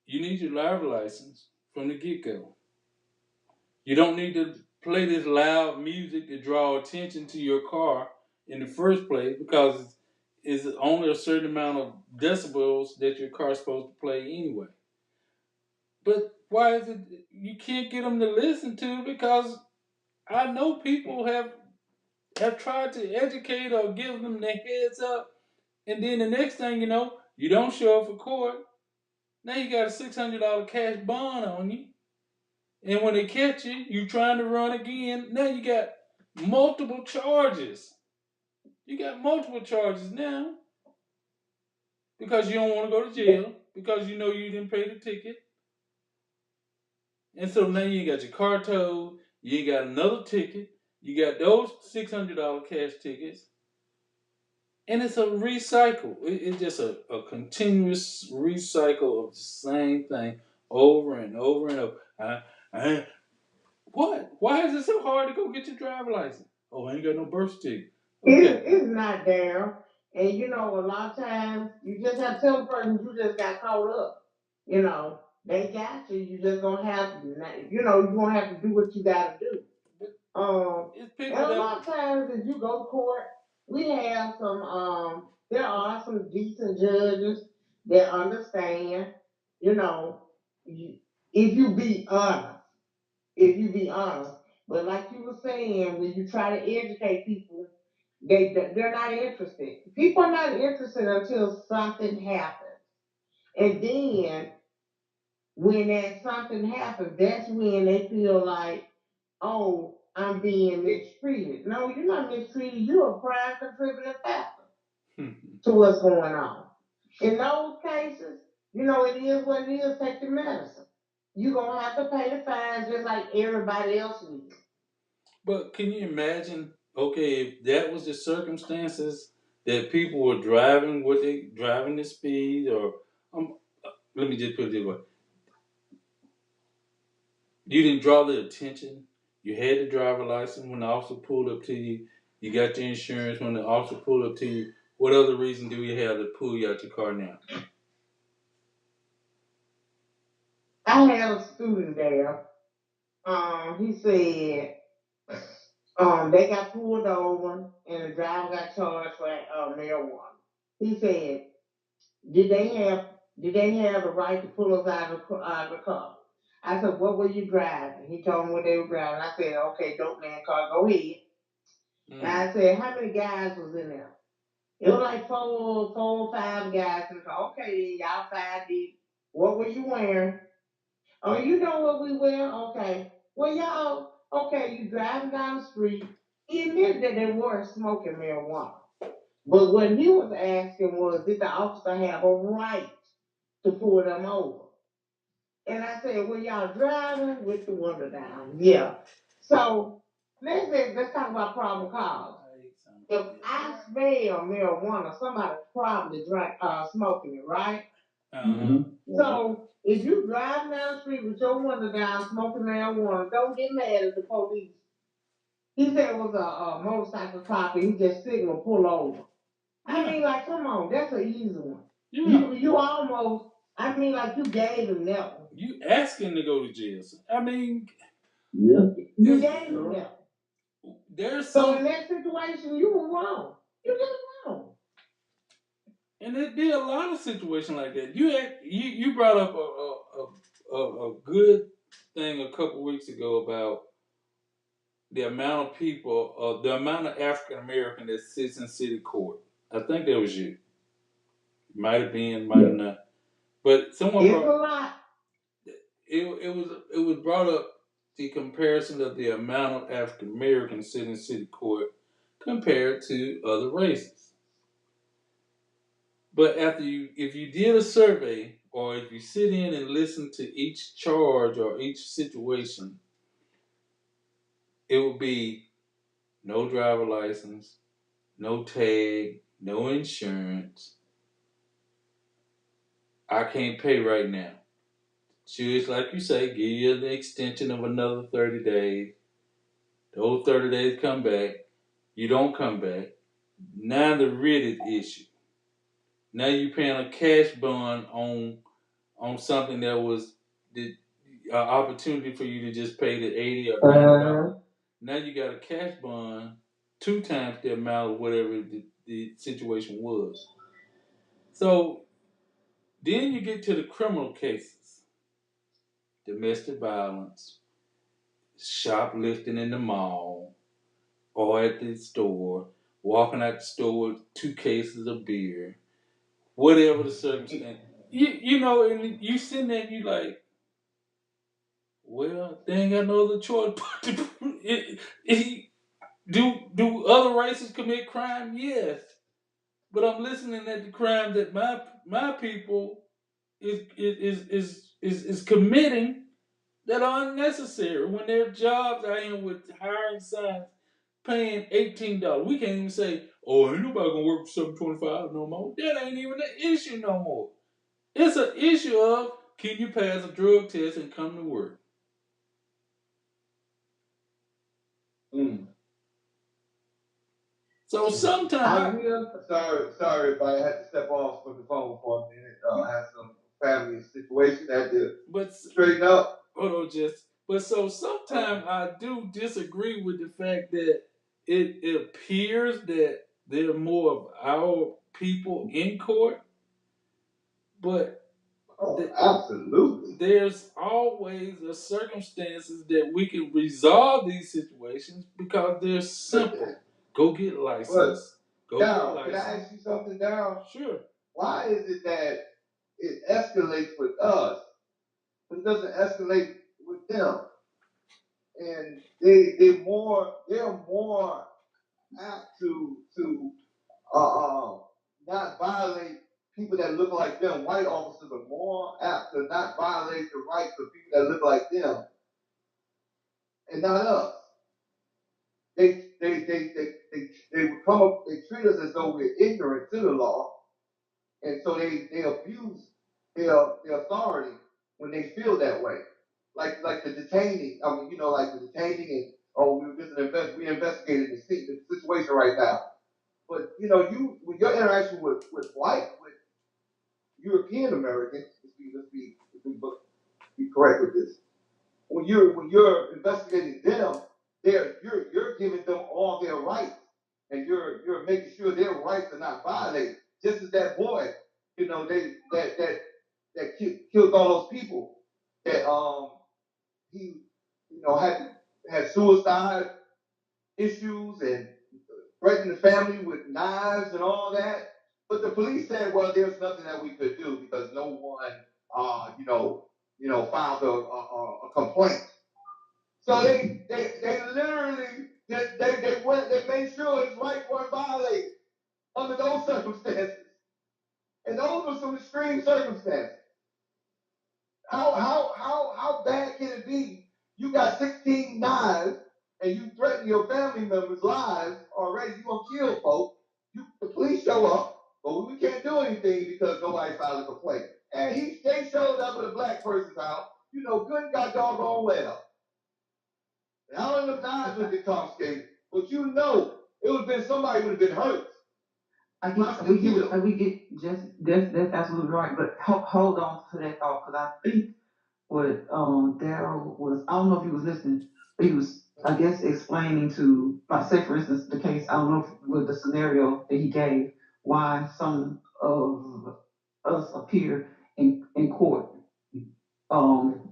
Speaker 1: you need your driver license from the get-go. You don't need to play this loud music to draw attention to your car in the first place because it's only a certain amount of decibels that your car's supposed to play anyway. But why is it you can't get them to listen to? Because I know people have tried to educate or give them the heads up, and then the next thing you know, you don't show up for court. Now you got a $600 cash bond on you. And when they catch you, you trying to run again. Now you got multiple charges. You got multiple charges now because you don't want to go to jail because you know you didn't pay the ticket. And so now you got your car towed. You got another ticket. You got those $600 cash tickets. And it's a recycle. It's just a continuous recycle of the same thing over and over and over. What? Why is it so hard to go get your driver license? Oh, I ain't got no birth certificate. Okay.
Speaker 5: It's not there.
Speaker 6: And you know, a lot of times you just have to tell the person you just got caught up. You know, they got you. You just gonna have to, you know, you're gonna have to do what you gotta do. And a lot of times, if you go to court, we have some. There are some decent judges that understand. You know, if you be honest, if you be honest. But like you were saying, when you try to educate people, they're not interested. People are not interested until something happens, and then when that something happens, that's when they feel like, oh, I'm being mistreated. No, you're not mistreated. You're a prime contributing factor to what's going on. In those cases, you know, it is what it is. Take the medicine. You're going to have to pay the fines just like everybody else will.
Speaker 1: But can you imagine? Okay, if that was the circumstances that people were driving, were they driving the speed, or let me just put it this way: you didn't draw the attention. You had the driver license when the officer pulled up to you. You got your insurance when the officer pulled up to you. What other reason do we have to pull you out your car now?
Speaker 6: I had a student there. He said they got pulled over and the driver got charged for marijuana. He said, did they have the right to pull us out of the car? I said, what were you driving? He told me what they were driving. I said, okay, dope man car, go ahead. And I said, how many guys was in there? It was like four or five guys in the car. Okay, then y'all five deep. What were you wearing? Oh, you know what we wear? Okay. Well, y'all, okay, you driving down the street. He admitted that they were smoking marijuana. But what he was asking was, did the officer have a right to pull them over? And I said, well, y'all driving with the window down. Yeah. So let's talk about problem cause. If I smell marijuana, somebody probably smoking it, right?
Speaker 1: Uh-huh.
Speaker 6: So if you driving down the street with your window down, smoking marijuana, don't get mad at the police. He said it was a motorcycle cop, and he just signaled pull over. I mean, like, come on, that's an easy one. Yeah. You almost, I mean, like, you gave him that one.
Speaker 1: You asking to go to jail. I mean,
Speaker 6: yeah, you gave him that one.
Speaker 1: There's
Speaker 6: so in that situation, you were wrong. You did wrong.
Speaker 1: And there'd be a lot of situations like that. You brought up a good thing a couple weeks ago about the amount of people, the amount of African American that sits in city court. I think that was you. Might have been, might have not. But someone
Speaker 6: it's a lot.
Speaker 1: It was brought up the comparison of the amount of African Americans sitting in city court compared to other races. But if you did a survey, or if you sit in and listen to each charge or each situation, it would be no driver license, no tag, no insurance. I can't pay right now. Just like you say, give you the extension of another 30 days. Those 30 days come back. You don't come back. Now the writ is issued. Now you're paying a cash bond on something that was the opportunity for you to just pay the $80 or $90. Now you got a cash bond 2 times the amount of whatever the situation was. So then you get to the criminal cases, domestic violence, shoplifting in the mall or at the store, walking out the store with 2 cases of beer, whatever the circumstance. You know, and you sitting there and you like, well, they ain't got no other choice. Do other races commit crime? Yes, but I'm listening at the crime that my people is committing that are unnecessary when their jobs are in with hiring signs paying $18. We can't even say, oh, ain't nobody gonna work for $7.25 no more. That ain't even an issue no more. It's an issue of can you pass a drug test and come to work? So sometimes
Speaker 11: Sorry if I had to step off from the phone for a minute. I had some family situation that to straighten up.
Speaker 1: Hold on, but so sometimes I do disagree with the fact that it appears that there are more of our people in court, but
Speaker 11: absolutely,
Speaker 1: there's always a circumstances that we can resolve these situations because they're simple. Go get license.
Speaker 11: Go get license. Can I ask you something, Darryl?
Speaker 1: Sure.
Speaker 11: Why is it that it escalates with us, but it doesn't escalate with them? And they're more apt to not violate people that look like them. White officers are more apt to not violate the rights of people that look like them, and not us. They come up. They treat us as though we're ignorant to the law, and so they abuse their authority when they feel that way. Like the detaining. I mean, like the detaining and we investigated the situation right now. But when your interaction with European Americans, let's be correct with this. When you're investigating them, you're giving them all their rights, and you're making sure their rights are not violated. Just as that boy, that killed all those people, that he had suicide issues and threatened the family with knives and all that. But the police said, well, there's nothing that we could do because no one, filed a complaint. So they literally they made sure his rights weren't violated under those circumstances, and those were some extreme circumstances. How bad can it be? You got 16 knives and you threaten your family members' lives already. You gonna kill folks. The police show up, but we can't do anything because nobody filed a complaint. And they showed up at a black person's house. Good got doggone well. And all of the knives would be confiscated, but it would have been somebody would have been hurt.
Speaker 5: I guess we get just that's absolutely right. But hold on to that thought, because I think what Darryl was, I don't know if he was listening, but he was, I guess, explaining to, like, say for instance, the case, I don't know if with the scenario that he gave, why some of us appear in court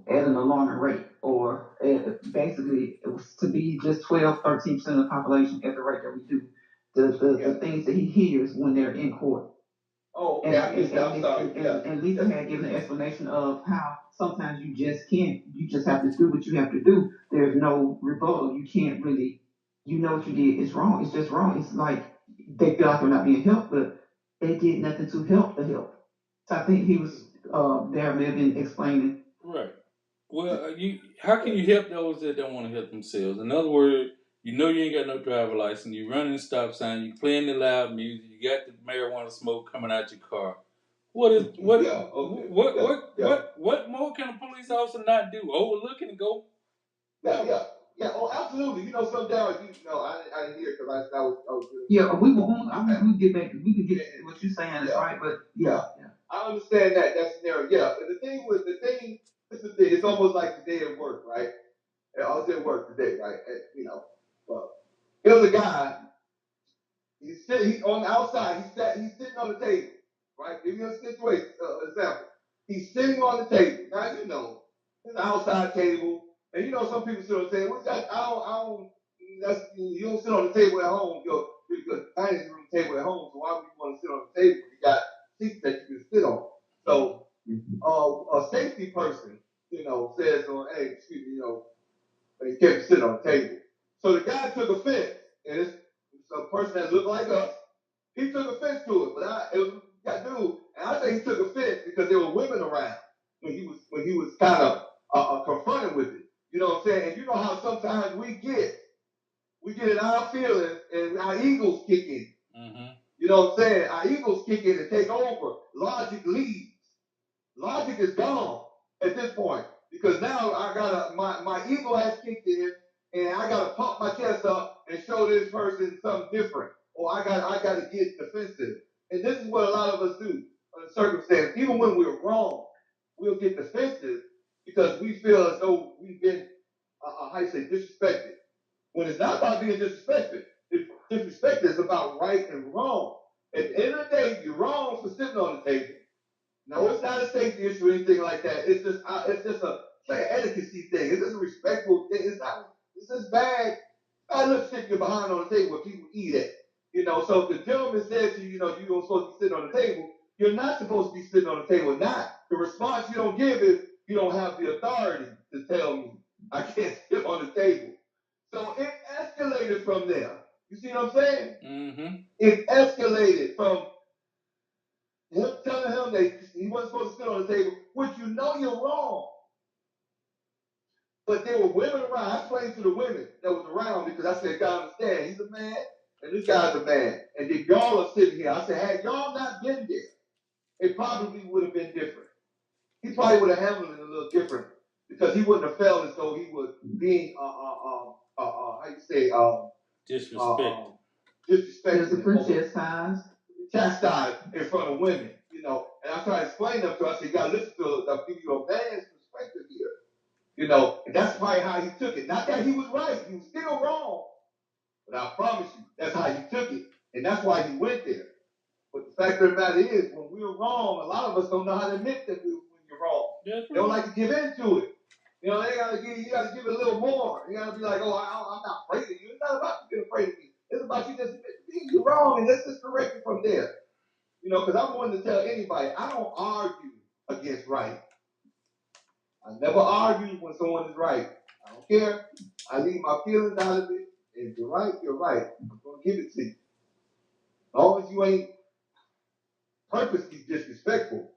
Speaker 5: at an alarming rate, or basically it was to be just 12-13% of the population at the rate that we do. The things that he hears when they're in court.
Speaker 11: Oh, okay, I missed that. I'm sorry.
Speaker 5: And Lisa had given an explanation of how sometimes you just can't, you just have to do what you have to do. There's no rebuttal. You can't really, what you did is wrong. It's just wrong. It's like they feel like they're not being helped, but they did nothing to help the help. So I think he was, there may have been explaining.
Speaker 1: Right. Well, how can you help those that don't want to help themselves? In other words, you ain't got no driver license. You running the stop sign. You playing the loud music. You got the marijuana smoke coming out your car. What more can a police officer not do? Overlook it and go.
Speaker 11: Yeah. Oh, absolutely. Sometimes I didn't hear because I was.
Speaker 5: Yeah, we get back. We can get what you're saying is right, but yeah.
Speaker 11: I understand that scenario. Yeah, but the thing. This is the thing. It's almost like the day at work, right? I was at work today, right? Well, there was a guy. He's on the outside. He's sitting on the table, right? Give you a situation example. He's sitting on the table. Now it's an outside table, and some people sit on the table. I don't. You don't sit on the table at home. Your dining room table at home. So why would you want to sit on the table? You got seats that you can sit on. So a safety person, says, "Hey, excuse me, you can't sit on the table." So the guy took offense, and it's a person that looked like us. He took offense to it, but it was that dude, and I think he took offense because there were women around when he was kind of confronted with it. You know what I'm saying? And you know how sometimes we get in our feelings and our egos kick in. Mm-hmm. You know what I'm saying? Our egos kick in and take over. Logic leaves. Logic is gone at this point because now I got my ego has kicked in, and I gotta pump my chest up and show this person something different. or I got to get defensive. And this is what a lot of us do in circumstance. Even when we're wrong, we'll get defensive because we feel as though we've been, how you say, disrespected. When it's not about being disrespected, disrespect is about right and wrong. At the end of the day, you're wrong for sitting on the table. No, it's not a safety issue or anything like that. It's like an etiquette thing. It's just a respectful thing. It's just bad. I look sitting behind on the table where people eat at. So if the gentleman says to you, you're supposed to be sitting on the table, you're not supposed to be sitting on the table. Not the response you don't give is you don't have the authority to tell me I can't sit on the table. So it escalated from there. You see what I'm saying?
Speaker 1: Mm-hmm.
Speaker 11: It escalated from him telling him that he wasn't supposed to sit on the table, which you're wrong. But there were women around. I explained to the women that was around because I said, God understand, he's a man and this guy's a man. And then y'all are sitting here. I said, had y'all not been there, it probably would have been different. He probably would have handled it a little different because he wouldn't have felt as though he was being, how you say,
Speaker 1: disrespected.
Speaker 11: Disrespected. Chastised in front of women, And I try to explain them to her. I said, you gotta listen to I'll give you a man's perspective here. And that's probably how he took it. Not that he was right, he was still wrong. But I promise you, that's how he took it. And that's why he went there. But the fact of the matter is, when we're wrong, a lot of us don't know how to admit that when you're wrong.
Speaker 1: That's right.
Speaker 11: They don't like to give into it. You gotta give it a little more. You gotta be like, oh, I'm not afraid of you. It's not about you being afraid of me. It's about you just being you're wrong and let's just correct it from there. Because I'm one to tell anybody, I don't argue against right. I never argue when someone is right. I don't care. I leave my feelings out of it. If you're right, you're right. I'm going to give it to you. As long as you ain't purposely disrespectful,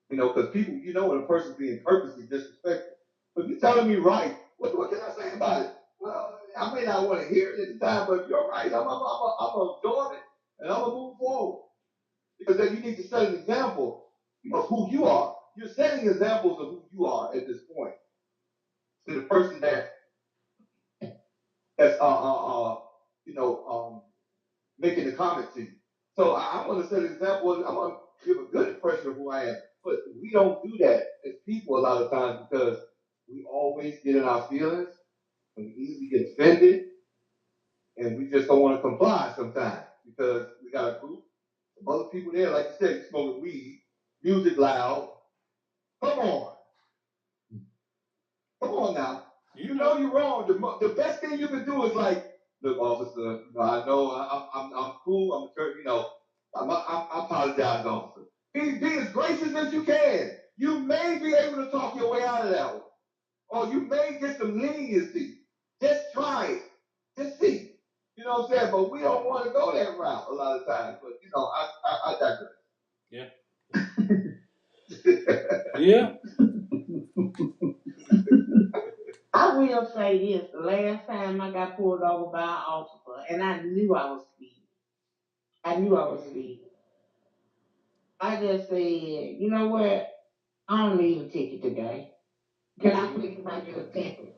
Speaker 11: because people, when a person's being purposely disrespectful. But if you're telling me right, what can I say about it? Well, I may not want to hear it at the time, but if you're right, I'm going to absorb it and I'm going to move forward. Because then you need to set an example of who you are. You're setting examples of who you are at this point. To the person that's making the comment to you. So I'm going to set an example. I'm going to give a good impression of who I am. But we don't do that as people a lot of times because we always get in our feelings and we easily get offended and we just don't want to comply sometimes because we got a group of other people there, like you said, smoking weed, music loud. Come on. Come on now. You know you're wrong. The best thing you can do is like, look, officer, I know I'm cool. I'm a church, I apologize, officer. Be as gracious as you can. You may be able to talk your way out of that one. Or you may get some leniency. Just try it. Just see. You know what I'm saying? But we don't want to go that route a lot of times. But, I digress.
Speaker 1: Yeah. Yeah.
Speaker 6: I will say this: the last time I got pulled over by an officer, and I knew I was speeding. I just said, you know what? I don't need a ticket today. Can I please get a ticket?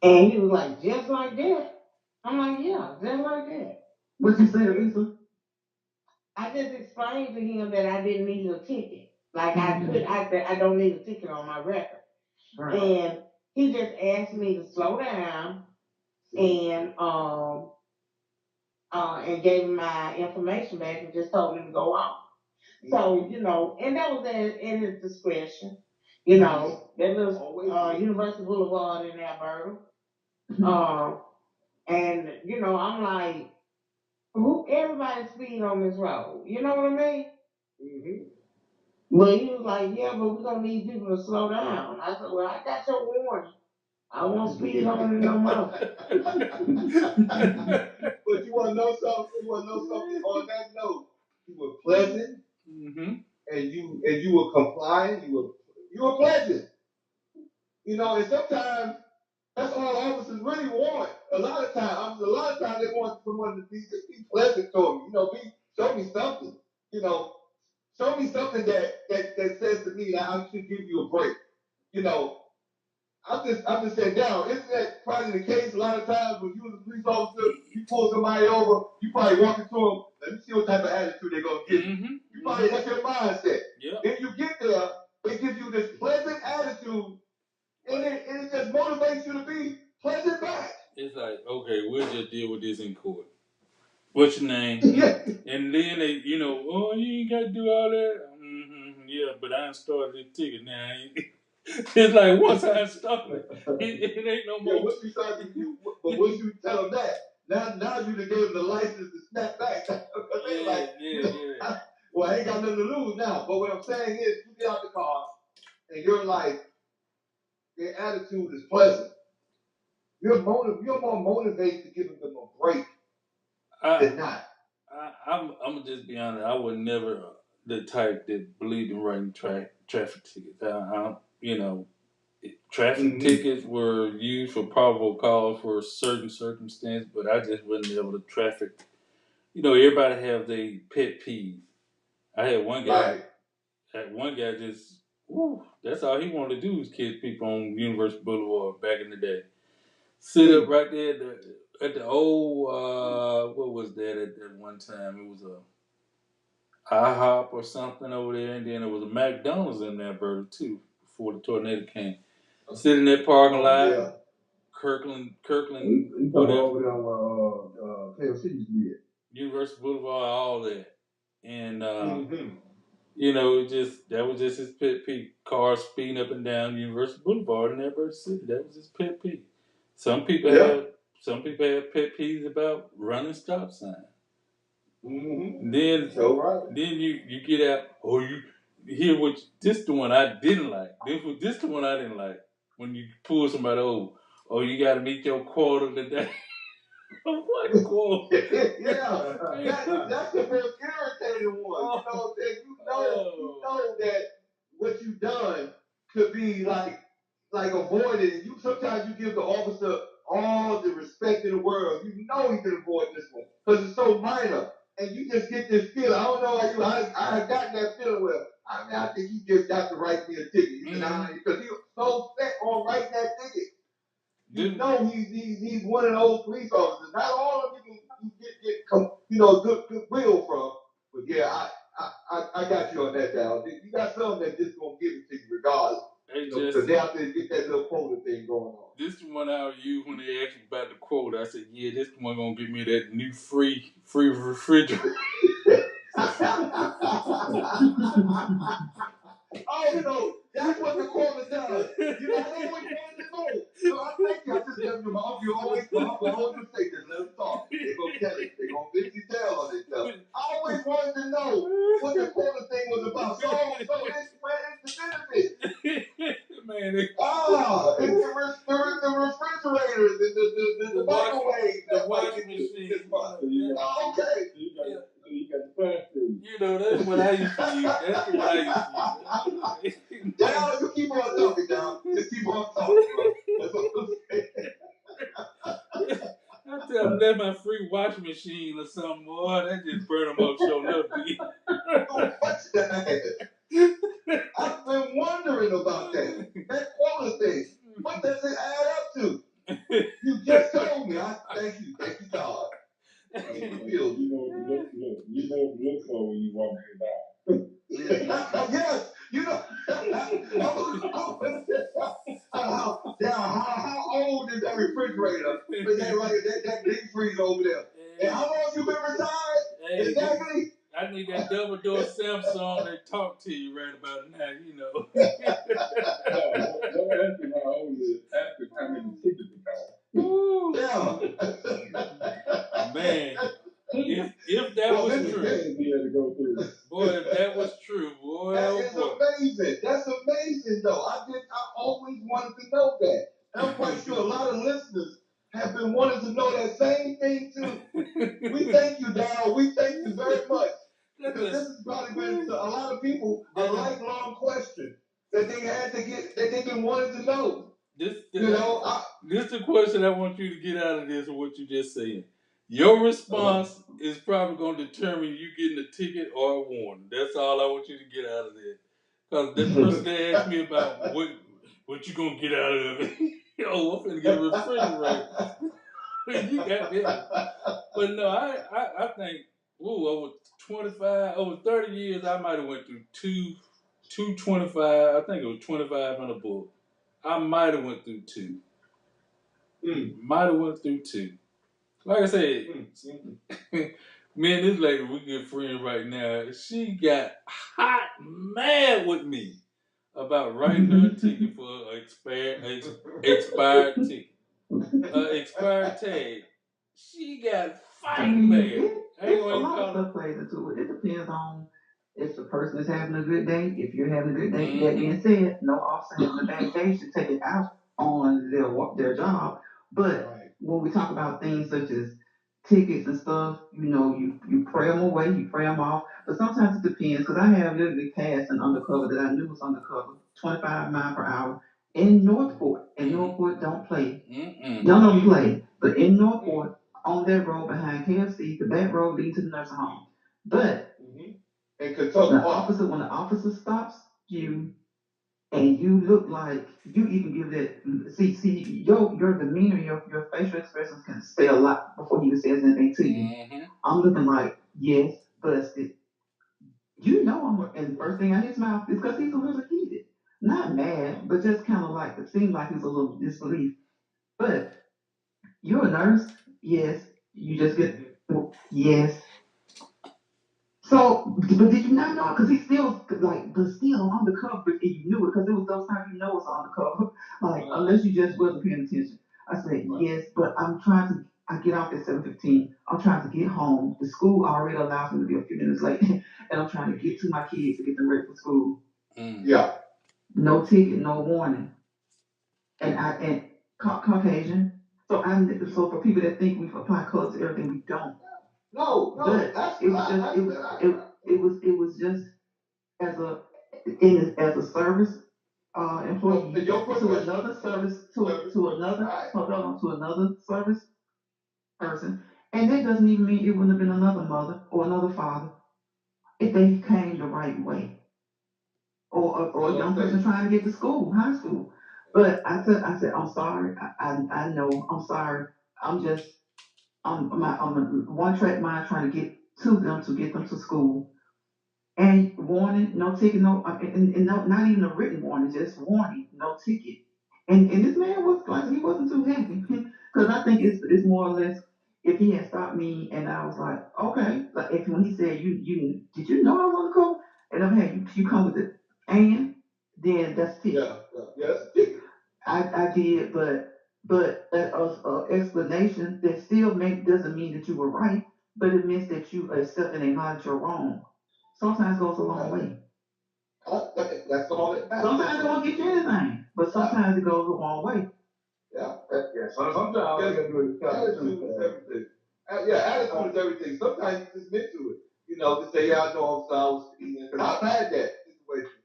Speaker 6: And he was like, just like that? I'm like, yeah, just like that. What you say, Lisa? I just explained to him that I didn't need a ticket. Like I don't need a ticket on my record. Right. And he just asked me to slow down and gave him my information back and just told him to go on. So, and that was in his discretion. That little University Boulevard in Alberta. And, I'm like, everybody speed on this road. You know what I mean? Mm-hmm. But he was like, yeah, but we're going to need people to slow down. I said, well, I got your warning. I won't speed on it no more.
Speaker 11: But you want to know something? On that note, you were pleasant, and you were compliant. You were pleasant. And sometimes that's all officers really want. A lot of times they want someone to just be pleasant to them. Show me something. Show me something that says to me that I should give you a break. I'm just saying, now, isn't that probably the case a lot of times when you as a police officer, you pull somebody over, you probably walk into them, let me see what type of attitude they're going to give you. You probably, that's your mindset.
Speaker 1: Yeah.
Speaker 11: Then you get there, they give you this pleasant attitude, and it just motivates you to be pleasant back.
Speaker 1: It's like, okay, we'll just deal with this in court. What's your name? And then they, oh, you ain't got to do all that. Yeah, but I ain't started this ticket now. It's like once I started, it ain't no more.
Speaker 11: Yeah, once you start but once you tell them that, now you done gave them the license to snap back. Well, I ain't got nothing to lose now. But what I'm saying is, you get out the car, and you're like, your attitude is pleasant. You're more motivated to give them a break than not.
Speaker 1: I'm gonna just be honest. I was never the type that believed in writing traffic tickets. Traffic tickets were used for probable cause for a certain circumstance, but I just wasn't able to traffic. Everybody have their pet peeves. I had one guy.
Speaker 11: Right.
Speaker 1: That one guy just. That's all he wanted to do was kiss people on University Boulevard back in the day. Sit up right there at the old, what was that at that one time? It was a IHOP or something over there, and then there was a McDonald's in that bird too before the tornado came. Sit in that parking lot, yeah. Kirkland,
Speaker 11: whatever. Over there, KFC used to be at.
Speaker 1: University Boulevard, all that, and that was just his pet peeve. Cars speeding up and down University Boulevard in that bird city. That was his pet peeve. Some people have pet peeves about running stop signs. Then you get out. You hear this the one I didn't like. This the one I didn't like. When you pull somebody over, you got to meet your quota today. What quota?
Speaker 11: That's the most irritating one. You know that what you've done could be like avoided. Sometimes you give the officer all the respect in the world. You know he can avoid this one because it's so minor, and you just get this feeling. I don't know how you. I have gotten that feeling where I think he just got to write me a ticket because he was so set on writing that ticket. You know he's one of those police officers. Not all of you can get good will from. But yeah, I got you on that, Dal. You got some that just gonna give it to you regardless. Because they have to get that little quota thing going on.
Speaker 1: This is one I would use when they asked me about the quota. I said, yeah, this one gonna give me that new free refrigerator. That's what the quota does. I always wanted to know. So I thank you. I just tell you, my uncle always say this. Let them talk. They're gonna tell it. They're gonna fix you down on themselves. I always wanted to know what the quota thing was about. So it's the benefit. Man,
Speaker 11: it's the refrigerators, the microwave,
Speaker 1: the washing machine.
Speaker 11: Okay.
Speaker 7: You got the fast food.
Speaker 1: That's what I used to use. That's the one I used to use.
Speaker 11: Down, you keep on talking, down. Just keep on talking, bro. That's what I'm saying.
Speaker 1: I tell them let my free washing machine or something, boy. That just burn them up, show up.
Speaker 11: What's that? I've been wondering about that. That quota thing. What does it add up to? You just told me. Thank you, God.
Speaker 7: You know what it looks like when you walk in the door.
Speaker 11: Yes, how old is that refrigerator? That big freeze over there. And how long you been retired? Exactly.
Speaker 1: I need that double door Samsung that talk to you right about now,
Speaker 7: Don't ask me how old it is. Ask me how many tickets it costs.
Speaker 11: Yeah.
Speaker 1: Man. If that was true, boy, if that was true, boy,
Speaker 11: that is amazing. That's amazing, though. I always wanted to know that. And I'm quite sure a lot of listeners have been wanting to know that same thing too. We thank you, Donald. We thank you very much. Because this has probably been to a lot of people a lifelong question that they had to get, that they've been wanting to know.
Speaker 1: This is the question I want you to get out of this, what you just said. Your response is probably going to determine you getting a ticket or a warning. That's all I want you to get out of this. Because the person that asked me about What you gonna get out of it? Oh, I'm finna get a refrigerator. You got that. But no, I think, over 30 years, I might have went through two 25. I think it was 25 in a book. I might have went through two. Might have went through two. Like I said, me and this lady, we good friends right now. She got hot mad with me about writing her a ticket for an expired ticket. Expired tag. She got fighting mad.
Speaker 5: It's a lot of stuff plays into it. It depends on if the person is having a good day. If you're having a good day, that being said, no officer having a bad day should take it out on their job. But when we talk about things such as tickets and stuff, you pray them away, you pray them off. But sometimes it depends, because I have literally passed an undercover that I knew was undercover, 25 miles per hour in Northport. And Northport don't play. None of them play. But in Northport, on that road behind KFC, the back road leading to the nursing home. But when the officer stops you and you look like you even give that your demeanor, your facial expressions can say a lot before he even says anything to you. I'm looking like, yes, busted. And the first thing out his mouth is because he's a little heated. Not mad, but just kind of like it seemed like he's a little disbelief. But you're a nurse, yes. You just get yes. So, but did you not know? Because he's still still undercover, and you knew it because it was those times you know it's undercover. Unless you just wasn't paying attention. I said yes, but I get off at 7:15. I'm trying to get home. The school already allows me to be a few minutes late, and I'm trying to get to my kids to get them ready for school.
Speaker 11: Yeah.
Speaker 5: No ticket, no warning, and Caucasian. So for people that think we apply color to everything, we don't.
Speaker 11: No,
Speaker 5: But it was just as a service employee to another service to another service person, and that doesn't even mean it wouldn't have been another mother or another father if they came the right way, or a young person trying to get to school, high school. But I said I'm sorry. I know I'm sorry. I'm a one track mind trying to get to get them to school. And warning, no ticket, and no, not even a written warning, just warning, no ticket. And this man was like, he wasn't too happy, because I think it's more or less, if he had stopped me and I was like, okay, like if when he said, you did you know I was on the call? And I'm hey, you come with it, and then that's ticket.
Speaker 11: Yeah, that's a ticket.
Speaker 5: I did, but explanation that still doesn't mean that you were right, but it means that you accept and acknowledge you're wrong. Sometimes goes a long way.
Speaker 11: That's all it matters.
Speaker 5: Sometimes it won't get you anything, but sometimes it goes a long way.
Speaker 11: Yeah. Sometimes all you gotta do is attitude is everything. Attitude is everything. Sometimes you just admit to it. To say, yeah, I know I'm sorry, because I've had that situation.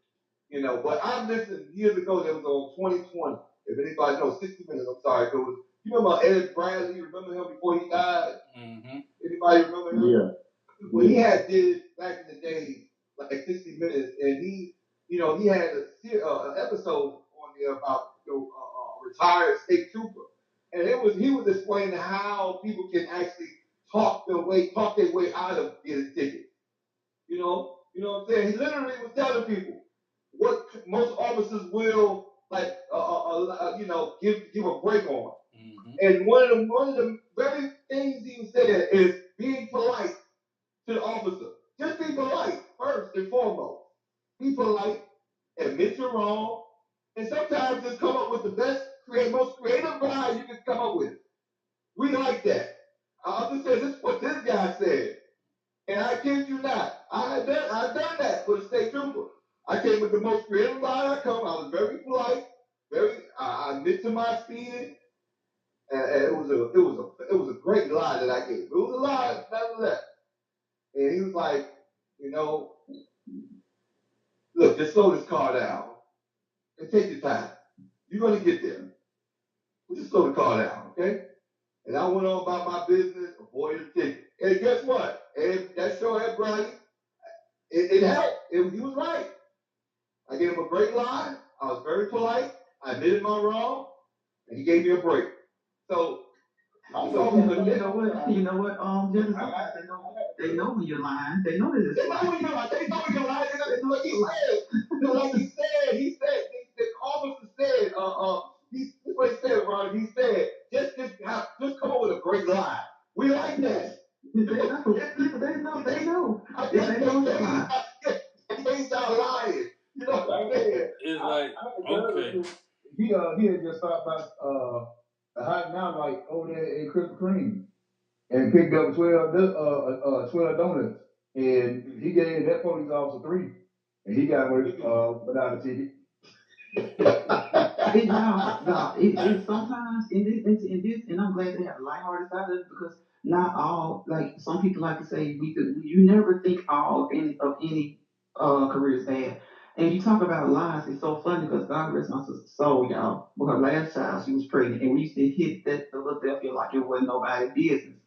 Speaker 11: But I listened years ago, that was on 2020. If anybody knows, 60 Minutes, I'm sorry, you remember Ed Bradley? Remember him before he died? Anybody remember him?
Speaker 7: Yeah.
Speaker 11: When he had did back in the day, like 60 Minutes, and he had an episode on there about a retired state trooper, and he was explaining how people can actually talk their way out of getting tickets. You know what I'm saying? He literally was telling people what most officers will give a break on. And one of the very things he said is being polite to the officer. Just be polite first and foremost. Be polite, admit you're wrong, and sometimes just come up with the most creative line you can come up with. We like that. I'll just say this is what this guy said. And I kid you not, I've done that for the state trooper. I came with the most creative line I come. I was very polite, I admit to my speeding, and it was a great lie that I gave. It was a lie, nevertheless. And he was like, look, just slow this car down and take your time. You're gonna get there. But just slow the car down, okay? And I went on about my business, avoided the ticket. And guess what? And that show had Bradley. It helped. He was right. I gave him a great line. I was very polite. I admitted my wrong, and he gave me a break. So I'm talking to
Speaker 5: you know what, Genesis, they know when you're lying. They know that it's
Speaker 11: They know when you're lying. They know when you're lying. Like he said, the officer said, this is what he said, Ron. He said, just come up with a great lie. We like that.
Speaker 5: They know. They know you're lying.
Speaker 11: They start lying. You know what I'm saying?
Speaker 1: It's like, okay.
Speaker 2: He had just stopped by the hot now like over there at Krispy Kreme and picked up 12 donuts, and he gave that police officer 3, and he got without a ticket.
Speaker 5: Sometimes in this, and I'm glad they have a lighthearted side of it, because not all, like some people like to say, you never think all of any career is bad. And you talk about lies, it's so funny because God rest my sister's soul, y'all. With her last child, she was pregnant, and we used to hit that Philadelphia like it wasn't nobody's business.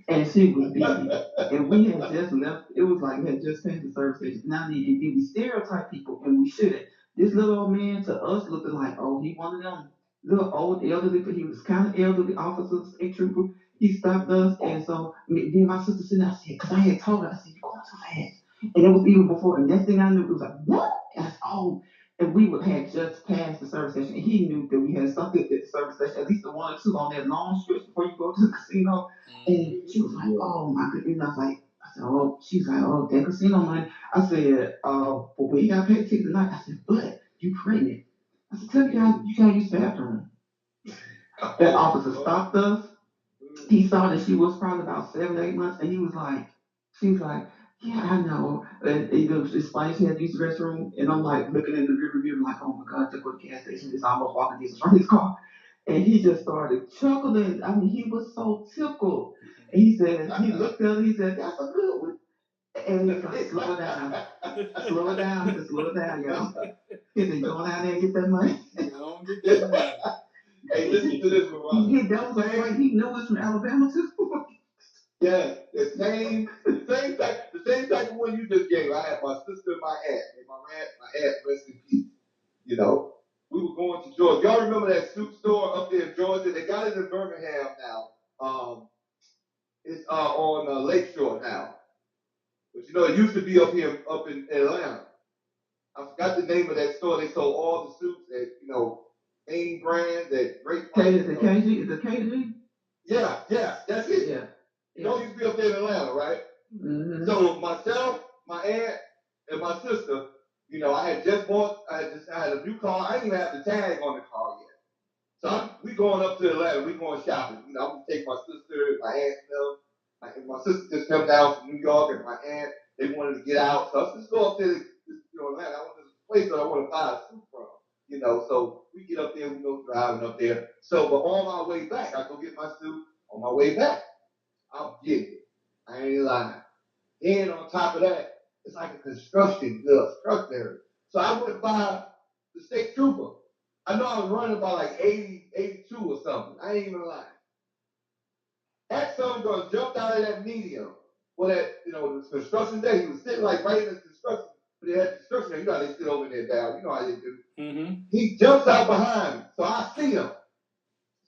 Speaker 5: And she was busy. And we had just left, it was like we had just passed the service station. Now, and then we stereotype people, and we shouldn't. This little old man to us looked like, oh, he one of them little old elderly, but he was kind of elderly officer, state trooper. He stopped us, and so me and my sister sitting there, I said, because I had told her, I said, you're going too fast. And it was even before, and next thing I knew, it was like, what? And I said, oh. And we had just passed the service station, and he knew that we had something at the service station, at least the 1 or 2 on that long stretch before you go to the casino. And she was like, oh my goodness. And I was like, I said, oh, she's like, oh, that casino money. I said, but we got paid ticket tonight. I said, but you pregnant. I said, tell me you can't use the bathroom. That officer stopped us. He saw that she was probably about 7 or 8 months, and she was like, yeah, I know. And he was explaining she had to use the restroom, and I'm like looking in the rear view, like, oh my God, to go to the gas station. It's almost walking distance from his car. And he just started chuckling. I mean, he was so tickled. And he said, he looked at her, he said, that's a good one. And he's like, slow it down. Slow it down. I said, slow it down, y'all. He said, go down there and get that money.
Speaker 1: Don't get that money.
Speaker 11: Hey, listen to this, Ron.
Speaker 5: That was great. He knew us from Alabama, too.
Speaker 11: Yeah, the same type of one you just gave. I had my sister and my aunt. And my aunt, rest in peace. You know, we were going to Georgia. Y'all remember that soup store up there in Georgia? They got it in Birmingham now. It's on Lakeshore now. But you know, it used to be up in Atlanta. I forgot the name of that store. They sold all the soups at, name brands at great prices.
Speaker 5: Is it KG? Is it KG?
Speaker 11: Yeah, that's it.
Speaker 5: Yeah.
Speaker 11: You know, it used to be up there in Atlanta, right? Mm-hmm. So myself, my aunt, and my sister, I had a new car. I didn't even have the tag on the car yet. So we going up to Atlanta. We going shopping. I'm gonna take my sister, my aunt, my sister just come down from New York, and my aunt, they wanted to get out. So let's just go up there to Atlanta. I went to this place that I want to buy a suit from. So we get up there, we go driving up there. So, but on my way back, I go get my suit. On my way back, I'm getting it. I ain't lying. Then on top of that, it's like a construction area. So I went by the state trooper. I know I was running by like 80, 82 or something. I ain't even lying. That son gonna jump out of that medium. Well, the construction day, he was sitting like right in the construction. But they had construction there. You know how they sit over there down. You know how they do. Mm-hmm. He jumps out behind me. So I see him.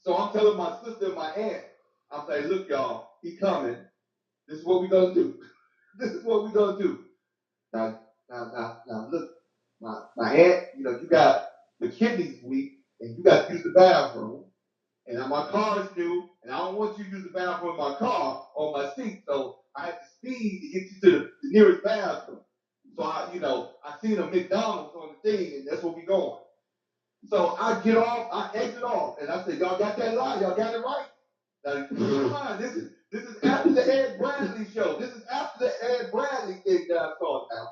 Speaker 11: So I'm telling my sister and my aunt, I'm saying, look, y'all, he coming. This is what we gonna do. This is what we gonna do. Now, look, my aunt, you got the kidneys weak, and you got to use the bathroom. And my car is new, and I don't want you to use the bathroom in my car on my seat, so I have to speed to get you to the nearest bathroom. So I seen a McDonald's on the thing, and that's where we going. So I get off, I exit off, and I said, y'all got that line? Y'all got it right? Now, come on, this is after the Ed Bradley show. This is after the Ed Bradley thing that I saw now.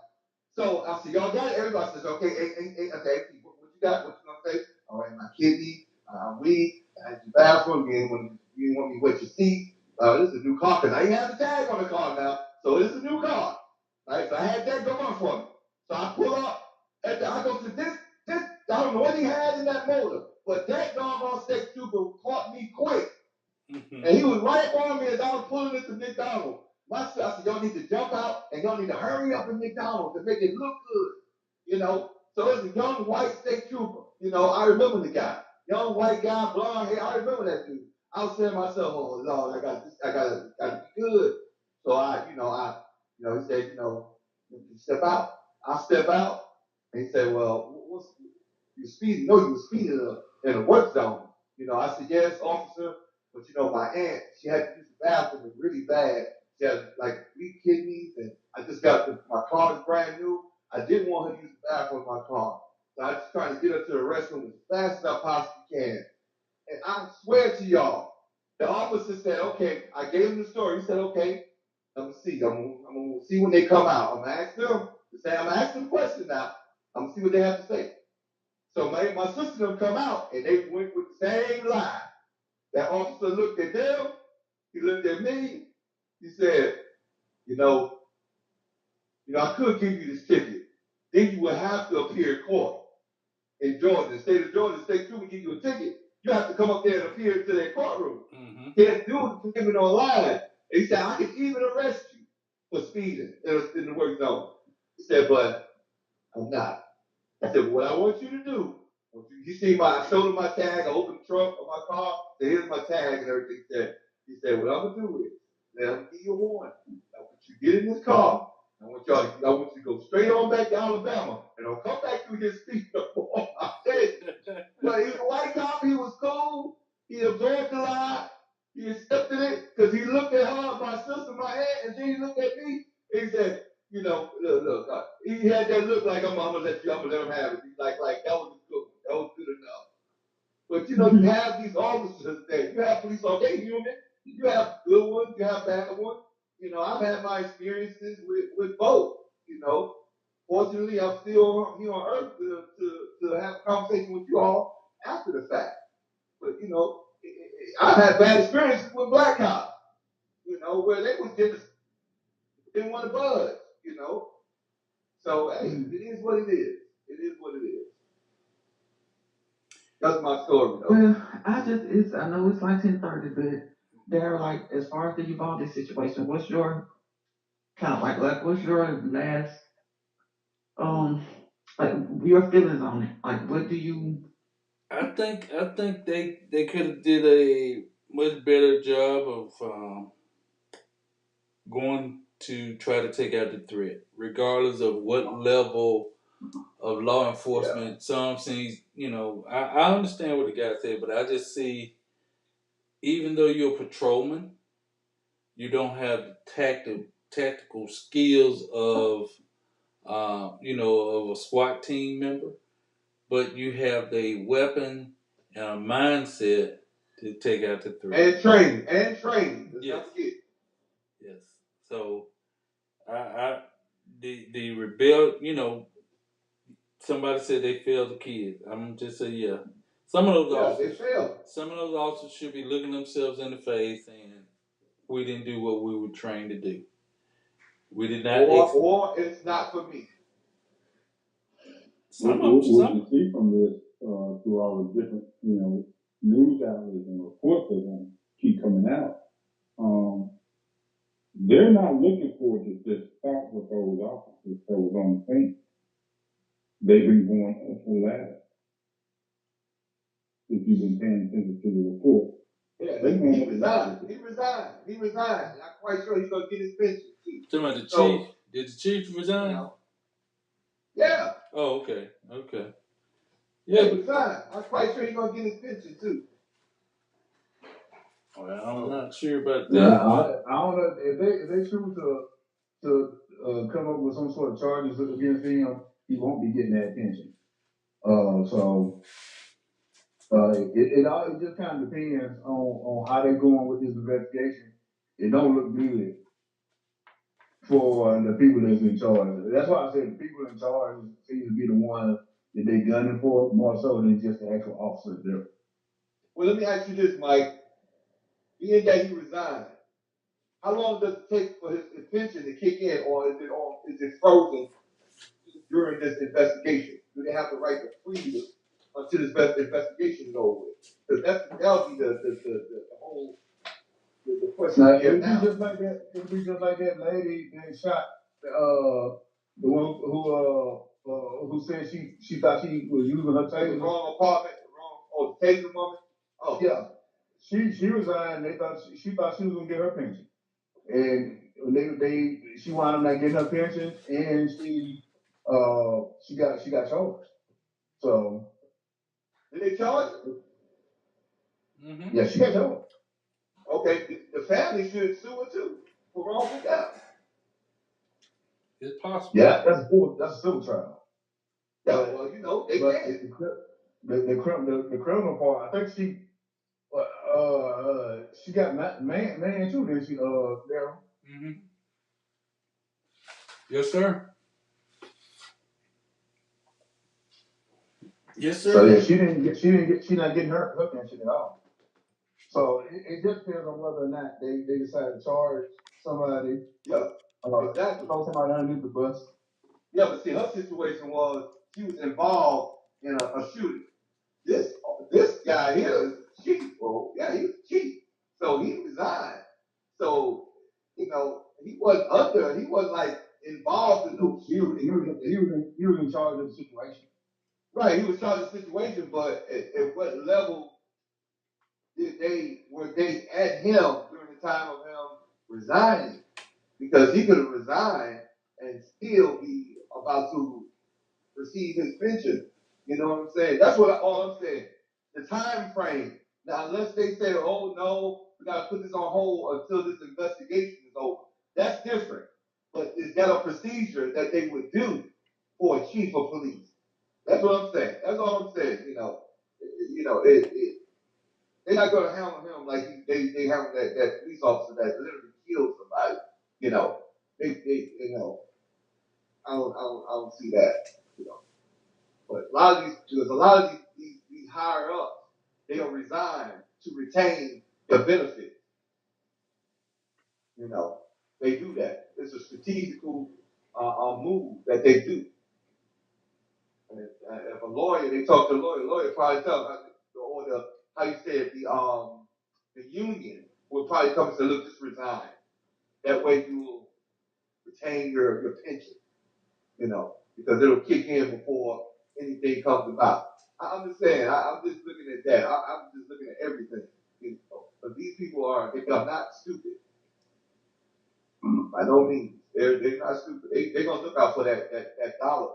Speaker 11: So I said, y'all got it? Everybody says, okay, okay, what you got? What you gonna say? All right, my kidney, I'm weak, I had the bathroom, you didn't want me to wet your seat. This is a new car, because I ain't have the tag on the car now. So this is a new car. Right? So I had that going for me. So I pull up, and I go to this, I don't know what he had in that motor, but that doggone state trooper caught me quick. Mm-hmm. And he was right on me as I was pulling into McDonald's. I said, y'all need to jump out and y'all need to hurry up in McDonald's to make it look good. So it's a young white state trooper. You know, I remember the guy. Young white guy, blonde hair. I remember that dude. I was saying to myself, oh Lord, I gotta be good. So he said, you step out. I step out. And he said, well, you speeding? No, you were speeding in a work zone. I said, yes, officer. But my aunt, she had to use the bathroom really bad. She had like weak kidneys, and I just my car is brand new. I didn't want her to use the bathroom in my car. So I just trying to get her to the restroom as fast as I possibly can. And I swear to y'all, the officer said, okay, I gave him the story. He said, okay, I'm gonna see. I'm gonna see when they come out. I'm gonna ask them. I'm gonna ask them a question now. I'm gonna see what they have to say. So my sister them come out, and they went with the same lie. That officer looked at them. He looked at me. He said, I could give you this ticket. Then you would have to appear in court in Georgia. The state of Georgia, the state trooper give you a ticket. You have to come up there and appear to their courtroom. Mm-hmm. Can't do it even online. And he said, I can even arrest you for speeding in the work zone. He said, but I'm not. I said, what I want you to do, I showed him my tag, I opened the trunk of my car, said, here's my tag and everything. He said, what I'm gonna do is, let him give you a warning. I want you to get in this car. I want you to go straight on back to Alabama and don't come back through his speed no more. I said, but he was a white cop, he was cool, he absorbed the lie, he accepted it, because he looked at her, my sister, my aunt, and then he looked at me, and he said, look, he had that look like I'm gonna let him have it. He's like that was good. That was good enough. But you have these officers there. You have police officers, they're human. You have good ones, you have bad ones. I've had my experiences with both. Fortunately, I'm still here on earth to have a conversation with you all after the fact. But I've had bad experiences with black cops. Where they didn't want to budge. So hey, it is what it is. It is what it is. That's my story, though.
Speaker 5: Well, I know it's like 10:30, but Daryl, like as far as the Uvalde situation, what's your kind of like what's your last like your feelings on it? Like what do you?
Speaker 1: I think they could have did a much better job of going to try to take out the threat, regardless of what level of law enforcement. Yeah. Some seems, I understand what the guy said, but I just see, even though you're a patrolman, you don't have the tactical skills of, of a SWAT team member, but you have the weapon and a mindset to take out the threat.
Speaker 11: And training. Let's
Speaker 1: yes.
Speaker 11: not forget.
Speaker 1: Yes. So, the rebel, somebody said they failed the kids. I'm just saying, yeah. Some of those officers,
Speaker 11: they failed.
Speaker 1: Some of those officers should be looking themselves in the face and we didn't do what we were trained to do. We did not.
Speaker 11: Or it's not for me.
Speaker 7: What you see from this through all the different, news outlets and reports that are going to keep coming out, they're not looking forward to just stop with those officers that was on the scene. They've been going up the ladder. If you've been paying attention to the report.
Speaker 11: Yeah, he resigned. He resigned. I'm quite sure he's going to get his pension.
Speaker 1: Talking about the chief. Did the chief resign?
Speaker 11: Yeah.
Speaker 1: Oh, okay.
Speaker 11: Yeah, he resigned. I'm quite sure he's going to get his pension too.
Speaker 1: Well, I'm not sure about that.
Speaker 2: Yeah, I don't know if they choose to come up with some sort of charges against him, he won't be getting that pension. It just kind of depends on how they're going with this investigation. It don't look good for the people that's in charge. That's why I said the people in charge seem to be the one that they're gunning for more so than just the actual officers there.
Speaker 11: Well, let me ask you this, Mike. Being that he resigned, how long does it take for his pension to kick in, or is it frozen during this investigation? Do they have the right to freeze it until this investigation is over with? Because that'll be the whole the question.
Speaker 2: Now, it'll be just like that. It'll be just like that lady that shot the one who said she thought she was using her taser. The wrong apartment, the taser woman. Oh yeah, she resigned. They thought she thought she was gonna get her pension, and she wound up not getting her pension, and she got charged. So did they charge her? Mm-hmm. Yeah, she got charged. Okay, the family should sue her too for wrongful death.
Speaker 1: It's possible.
Speaker 2: Yeah, that's a civil trial. Yeah, well, you know, they can. The criminal part, I think she got man too, didn't she, Daryl?
Speaker 1: Mm-hmm. Yes, sir. Yes, sir.
Speaker 2: So yeah, she's not getting her pension at all. So it just depends on whether or not they decide to charge somebody. Yeah, exactly. Throw somebody underneath the bus. Yeah, but see, her situation was she was involved in a shooting. This guy here is cheap, bro. Yeah, he's cheap. So he resigned. So, you know, he wasn't like involved in no shooting. He was in charge of the situation. Right, he was in charge of the situation, but at what level were they at him during the time of him resigning? Because he could have resigned and still be about to receive his pension. You know what I'm saying? That's all I'm saying. The time frame. Now, unless they say, oh no, we got to put this on hold until this investigation is over. That's different. But is that a procedure that they would do for a chief of police? That's what I'm saying. That's all I'm saying. They're not going to handle him like they handle that police officer that literally killed somebody. I don't see that. But a lot of these higher ups, they don't resign to retain their benefits. They do that. It's a strategical move that they do. And if a lawyer, they talk to a lawyer probably tell them, or how you say it, the union will probably come and say, look, just resign. That way you will retain your pension, because it'll kick in before anything comes about. I'm just saying, I'm just looking at that. I'm just looking at everything. But these people they're not stupid. By no means. They're not stupid. They're going to look out for that dollar.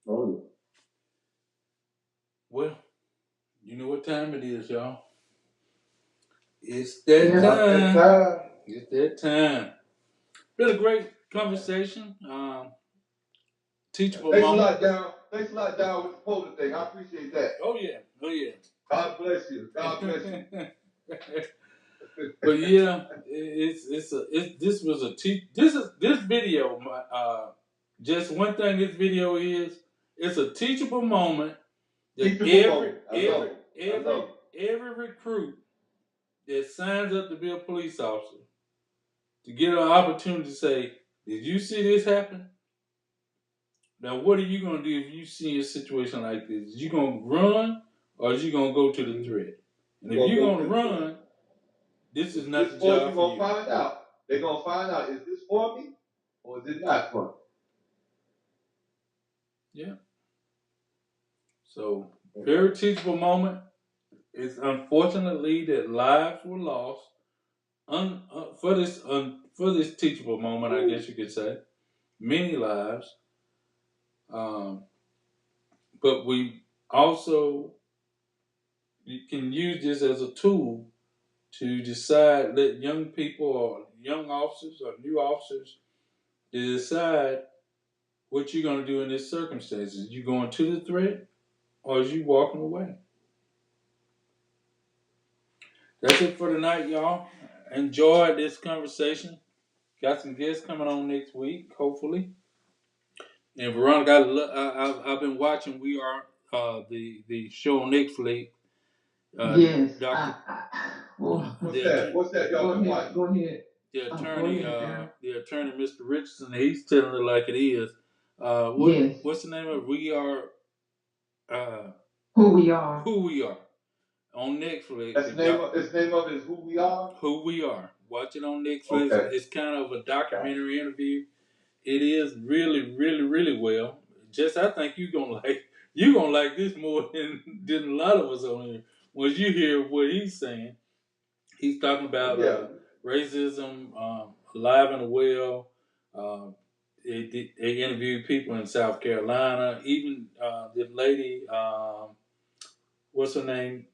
Speaker 2: Oh, yeah.
Speaker 1: Well, you know what time it is, y'all. It's that time. It's that time. Been a great conversation. Teachable moment.
Speaker 2: Thanks a lot, Down, with the polling thing. I appreciate that.
Speaker 1: Oh yeah.
Speaker 2: God bless you. God bless you.
Speaker 1: But yeah, this video. Just one thing this video is. It's a teachable moment that every recruit that signs up to be a police officer to get an opportunity to say, "Did you see this happen?" Now, what are you gonna do if you see a situation like this? Is you gonna run or is you gonna go to the threat? And if you're gonna run, this is not the job for you.
Speaker 2: Find out. They're gonna find out, is this for me or is it not for me?
Speaker 1: Yeah. So, very teachable moment. It's unfortunately that lives were lost for this teachable moment. I guess you could say many lives. But we also can use this as a tool to decide, let young people or young officers or new officers to decide what you're going to do in this circumstances. You going to the threat or is you walking away? That's it for tonight, y'all. Enjoy this conversation. Got some guests coming on next week, hopefully. And Veronica, I've been watching. We Are the show on Netflix.
Speaker 5: Yes.
Speaker 2: What's that? Y'all been watching?
Speaker 5: Go ahead.
Speaker 1: The attorney, Mr. Richardson, he's telling it like it is.
Speaker 5: Yes.
Speaker 1: What's the name of it? We Are
Speaker 5: Who We Are.
Speaker 1: Who We Are on Netflix.
Speaker 2: Its name of it is Who We Are.
Speaker 1: Who We Are. Watch it on Netflix. Okay. It's kind of a documentary interview. It is really, really, really well. Just I think you gonna like this more than a lot of us on here. Once you hear what he's saying, he's talking about racism, alive and well. Uh, they interviewed people in South Carolina. Even the lady, what's her name?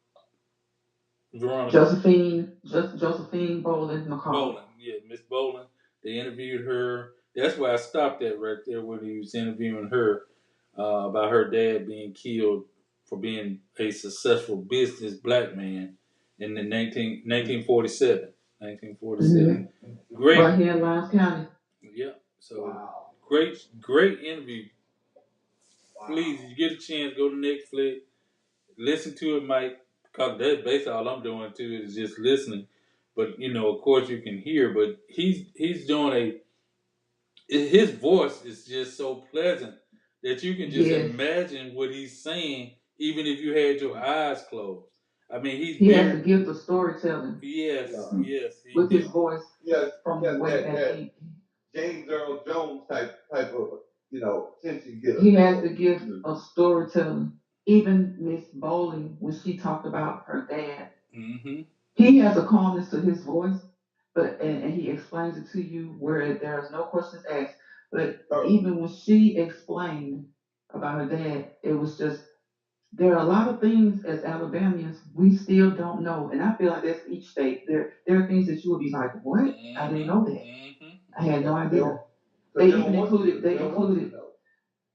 Speaker 1: Veronica
Speaker 5: Josephine Bowling McCall.
Speaker 1: Bowling. Yeah, Miss Bowling. They interviewed her. That's why I stopped at right there when he was interviewing her about her dad being killed for being a successful business black man in the 1947. 1947. Great.
Speaker 5: Right here in Lyons County.
Speaker 1: Yeah. So great interview. Please, if you get a chance, go to Netflix, listen to it, Mike. Cause that's basically all I'm doing too is just listening. But of course, you can hear. But he's doing his voice is just so pleasant that you can just imagine what he's saying, even if you had your eyes closed. I mean, he
Speaker 5: has the gift of storytelling.
Speaker 1: Yes, yes.
Speaker 5: With his voice.
Speaker 11: Yes,
Speaker 5: from way back.
Speaker 11: James Earl Jones type of attention getter.
Speaker 5: He has the gift of storytelling. Even Miss Bowling, when she talked about her dad, he has a calmness to his voice, but and he explains it to you where there's no questions asked. But even when she explained about her dad, it was just there are a lot of things as Alabamians we still don't know, and I feel like that's each state. There are things that you would be like, "What? I didn't know that. I had no idea." They even included.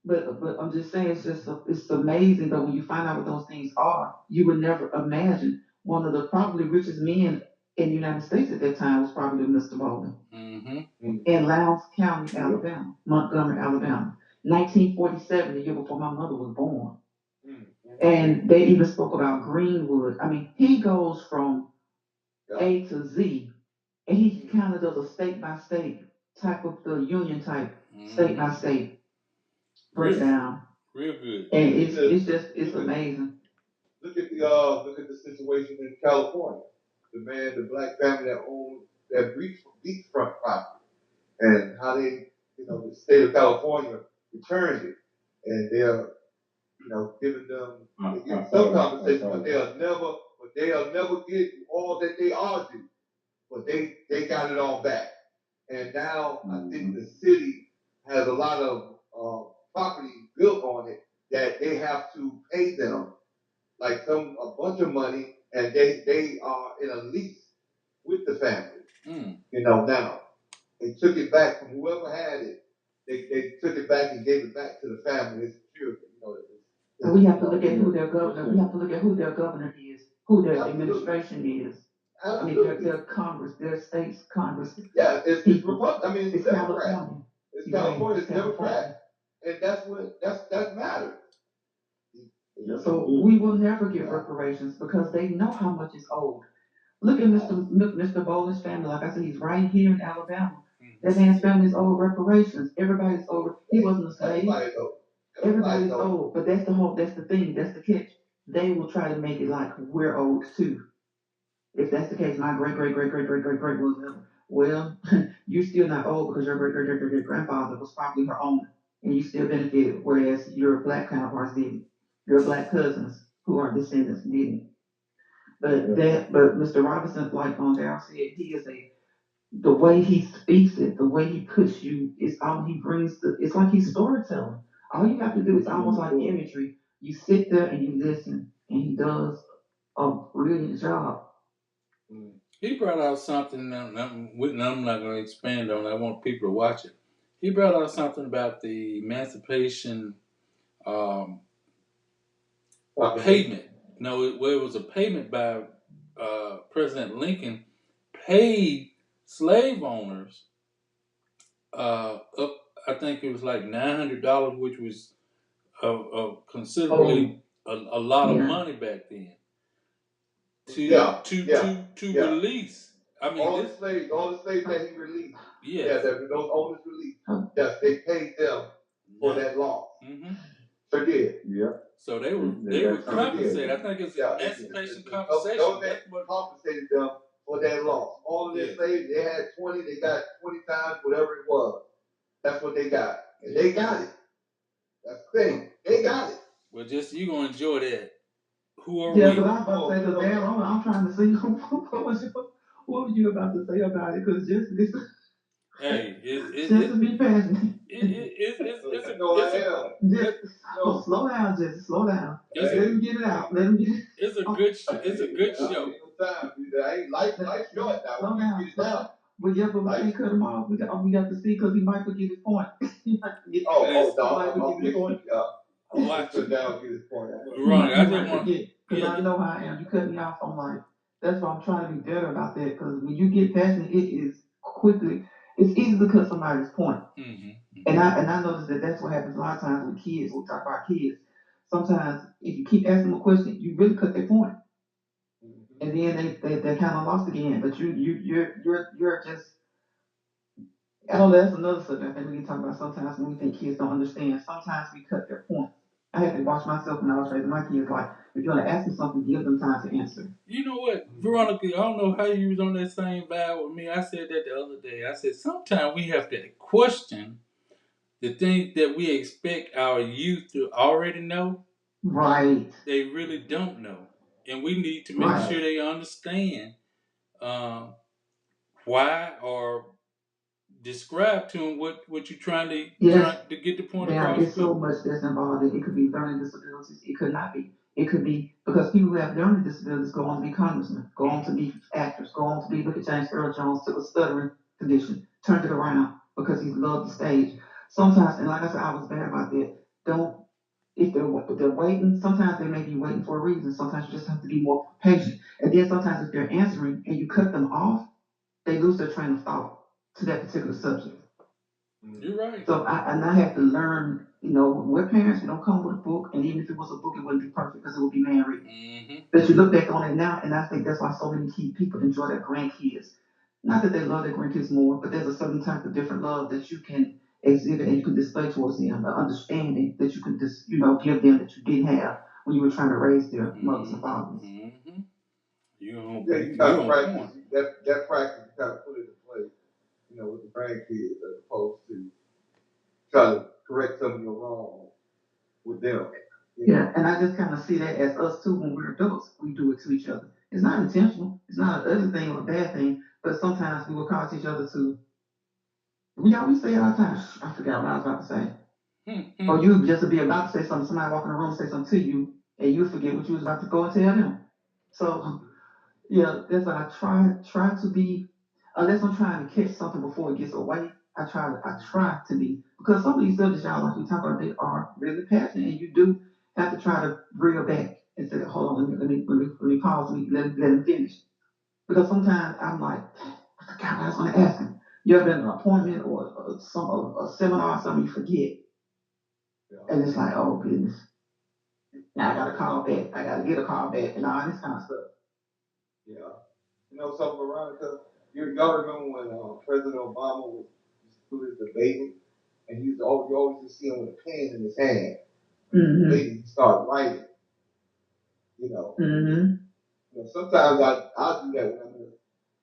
Speaker 5: But I'm just saying, it's amazing. But when you find out what those things are, you would never imagine. One of the probably richest men in the United States at that time was probably Mr. Baldwin in Lowndes County, Alabama, Montgomery, Alabama, 1947, the year before my mother was born. And they even spoke about Greenwood. I mean, he goes from A to Z, and he kind of does a state by state type of the union type, state by state breakdown.
Speaker 1: Real good.
Speaker 5: And it's amazing.
Speaker 11: Look at the situation in California. The black family that owned that beachfront property, and how they, the state of California returned it, and they're, giving them some compensation, but they'll never get all that they are due. But they got it all back, and now I think the city has a lot of property built on it that they have to pay them like a bunch of money, and they are in a lease with the family. Now they took it back from whoever had it. They took it back and gave it back to the family. It's secure.
Speaker 5: So we have to look at who their governor. We have to look at who their governor is, who their administration is.
Speaker 11: Absolutely.
Speaker 5: I mean, their Congress, their state's Congress.
Speaker 11: Yeah, it's Republican. I mean, it's
Speaker 5: California.
Speaker 11: It's California. It's Democrat, and that's that matters.
Speaker 5: So we will never get reparations because they know how much is owed. Look at Mr. Bowler's family. Like I said, he's right here in Alabama. That man's family is owed reparations. Everybody's owed. He wasn't a slave. Everybody's owed. But that's the thing. That's the catch. They will try to make it like we're owed too. If that's the case, my great was, well, you're still not old because your great grandfather was probably her owner, and you still benefited, whereas your black counterparts didn't. Your black cousins who are descendants didn't. But Mr. Robinson, like Darryl said, he is the way he speaks it, the way he puts you, it's like he's storytelling. All you have to do is almost like imagery. You sit there and you listen, and he does a brilliant job.
Speaker 1: He brought out something, and I'm not going to expand on it. I want people to watch it. He brought out something about the emancipation payment. No, it was a payment by President Lincoln paid slave owners up. I think it was like $900, which was considerably a lot of money back then. To release. I mean,
Speaker 11: all the slaves that he released. Yes. That those owners released. Yes, they paid them for that loss. Sure did. Yeah.
Speaker 1: So they were compensated. I think it's emancipation compensation.
Speaker 11: That compensated them for that loss. All of their slaves, they had 20, they got 20 times whatever it was. That's what they got. And they got it. That's the thing. They got it.
Speaker 1: Well, just you gonna enjoy that. Who are
Speaker 5: Yeah,
Speaker 1: we?
Speaker 5: but I'm about to say, because damn, I'm trying to see what were you about to say about it? Because just listen,
Speaker 1: Hey,
Speaker 5: just to be passionate. Slow down, just slow down. Let him get it out. Let him get it.
Speaker 1: It's a good show.
Speaker 11: Time. I ain't life short now.
Speaker 5: Slow down.
Speaker 11: Get it down.
Speaker 5: But yeah, but we can't cut him off. We got to see because he might forget his point. He might forget. His point.
Speaker 11: I'm watch it down. Get his point.
Speaker 1: Veronica, I just want
Speaker 5: because I know how I am. You cut me off. I'm like, that's why I'm trying to be better about that. Because when you get passionate, it is quickly. It's easy to cut somebody's point.
Speaker 1: Mm-hmm.
Speaker 5: And I noticed that that's what happens a lot of times with kids. We talk about kids. Sometimes if you keep asking them a question, you really cut their point. And then they kind of lost again. But you're just. I know that's another subject I think we can talk about sometimes when we think kids don't understand. Sometimes we cut their point. I had to watch myself when I was raising my kids. Like, if you're going to ask them something, give them time to answer.
Speaker 1: You know what, Veronica, I don't know how you was on that same vibe with me. I said that the other day. I said sometimes we have to question the things that we expect our youth to already know.
Speaker 5: Right.
Speaker 1: They really don't know. And we need to make sure they understand why, or describe to them what you're trying to get the point across.
Speaker 5: There's so much that's involved. It could be learning disabilities. It could not be. It could be because people who have learning disabilities go on to be congressmen, go on to be actors, go on to be. Look at James Earl Jones, took a stuttering condition, turned it around because he loved the stage. Sometimes, and like I said, I was bad about that. Don't if they're waiting. Sometimes they may be waiting for a reason. Sometimes you just have to be more patient. And then sometimes if they're answering and you cut them off, they lose their train of thought to that particular subject.
Speaker 1: You're right.
Speaker 5: So I had to learn, we're parents, we don't come with a book, and even if it was a book, it wouldn't be perfect because it would be man reading.
Speaker 1: Mm-hmm.
Speaker 5: But you look back on it now, and I think that's why so many people enjoy their grandkids. Not that they love their grandkids more, but there's a certain type of different love that you can exhibit and you can display towards them, the understanding that you can just, give them that you didn't have when you were trying to raise their mothers and fathers.
Speaker 1: Mm-hmm.
Speaker 11: You gotta practice. That practice, you gotta put it in place, with the grandkids as opposed to try to correct some of your wrong with them.
Speaker 5: Yeah, and I just kind of see that as us too when we're adults. We do it to each other. It's not intentional. It's not an ugly thing or a bad thing, but sometimes we will cause each other to. We always say it all the time. I forgot what I was about to say.
Speaker 1: Mm-hmm.
Speaker 5: Or you just be about to say something, somebody walk in the room say something to you, and you forget what you was about to go and tell them. So, yeah, that's what I try to be. Unless I'm trying to catch something before it gets away, I try to be, because some of these subjects, y'all, like we talk about, they are really passionate, and you do have to try to reel back and say, hold on, let me pause, let him finish. Because sometimes I'm like, I forgot what I was going to ask him. You ever been in an appointment or a seminar or something, you forget, and it's like, oh goodness, now I got to call back, I got to get a call back, and all this kind of stuff.
Speaker 11: Yeah, something, Veronica. Y'all remember when President Obama was do his debating, and you always just see him with a pen in his hand.
Speaker 5: Mm-hmm.
Speaker 11: He start writing.
Speaker 5: Mm-hmm.
Speaker 11: Sometimes I do that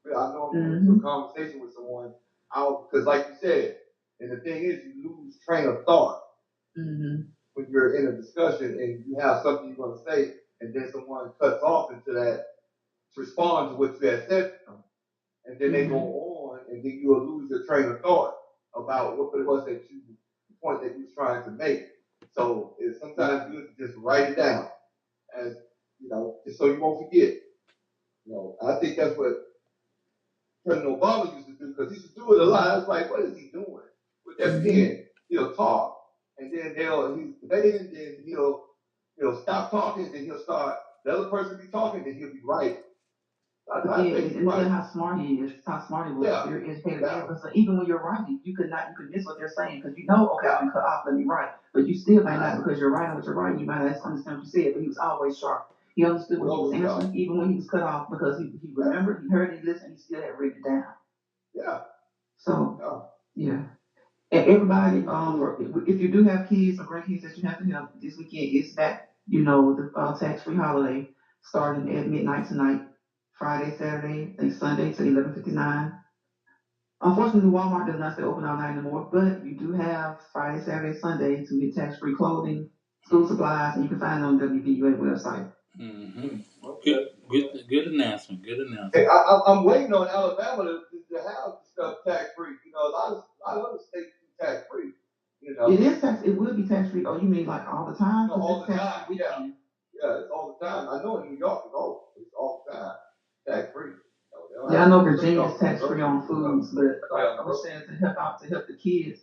Speaker 11: when I know I'm into a conversation with someone. Because like you said, and the thing is, you lose train of thought when you're in a discussion and you have something you want to say, and then someone cuts off into that to respond to what you had said to them, and then they go on, and then you'll lose your train of thought about what it was the point that you was trying to make. So it's sometimes good to just write it down, as just so you won't forget. I think that's what President Obama used to do, because he used to do it a lot. It's like, what is he doing with that pen? He'll talk, and then he's debating, then he'll stop talking, then he'll start. The other person be talking, then he'll be right.
Speaker 5: And how smart he is, how smart he was, very educated. So even when you're writing, you could miss what they're saying, because okay, I've been cut off, let me write. But you still might not, because you're writing what you're writing, you might not understand what you said, but he was always sharp. He understood what he was answering, even when he was cut off, because he remembered, he heard, he listened, he still had written it down. Yeah. So, yeah. And everybody, if you do have kids or grandkids that you have to help, this weekend is back, the tax-free holiday, starting at midnight tonight. Friday, Saturday, I think Sunday to 11:59. Unfortunately, Walmart does not stay open all night anymore, but you do have Friday, Saturday, Sunday to get tax-free clothing, school supplies, and you can find it on the WVUA website.
Speaker 1: Mm-hmm. Okay. Good announcement. Good announcement.
Speaker 11: Hey, I'm waiting on Alabama to have stuff tax free. You know, a lot of other states do tax free. You know,
Speaker 5: it is tax. It will be tax-free. Oh, you mean like all the time?
Speaker 11: No, all the time. Yeah, it's all the time. I know in New York it's all the time tax free.
Speaker 5: Yeah, I know Virginia's tax-free on foods, but like I was saying, to help the kids,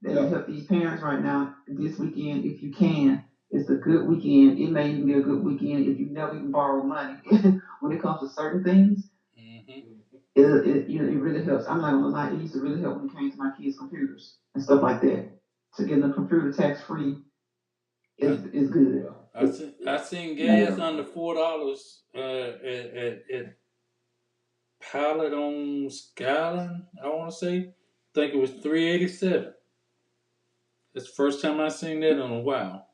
Speaker 5: and help these parents right now, this weekend, if you can, it's a good weekend. It may even be a good weekend if you never even borrow money. When it comes to certain things, it really helps. I'm not gonna lie, it used to really help when it came to my kids' computers and stuff like that. To get the computer tax-free is good.
Speaker 1: I seen gas under $4 at Pilot on Skyline, I want to say. I think it was $3.87. That's the first time I seen that in a while.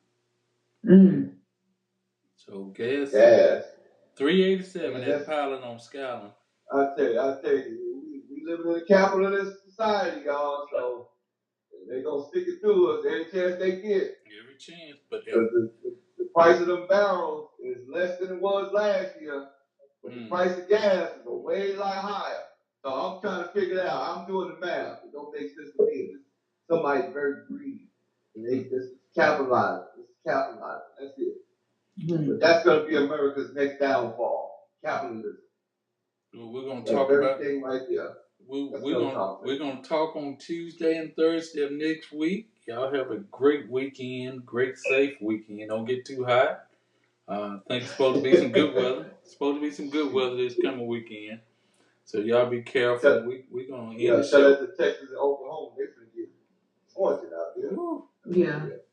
Speaker 1: So gas $3.87 at Pilot on Skyline.
Speaker 11: I tell you, we live in a capitalist society, y'all. So they gonna stick it to us every chance they get.
Speaker 1: Every chance, but
Speaker 11: the price of them barrels is less than it was last year. But the price of gas is a way lot higher. So I'm trying to figure it out. I'm doing the math. It don't make sense to me. Somebody's very greedy. And they just capitalize. That's it. But that's going to be America's next downfall. Capitalism.
Speaker 1: We're going to talk about
Speaker 11: everything right there.
Speaker 1: We're going to talk on Tuesday and Thursday of next week. Y'all have a great weekend, great safe weekend. Don't get too hot. I think it's supposed to be some good weather. It's supposed to be some good weather this coming weekend. So y'all be careful. We're going to end the show.
Speaker 11: To Texas and Oklahoma, they're going to get tortured out there.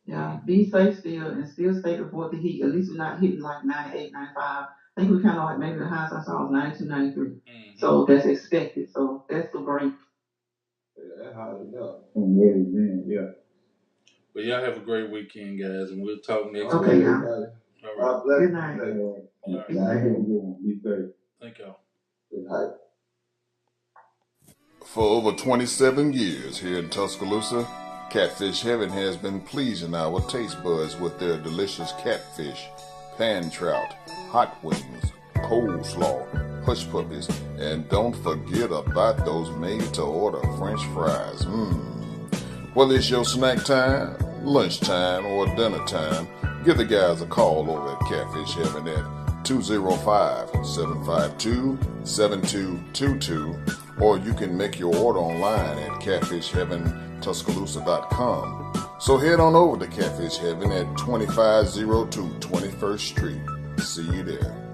Speaker 5: Yeah. Be safe still and still stay before the heat. At least we're not hitting like 98, 95. I think we kind of like maybe the highest I saw was 92, 93. So that's expected. So that's the break.
Speaker 11: Yeah, that's hot enough.
Speaker 7: Yeah.
Speaker 1: But y'all have a great weekend, guys, and we'll talk next
Speaker 5: week. Okay,
Speaker 11: y'all. All right. God bless.
Speaker 5: Good night.
Speaker 11: Be safe.
Speaker 1: Thank y'all.
Speaker 11: Good night.
Speaker 15: For over 27 years here in Tuscaloosa, Catfish Heaven has been pleasing our taste buds with their delicious catfish, pan trout, hot wings, coleslaw, hush puppies, and don't forget about those made-to-order French fries. Whether it's your snack time, lunchtime, or dinner time, give the guys a call over at Catfish Heaven at 205-752-7222, or you can make your order online at catfishheaventuscaloosa.com. So head on over to Catfish Heaven at 2502 21st Street. See you there.